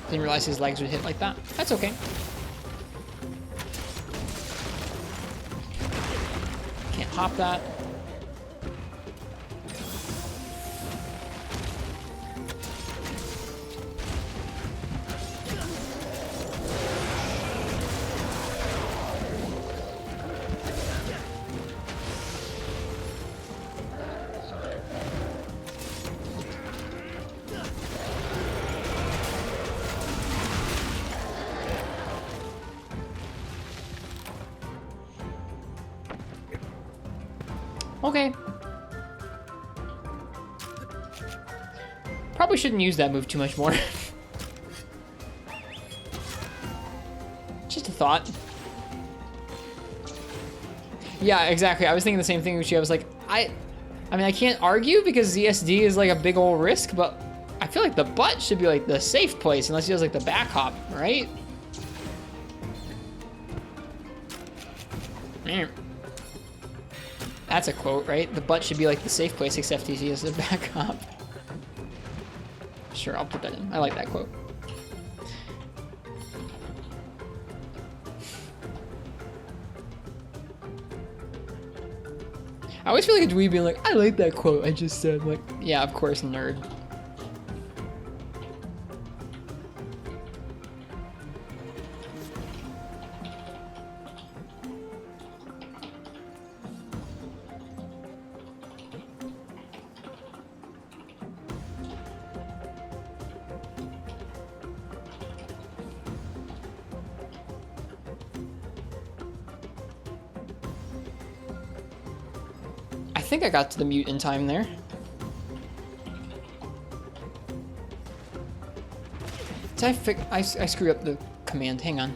Didn't realize his legs would hit like that. That's okay. Can't hop that. Okay. Probably shouldn't use that move too much more. Just a thought. Yeah, exactly. I was thinking the same thing, Uchi. I was like, I mean, I can't argue because ZSD is like a big old risk, but I feel like the butt should be like the safe place unless he does like the back hop, right? Man. That's a quote, right? The butt should be like the safe place, except he has the back hop. Sure, I'll put that in. I like that quote. I always feel like a dweeb being like, I like that quote I just said. Like, yeah, of course, nerd. I think I got to the mute in time there. Did I screwed up the command. Hang on.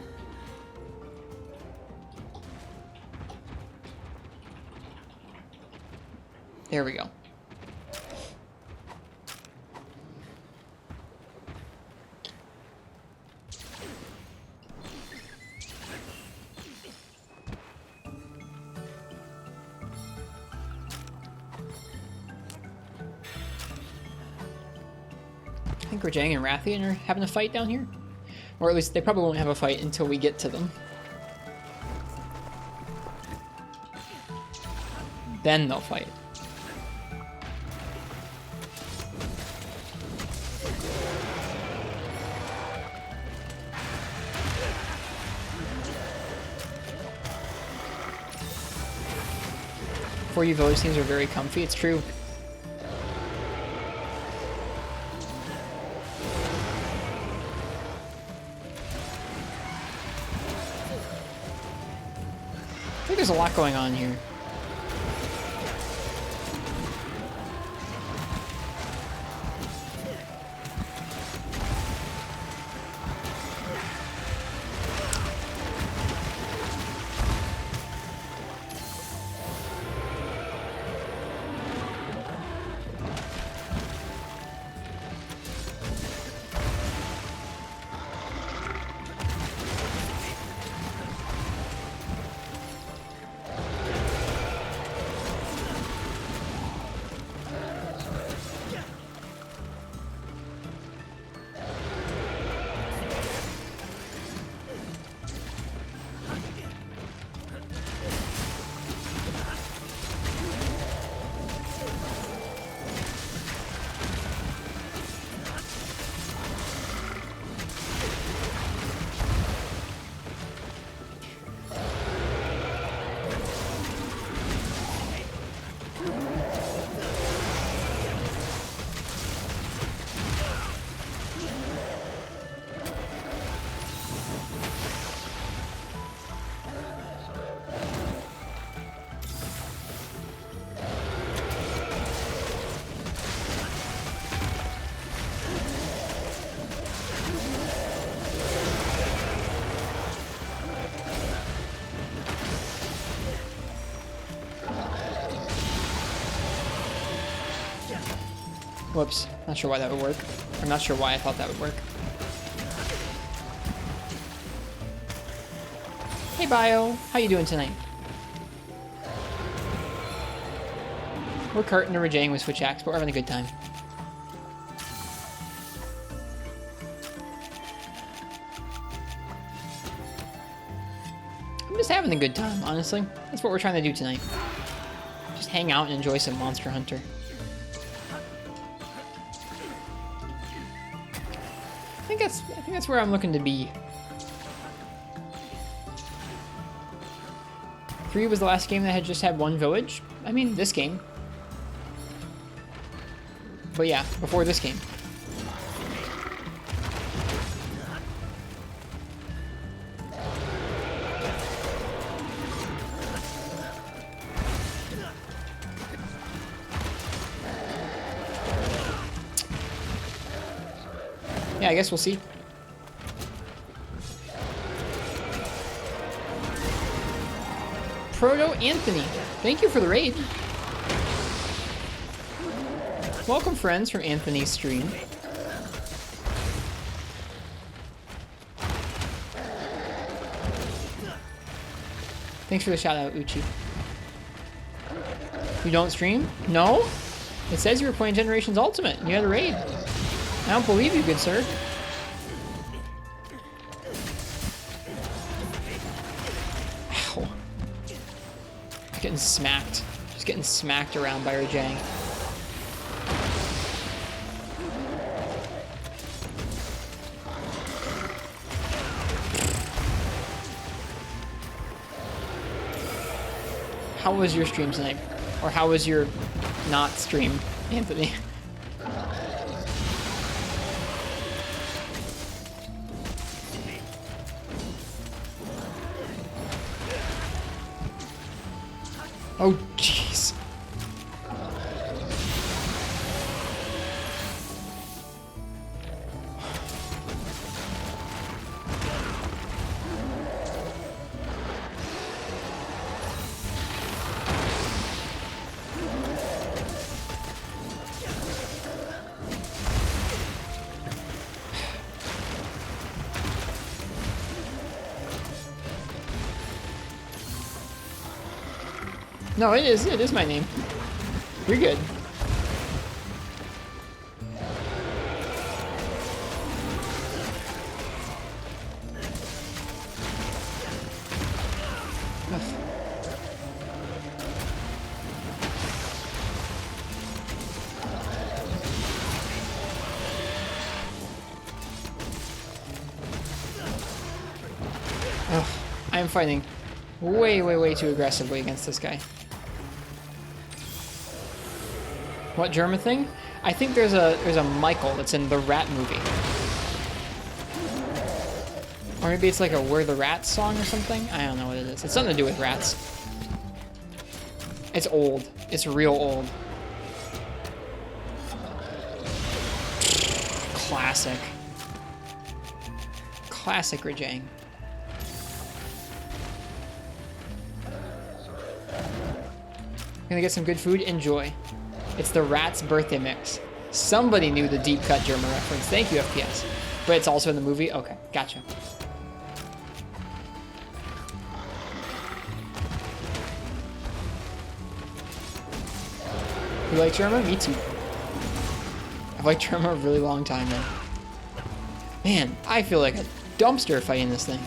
There we go. I think Rajang and Rathian are having a fight down here. Or at least they probably won't have a fight until we get to them. Then they'll fight. For you village teams are very comfy, it's true. I think there's a lot going on here. Whoops. Not sure why that would work. I'm not sure why I thought that would work. Hey, Bio. How you doing tonight? We're carting and rejaying with Switch Axe, but we're having a good time. I'm just having a good time, honestly. That's what we're trying to do tonight. Just hang out and enjoy some Monster Hunter. I think that's where I'm looking to be. 3 was the last game that had just had 1 village. I mean, this game. But yeah, before this game. Yeah, I guess we'll see. Proto Anthony, thank you for the raid. Welcome, friends, from Anthony's stream. Thanks for the shout out, Uchi. You don't stream? No? It says you were playing Generations Ultimate and you had a raid. I don't believe you, good sir. Ow. Getting smacked. Just getting smacked around by Rajang. How was your stream tonight? Or how was your not stream, Anthony? Oh, jeez. No, it is my name. You're good. I am fighting way too aggressively against this guy. What German thing? I think there's a Michael that's in the Rat movie. Or maybe it's like a We're the Rats song or something? I don't know what it is. It's something to do with rats. It's old. It's real old. Classic. Classic Rajang. Gonna get some good food? Enjoy. It's the Rat's birthday mix. Somebody knew the deep cut German reference. Thank you, FPS. But it's also in the movie? Okay, gotcha. You like German? Me too. I've liked German a really long time now. Man, I feel like a dumpster fighting this thing.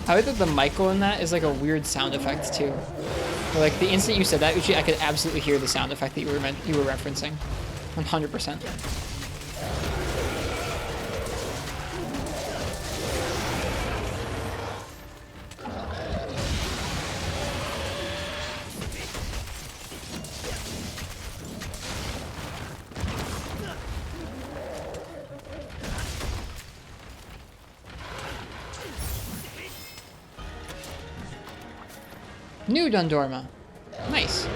I like that the Michael in that is like a weird sound effect too. Like the instant you said that, Uchi, I could absolutely hear the sound effect that you were referencing. 100%. New Dundorma. Nice.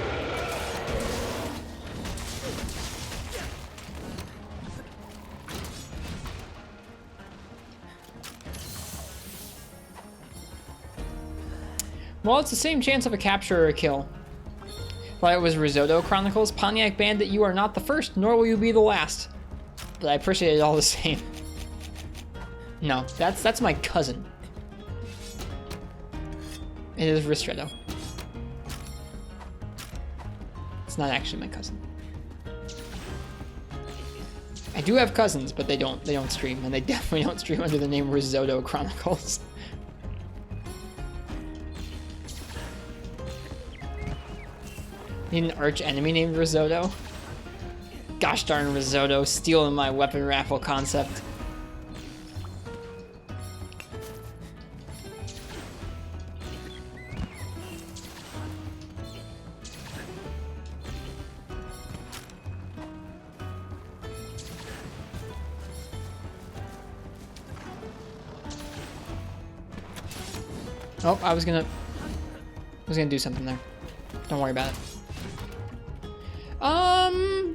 Well, it's the same chance of a capture or a kill. While it was Risotto Chronicles, Pontiac Bandit, you are not the first, nor will you be the last. But I appreciate it all the same. No, that's my cousin. It is Ristretto. It's not actually my cousin. I do have cousins, but they don't stream, and they definitely don't stream under the name Risotto Chronicles. Need an arch enemy named Risotto? Gosh darn Risotto, stealing my weapon raffle concept. Oh, I was gonna do something there. Don't worry about it.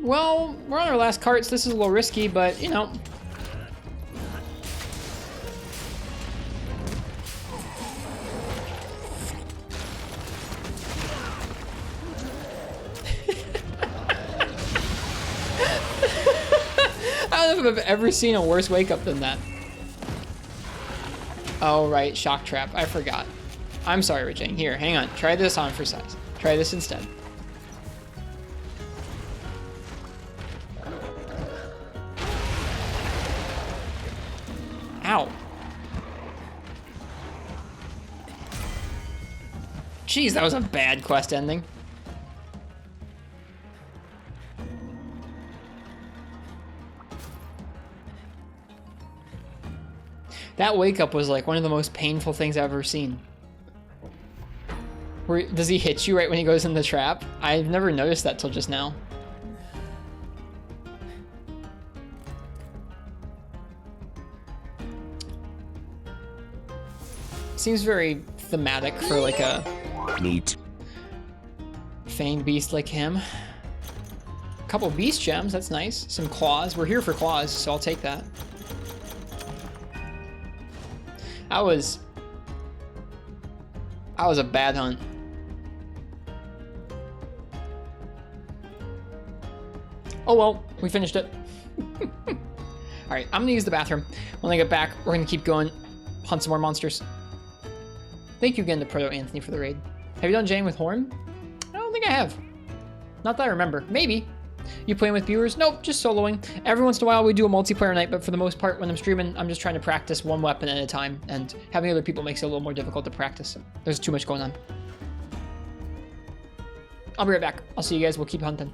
Well, we're on our last carts. This is a little risky, but, you know. I don't know if I've ever seen a worse wake-up than that. Oh, right, shock trap. I forgot. I'm sorry, Rajang. Here, hang on. Try this on for size. Try this instead. Ow. Jeez, that was a bad quest ending. That wake up was like one of the most painful things I've ever seen. Does he hit you right when he goes in the trap? I've never noticed that till just now. Seems very thematic for like a neat fanged beast like him. A couple beast gems, that's nice. Some claws. We're here for claws, so I'll take that. That was a bad hunt. Oh well, we finished it. Alright, I'm gonna use the bathroom. When I get back, we're gonna keep going, hunt some more monsters. Thank you again to Proto Anthony for the raid. Have you done Jane with Horn? I don't think I have. Not that I remember. Maybe. You playing with viewers? Nope, just soloing. Every once in a while we do a multiplayer night, but for the most part when I'm streaming, I'm just trying to practice one weapon at a time, and having other people makes it a little more difficult to practice. There's too much going on. I'll be right back. I'll see you guys. We'll keep hunting.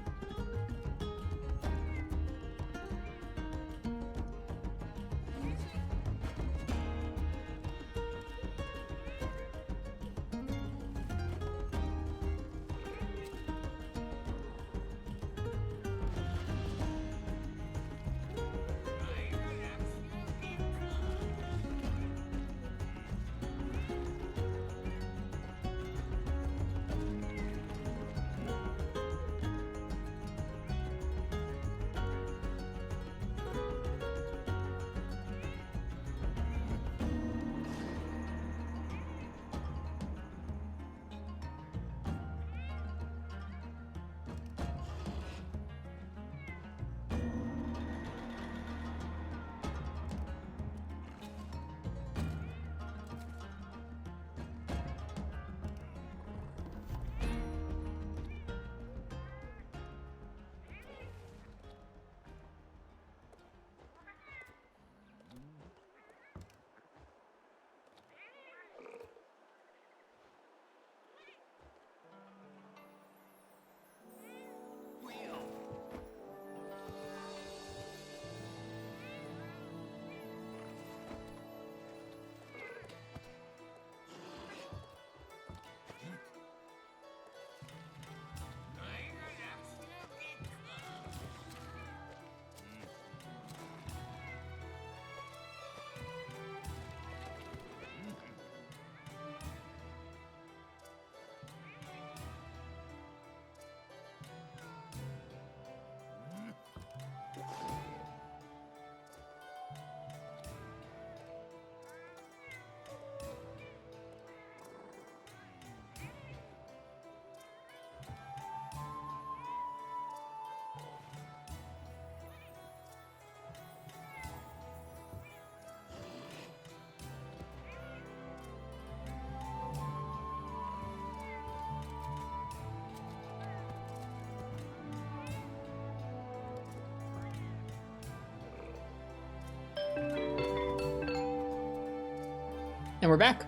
And we're back.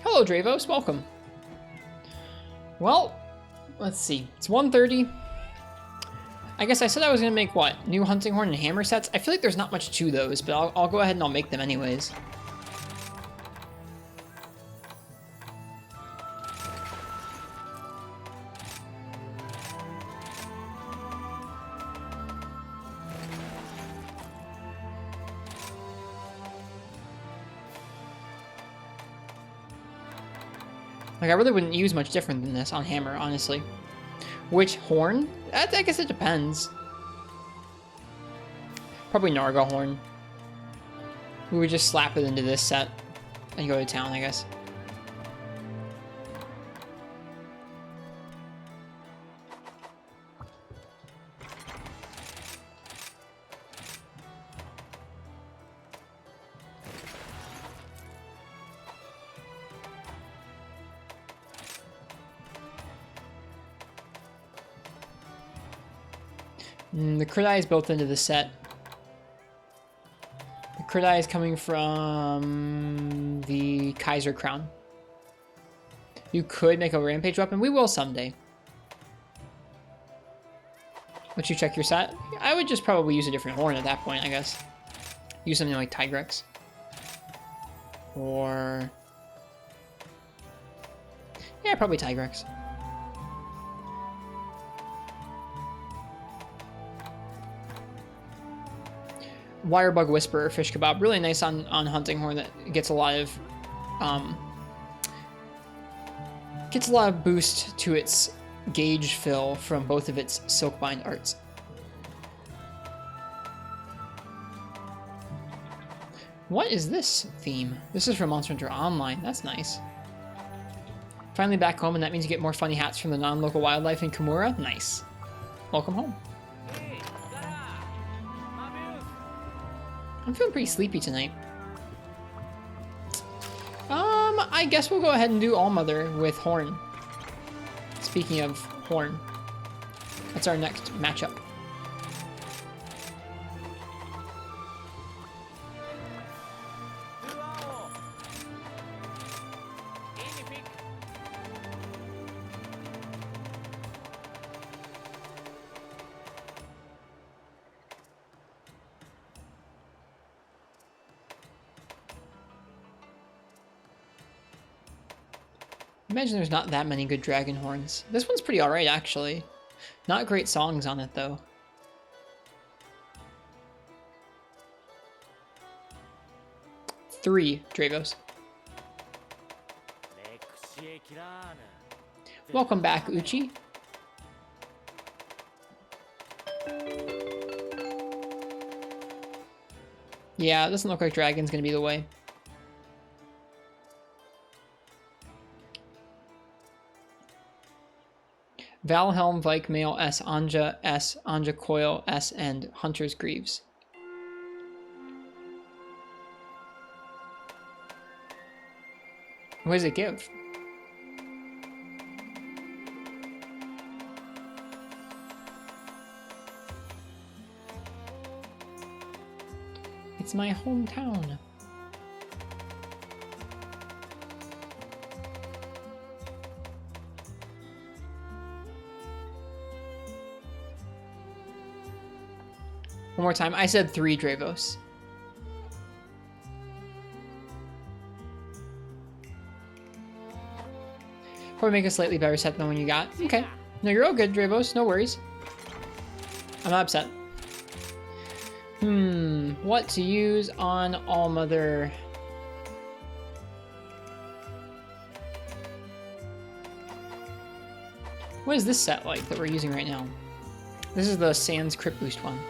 Hello, Dravos. Welcome. Well, let's see. It's 1:30. I guess I said I was going to make, what, new hunting horn and hammer sets? I feel like there's not much to those, but I'll go ahead and I'll make them anyways. Like, I really wouldn't use much different than this on hammer, honestly. Which horn? I guess it depends. Probably Narga horn. We would just slap it into this set and go to town, I guess. The crit eye is built into the set. The crit eye is coming from the Kaiser Crown. You could make a rampage weapon. We will someday. Once you check your set, I would just probably use a different horn at that point, I guess. Use something like Tigrex. Or... yeah, probably Tigrex. Wirebug Whisperer Fish Kebab, really nice on hunting horn that gets a lot of boost to its gauge fill from both of its Silkbind arts. What is this theme? This is from Monster Hunter Online. That's nice. Finally back home, and that means you get more funny hats from the non-local wildlife in Kimura. Nice. Welcome home. I'm feeling pretty sleepy tonight. I guess we'll go ahead and do Allmother with Horn. Speaking of Horn, that's our next matchup. Imagine there's not that many good dragon horns. This one's pretty alright, actually. Not great songs on it, though. Three Dravos. Welcome back, Uchi. Yeah, it doesn't look like dragon's gonna be the way. Valhelm, Vikemail, S. Anja, S. Anja Coil, S. and Hunter's Greaves. What does it give? It's my hometown. One more time. I said 3 Dravos. Probably make a slightly better set than one you got. Okay. No, you're all good, Dravos. No worries. I'm not upset. What to use on Allmother? What is this set like that we're using right now? This is the Sans Crit Boost one.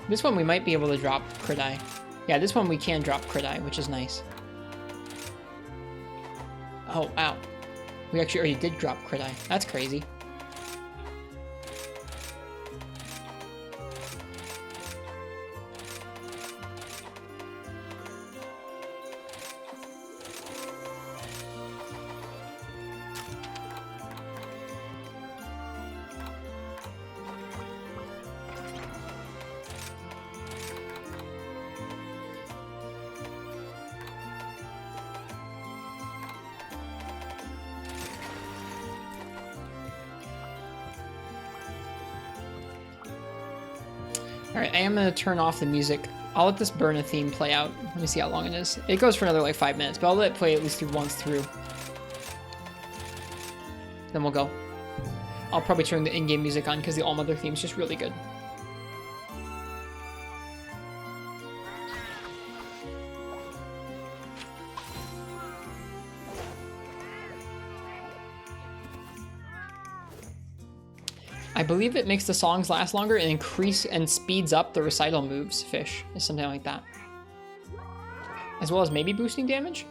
This one we might be able to drop Crit Eye. Yeah, this one we can drop Crit Eye, which is nice. Oh, wow. We actually already did drop Crit Eye. That's crazy. Alright, I am going to turn off the music. I'll let this Burna theme play out. Let me see how long it is. It goes for another like 5 minutes, but I'll let it play at least once through. Then we'll go. I'll probably turn the in-game music on because the All-Mother theme is just really good. I believe it makes the songs last longer and increase and speeds up the recital moves, Fish, or something like that. As well as maybe boosting damage?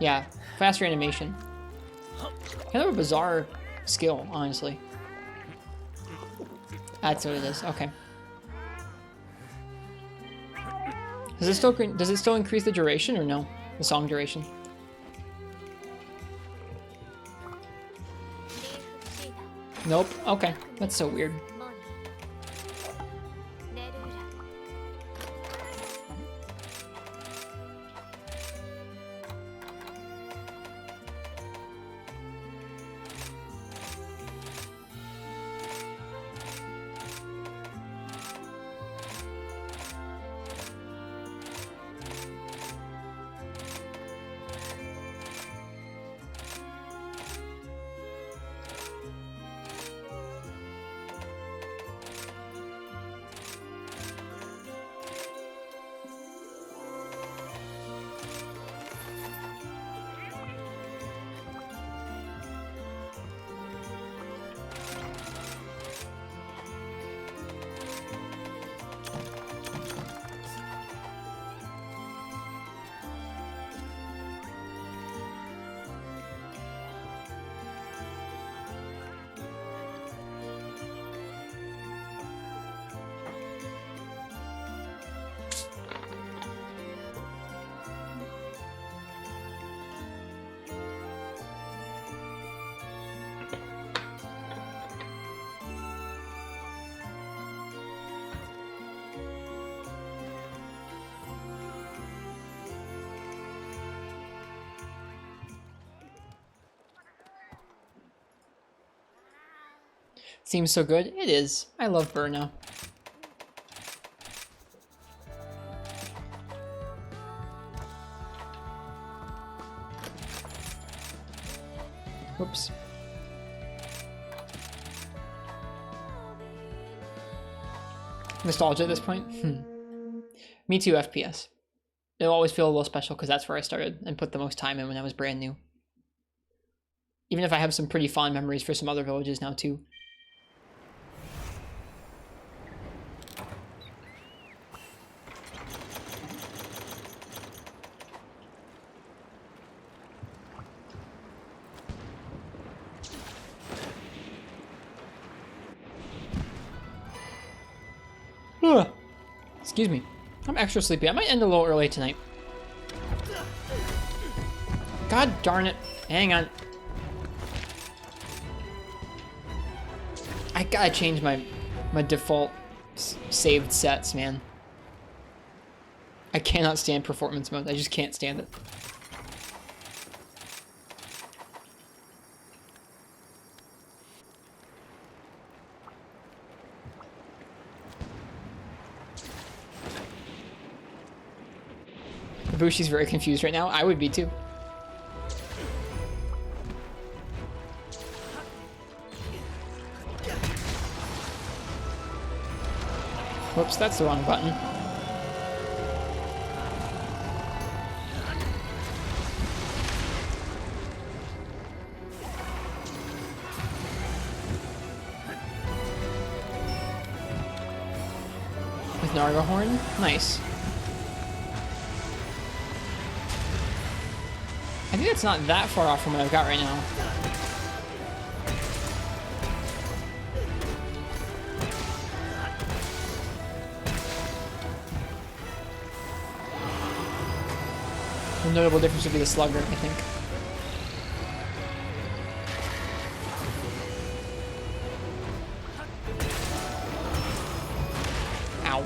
Yeah, faster animation. Kind of a bizarre skill, honestly. That's what it is, okay. Does it still increase the duration or no? The song duration? Nope. Okay. That's so weird. Seems so good. It is. I love Burno. Whoops. Nostalgia at this point? Me too, FPS. It'll always feel a little special because that's where I started and put the most time in when I was brand new. Even if I have some pretty fond memories for some other villages now too. Excuse me. I'm extra sleepy. I might end a little early tonight. God darn it. Hang on. I gotta change my default saved sets, man. I cannot stand performance mode. I just can't stand it. Bushi's very confused right now. I would be too. Whoops, that's the wrong button. With Nargahorn? Nice. I think it's not that far off from what I've got right now. The notable difference would be the slugger, I think. Ow.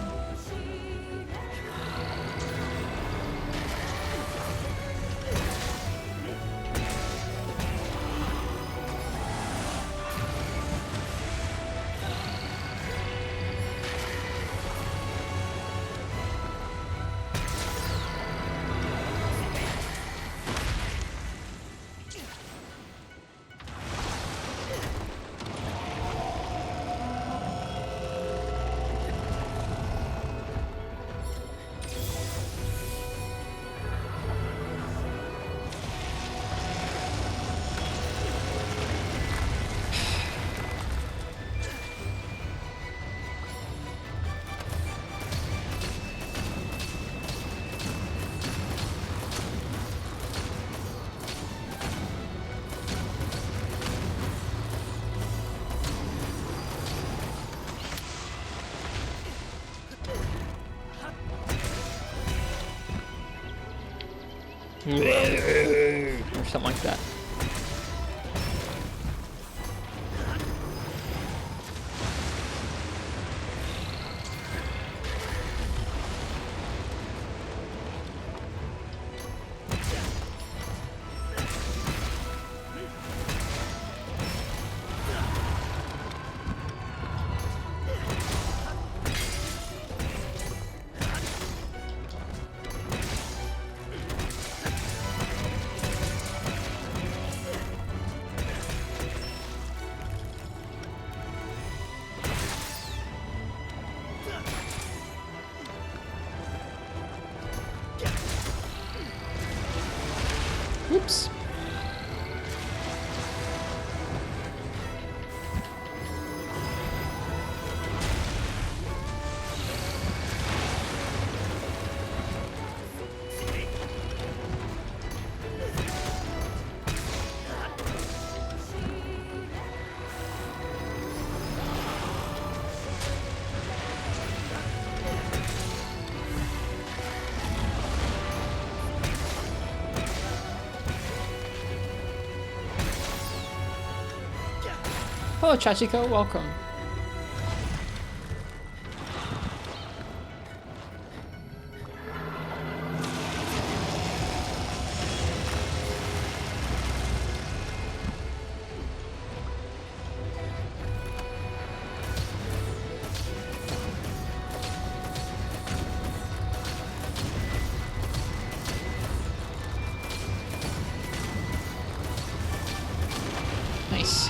Or something like that. Oops. Hello, Chachiko. Welcome. Nice.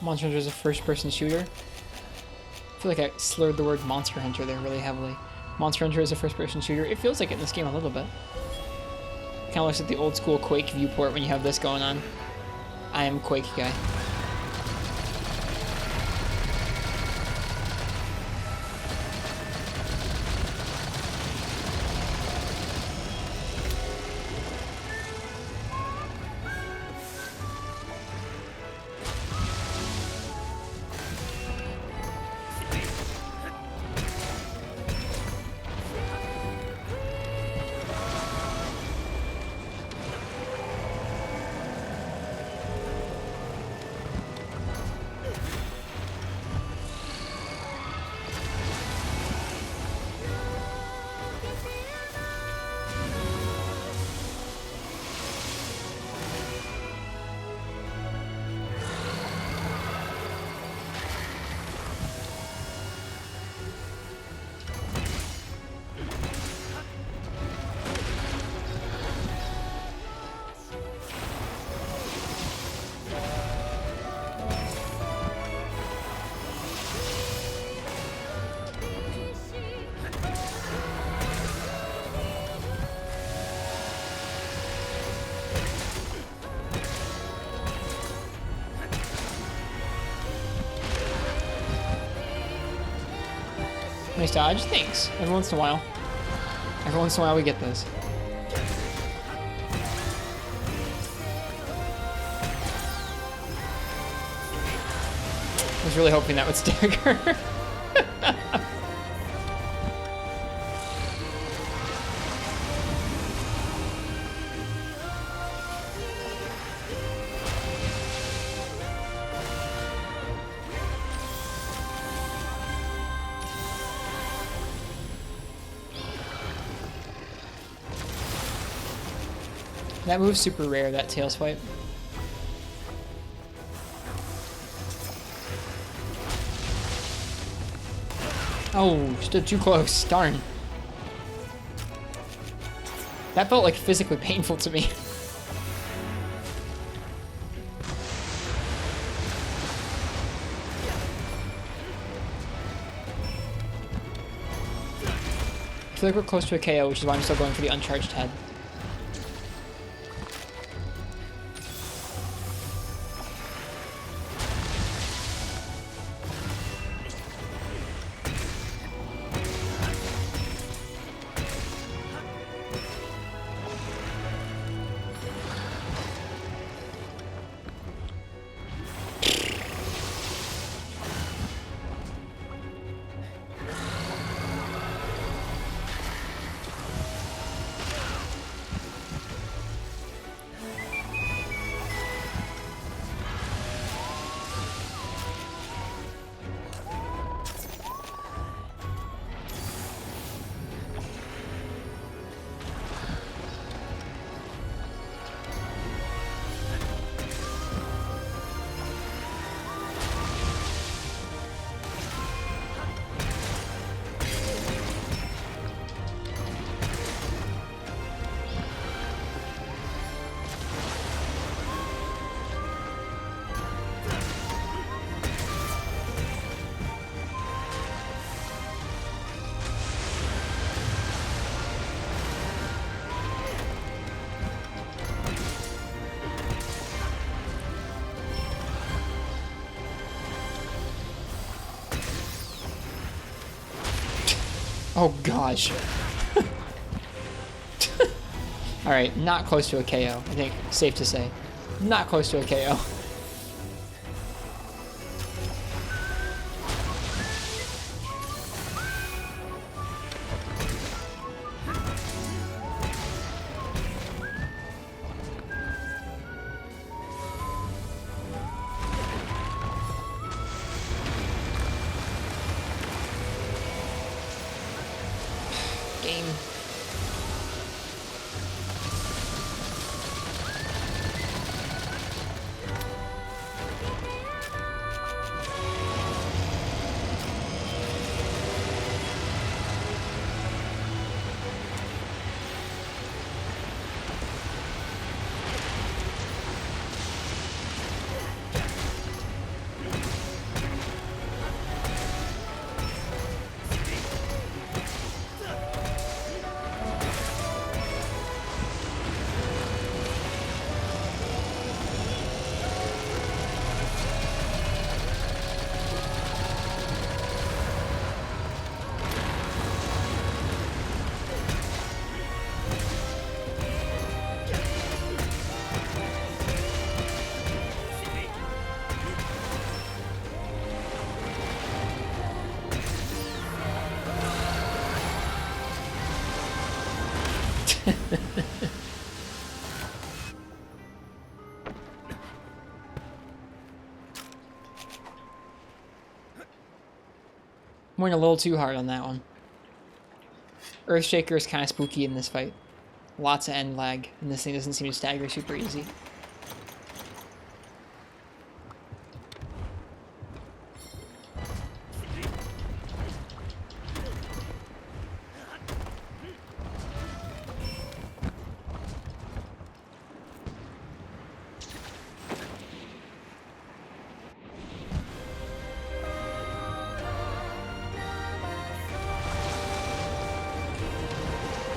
Monster Hunter is a first-person shooter. I feel like I slurred the word Monster Hunter there really heavily. Monster Hunter is a first-person shooter. It feels like it in this game a little bit. Kind of looks like the old-school Quake viewport when you have this going on. I am Quake guy. Nice dodge. Thanks. Every once in a while. Every once in a while we get those. I was really hoping that would stagger. That move's super rare, that tail swipe. Oh, stood too close. Darn. That felt like physically painful to me. I feel like we're close to a KO, which is why I'm still going for the uncharged head. Oh gosh. Alright, not close to a KO. I think safe to say. Not close to a KO. Game. Went a little too hard on that one. Earthshaker is kind of spooky in this fight. Lots of end lag, and this thing doesn't seem to stagger super easy.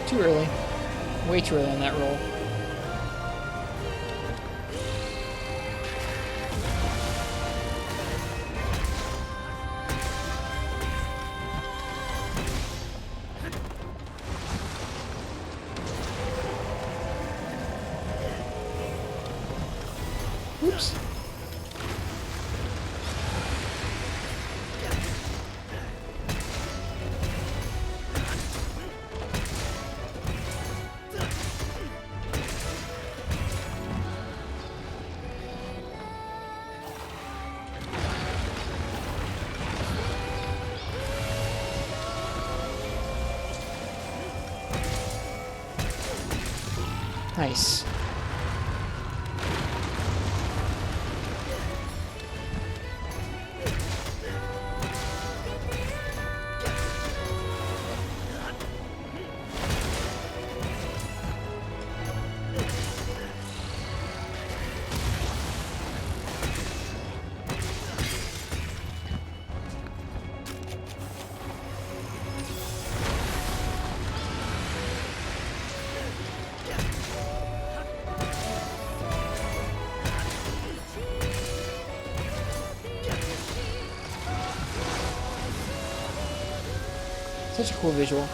Too early. Way too early on that roll. Oops. Nice. Such a cool visual.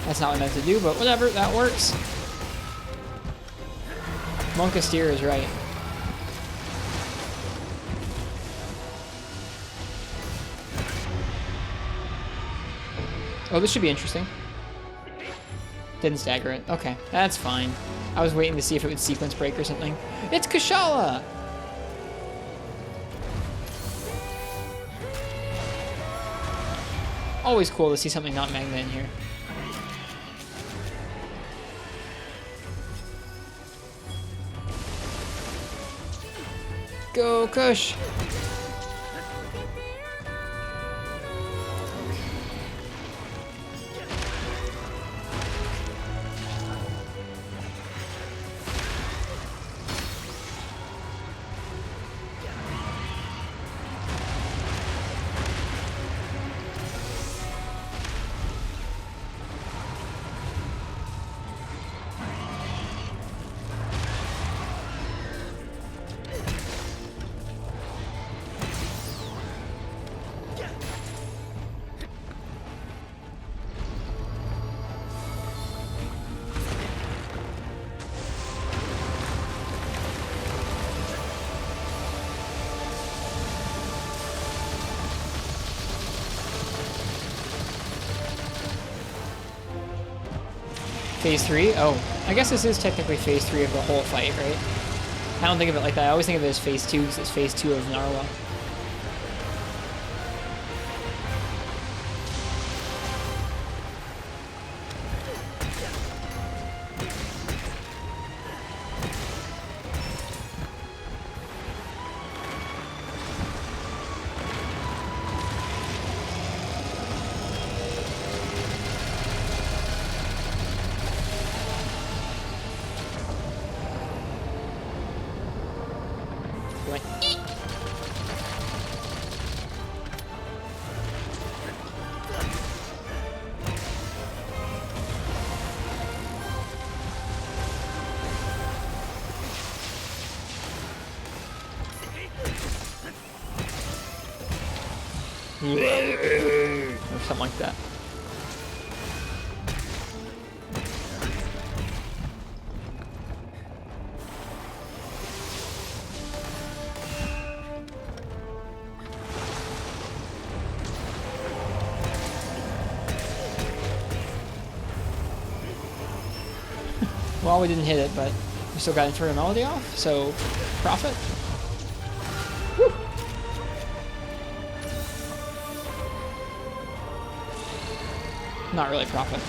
That's not what I meant to do, but whatever, that works. Monkasteer is right. Oh, this should be interesting. Didn't stagger it. Okay, that's fine. I was waiting to see if it would sequence break or something. It's Kushala! Always cool to see something not Magma in here. Go, Kush! Phase 3? Oh, I guess this is technically Phase 3 of the whole fight, right? I don't think of it like that. I always think of it as Phase 2 because it's Phase 2 of Narwa. Or something like that. Well, we didn't hit it, but we still got Inferno Melody off, so profit. Woo. Not really profit.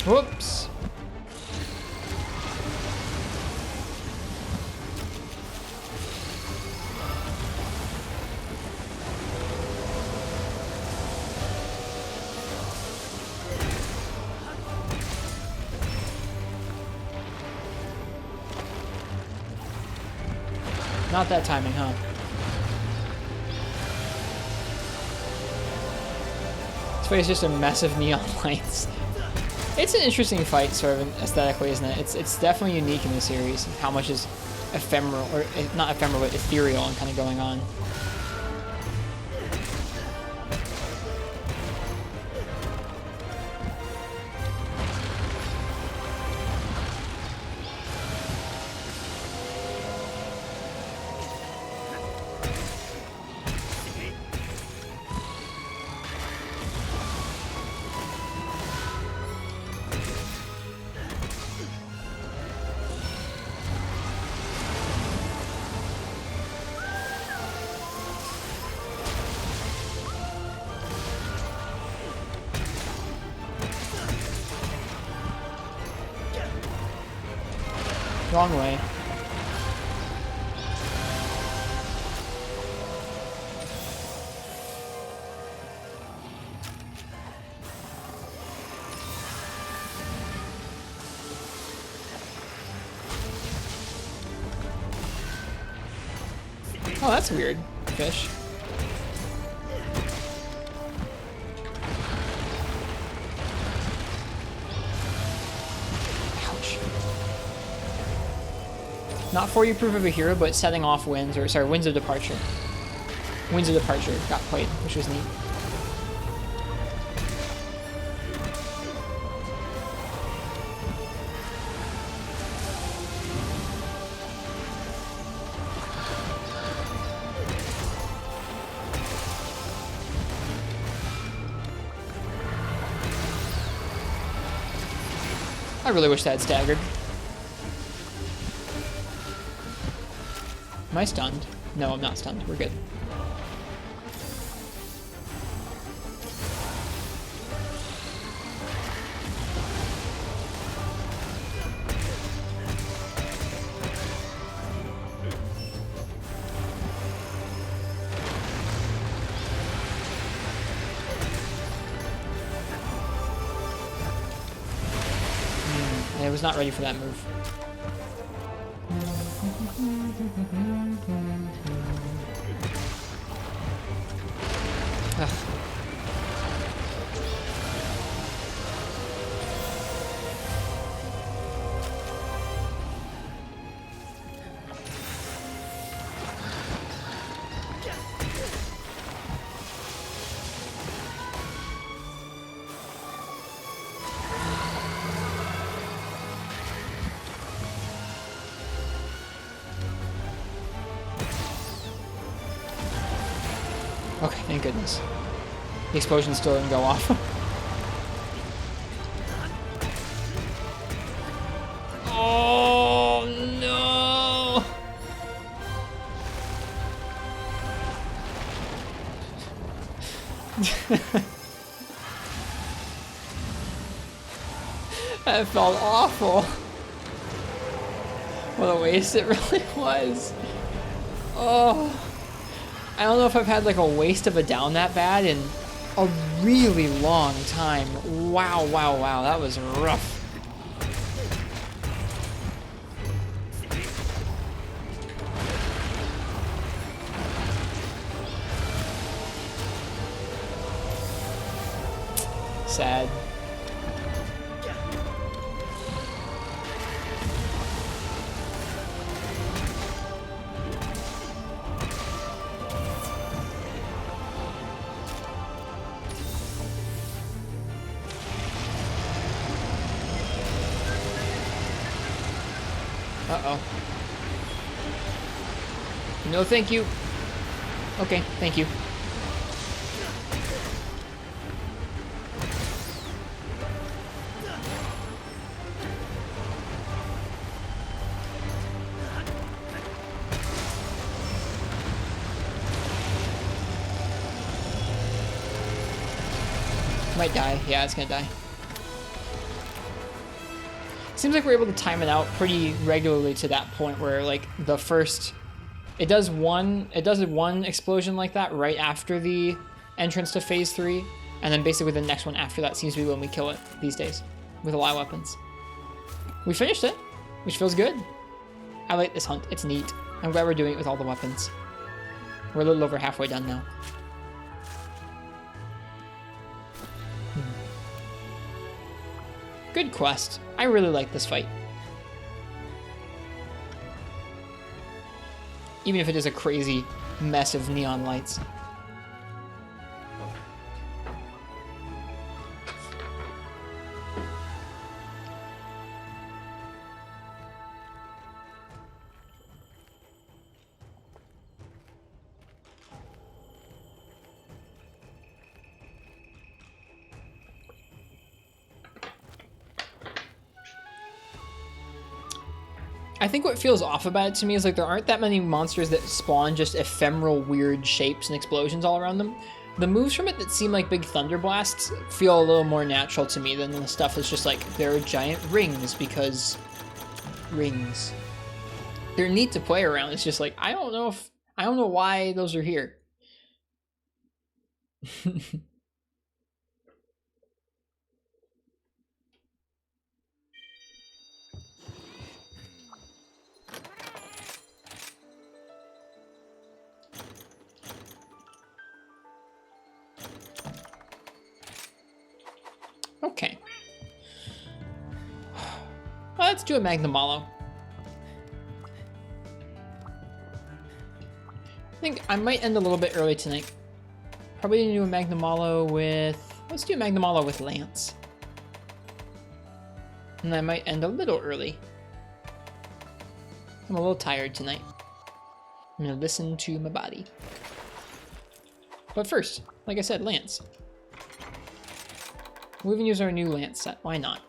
Whoops. Not that timing, huh? This fight is just a mess of neon lights. It's an interesting fight, sort of aesthetically, isn't it? It's definitely unique in the series. How much is ephemeral, or not ephemeral, but ethereal and kind of going on. Wrong way. Oh, that's weird, fish. Not for you proof of a hero, but setting off winds, or sorry, winds of departure. Winds of departure got played, which was neat. I really wish that had staggered. Am I stunned? No, I'm not stunned. We're good. I was not ready for that move. Ugh. Okay, thank goodness. The explosion still didn't go off. Oh no! That felt awful. What a waste it really was. Oh. I don't know if I've had like a waste of a down that bad in a really long time. Wow, wow, wow. That was rough. Sad. Uh-oh. No, thank you. Okay, thank you. Might die. Yeah, it's gonna die. Seems like we're able to time it out pretty regularly to that point where like the first it does one explosion like that right after the entrance to phase 3, and then basically the next one after that seems to be when we kill it these days with a lot of weapons. We finished it, which feels good. I like this hunt. It's neat. I'm glad we're doing it with all the weapons. We're a little over halfway done now. Good quest. I really like this fight. Even if it is a crazy mess of neon lights. I think what feels off about it to me is like there aren't that many monsters that spawn just ephemeral weird shapes and explosions all around them. The moves from it that seem like big thunder blasts feel a little more natural to me than the stuff that's just like there are giant rings because rings. They're neat to play around. It's just like I don't know why those are here. Okay. Well, let's do a Magnamalo. I think I might end a little bit early tonight. Probably gonna do a Magnamalo with... Let's do a Magnamalo with Lance. And I might end a little early. I'm a little tired tonight. I'm gonna listen to my body. But first, like I said, Lance. We'll even use our new Lance set. Why not?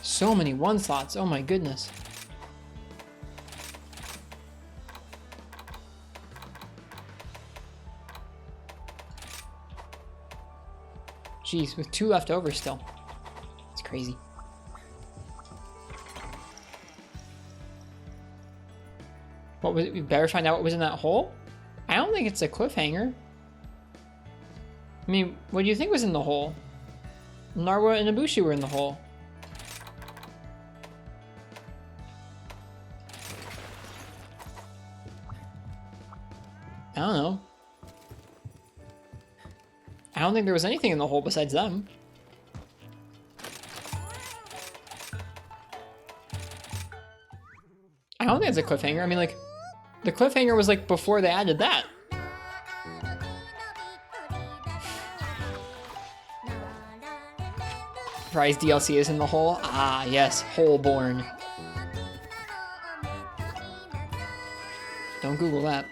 So many one slots. Oh my goodness. Jeez, with 2 left over still. It's crazy. What was it? We better find out what was in that hole? I don't think it's a cliffhanger. I mean, what do you think was in the hole? Narwa and Ibushi were in the hole. I don't know. I don't think there was anything in the hole besides them. I don't think it's a cliffhanger. I mean, like, the cliffhanger was like before they added that. Prize DLC is in the hole. Ah, yes, Holeborn. Don't Google that.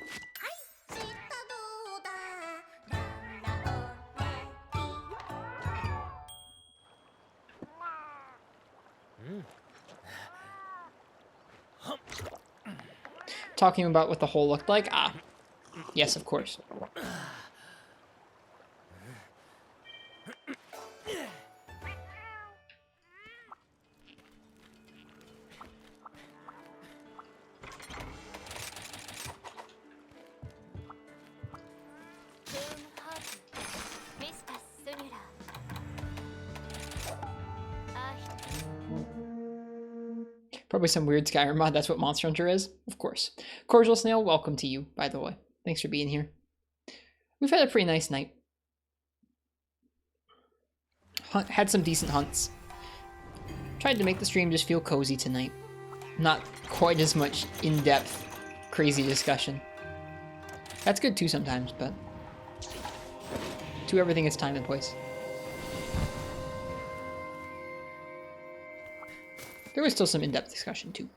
Talking about what the hole looked like? Ah, yes, of course. Probably some weird Skyrim mod. That's what Monster Hunter is, of course. Cordial Snail, welcome to you, by the way. Thanks for being here. We've had a pretty nice night. Had some decent hunts. Tried to make the stream just feel cozy tonight. Not quite as much in-depth, crazy discussion. That's good too sometimes, but to everything its time and place. There was still some in-depth discussion too.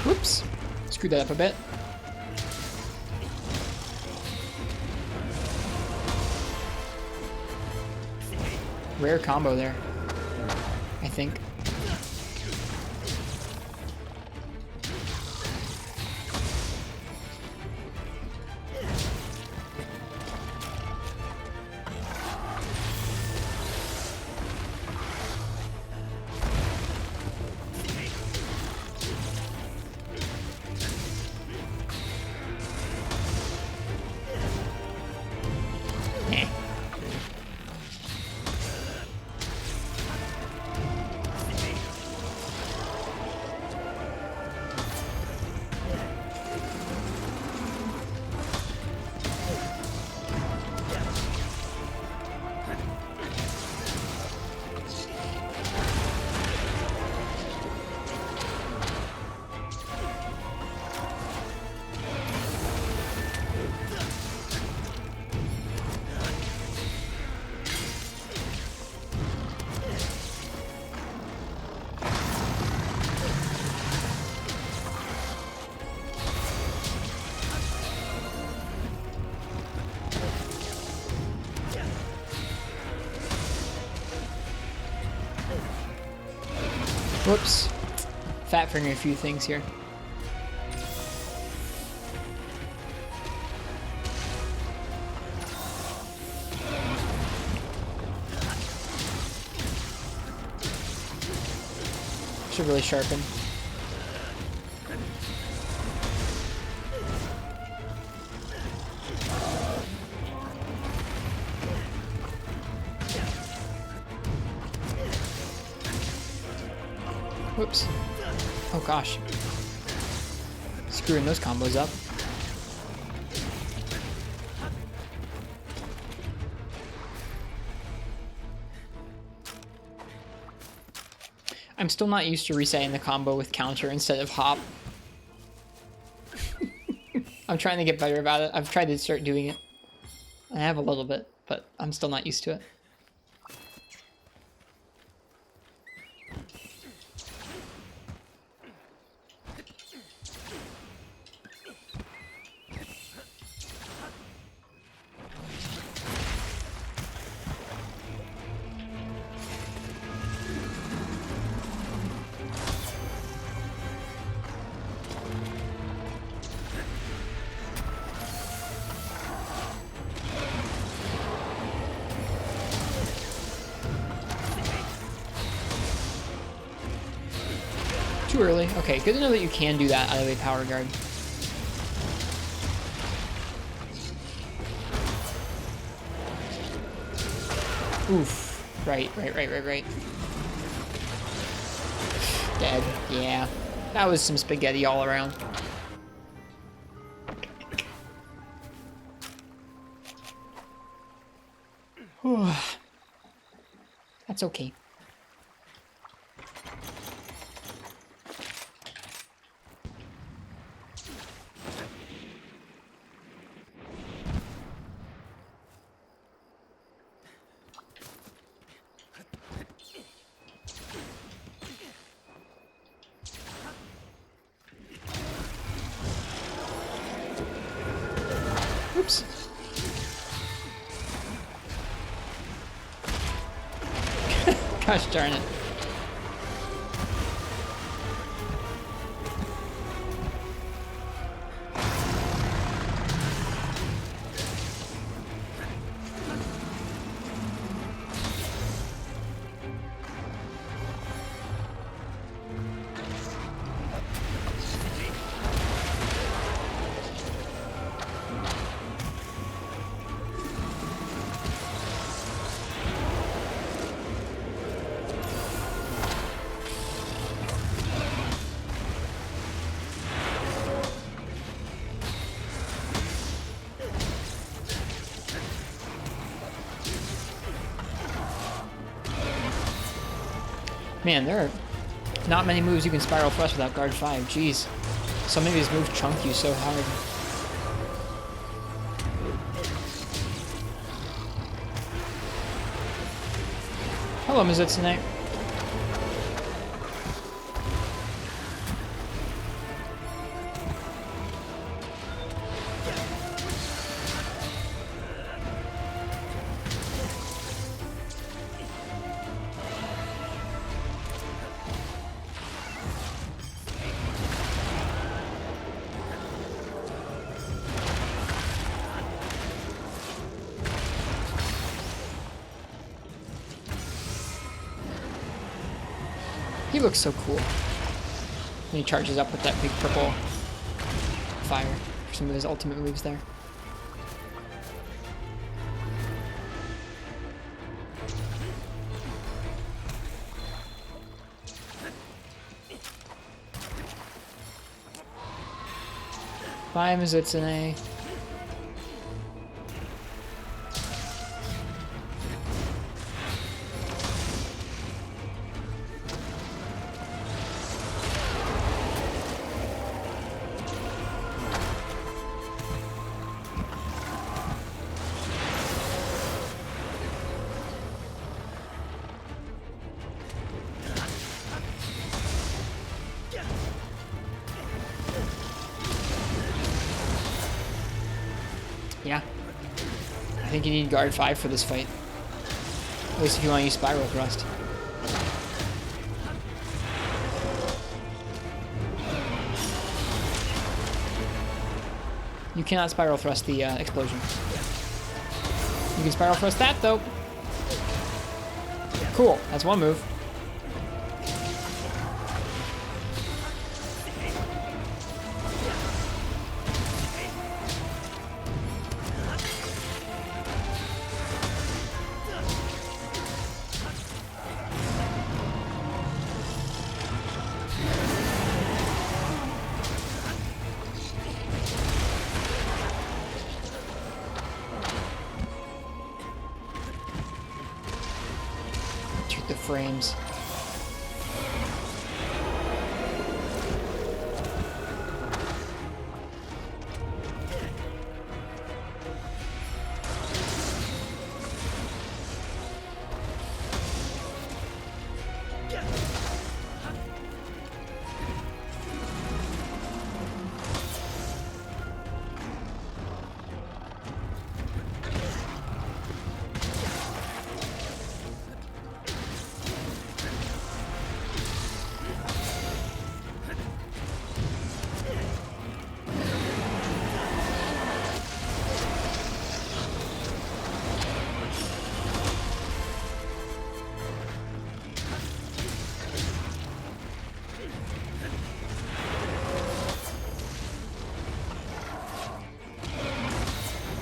Whoops. Screwed that up a bit. Rare combo there, I think. Whoops. Fat fingering a few things here. Should really sharpen. Whoops. Oh gosh. Screwing those combos up. I'm still not used to resetting the combo with counter instead of hop. I'm trying to get better about it. I've tried to start doing it. I have a little bit, but I'm still not used to it. Too early. Okay, good to know that you can do that out of a power guard. Oof. Right. Dead. Yeah. That was some spaghetti all around. That's okay. Oops. Gosh darn it. Man, there are not many moves you can Spiral Thrust without Guard 5. Jeez. So many of these moves chunk you so hard. Hello, Mizutsune. He looks so cool. And he charges up with that big purple fire for some of his ultimate moves there. Bye, Mizutsune. Yeah. I think you need Guard 5 for this fight. At least if you want to use Spiral Thrust. You cannot Spiral Thrust the explosion. You can Spiral Thrust that, though. Cool. That's one move. hit the frames.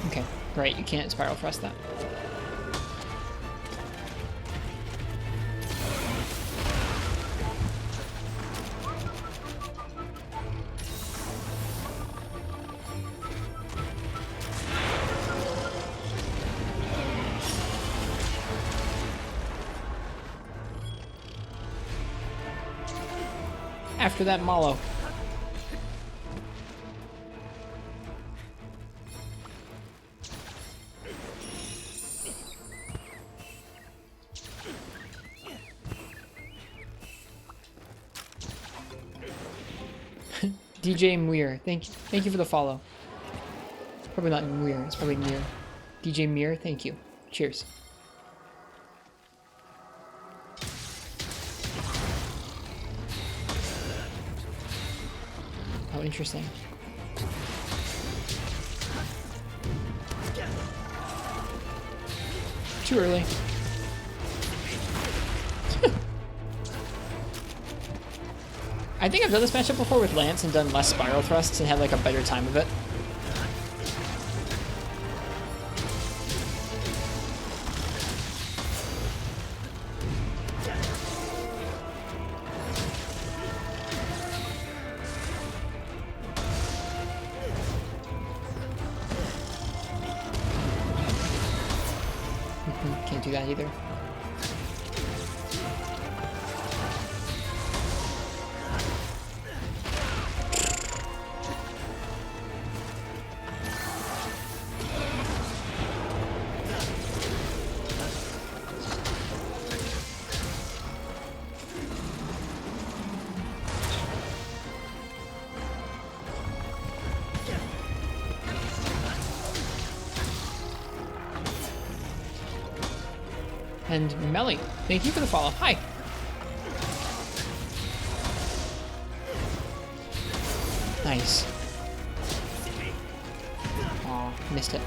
Okay, right, you can't spiral thrust that. After that, Malo. DJ Muir, thank you for the follow. Probably not Muir, it's probably Muir. DJ Muir, thank you. Cheers. Oh, interesting. Too early. I think I've done this matchup before with Lance and done less spiral thrusts and had like a better time of it. Can't do that either. And Melly, thank you for the follow. Hi. Nice. Aw, missed it.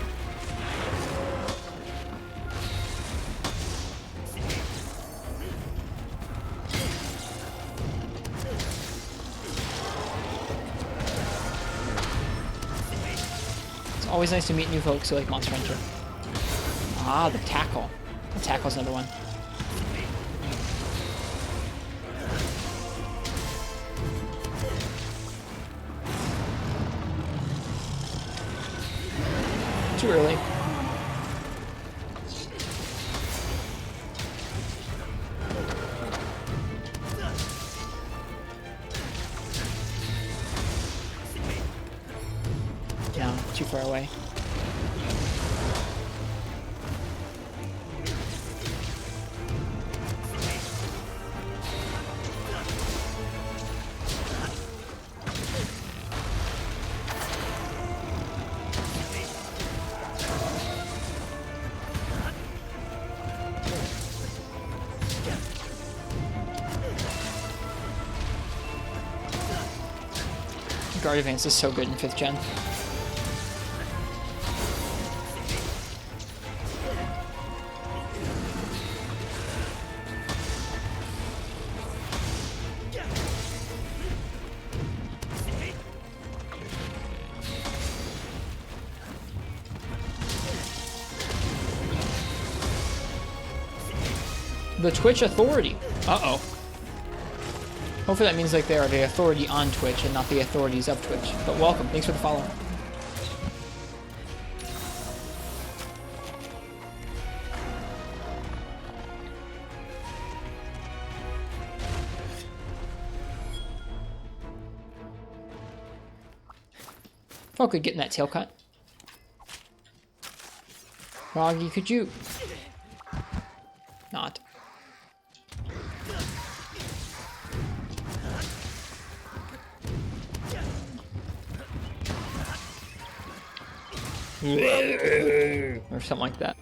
It's always nice to meet new folks who like Monster Hunter. Ah, the tackle. The tackle's another one. Too early. No, too far away. Guard Advance is so good in 5th gen. The Twitch Authority. Uh-oh. Hopefully that means like they are the authority on Twitch and not the authorities of Twitch. But welcome. Thanks for the follow. Felt good getting that tail cut. Froggy, could you... Not. Or something like that.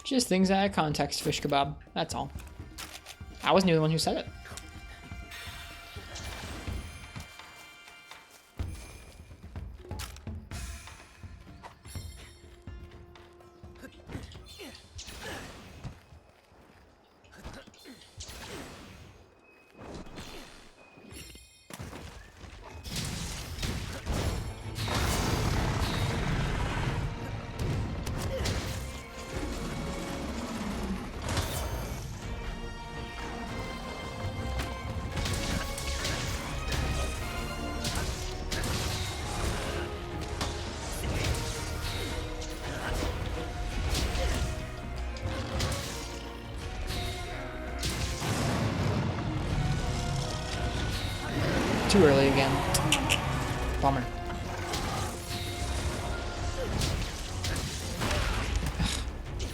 Just things out of context, fish kebab. That's all. I wasn't the one who said it. Too early again. Bummer.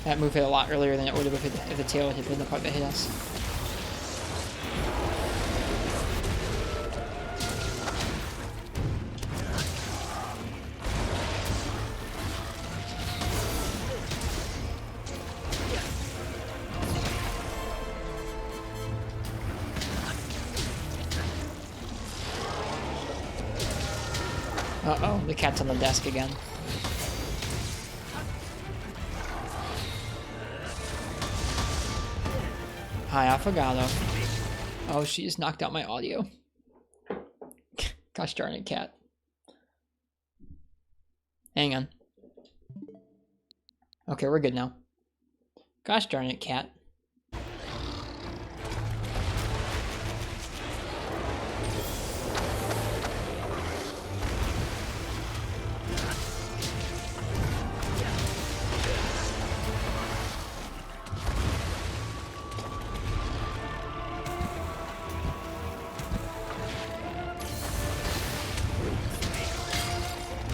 That move hit a lot earlier than it would have if the tail had been the part that hit us. Uh-oh, the cat's on the desk again. Hi, Affogato. Oh, she just knocked out my audio. Gosh darn it, cat. Hang on. Okay, we're good now. Gosh darn it, cat.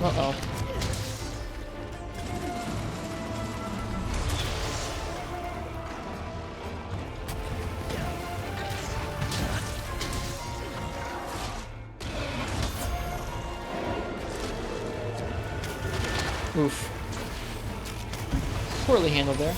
Uh-oh. Oof. Poorly handled there.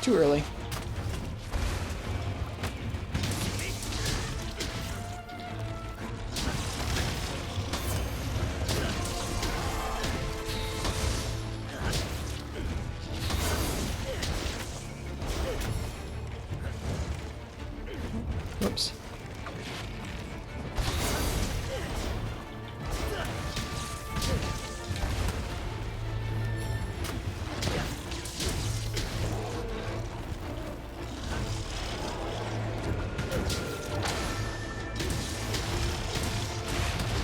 Too early. Whoops.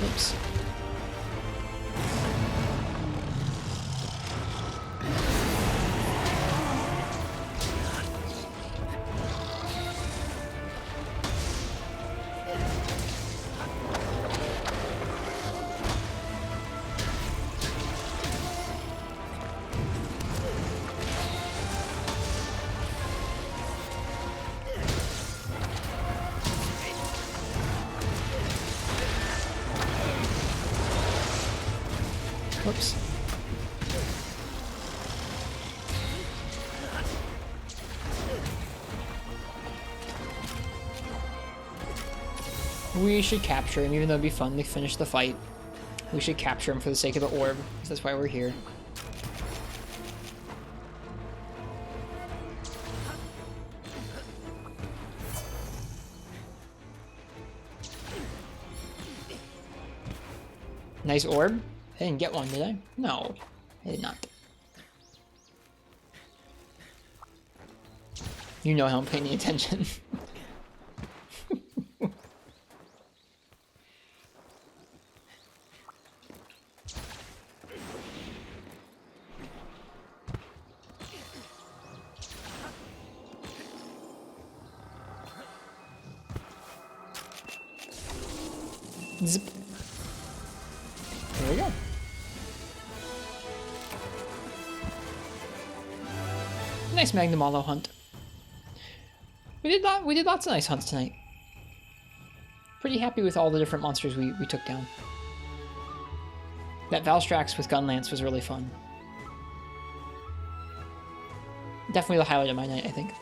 Oops. Whoops. We should capture him, even though it'd be fun to finish the fight. We should capture him for the sake of the orb, because that's why we're here. Nice orb. I didn't get one, did I? No, I did not. You know how I'm paying attention. Zip. There we go. Nice Magnum Hollow hunt. We did lots of nice hunts tonight. Pretty happy with all the different monsters we took down. That Valstrax with Gunlance was really fun. Definitely the highlight of my night, I think.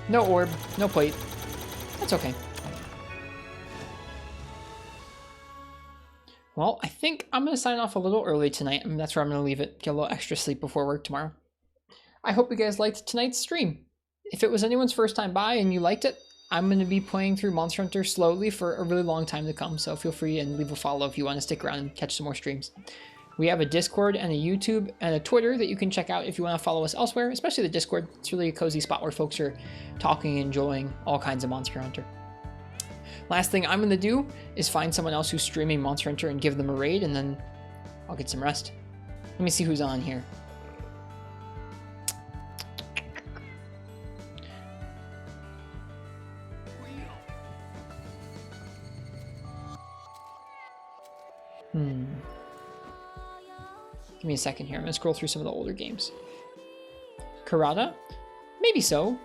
No orb, no plate. That's okay. Well, I think I'm going to sign off a little early tonight. I mean, that's where I'm going to leave it. Get a little extra sleep before work tomorrow. I hope you guys liked tonight's stream. If it was anyone's first time by and you liked it, I'm going to be playing through Monster Hunter slowly for a really long time to come. So feel free and leave a follow if you want to stick around and catch some more streams. We have a Discord and a YouTube and a Twitter that you can check out if you want to follow us elsewhere, especially the Discord. It's really a cozy spot where folks are talking and enjoying all kinds of Monster Hunter. Last thing I'm going to do is find someone else who's streaming Monster Hunter and give them a raid, and then I'll get some rest. Let me see who's on here. Give me a second here. I'm going to scroll through some of the older games. Karada? Maybe so.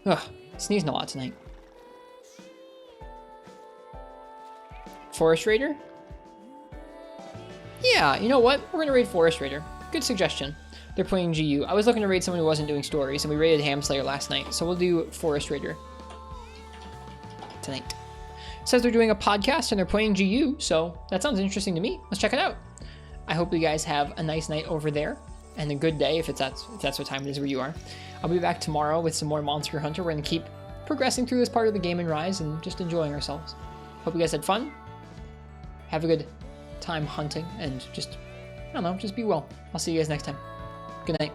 Ugh, sneezing a lot tonight. Forest Raider? Yeah, you know what? We're going to raid Forest Raider. Good suggestion. They're playing GU. I was looking to raid someone who wasn't doing stories, and we raided Hamslayer last night, so we'll do Forest Raider tonight. It says they're doing a podcast and they're playing GU, so that sounds interesting to me. Let's check it out. I hope you guys have a nice night over there and a good day if that's what time it is where you are. I'll be back tomorrow with some more Monster Hunter. We're going to keep progressing through this part of the game and Rise and just enjoying ourselves. Hope you guys had fun. Have a good time hunting and just, I don't know, just be well. I'll see you guys next time. Good night.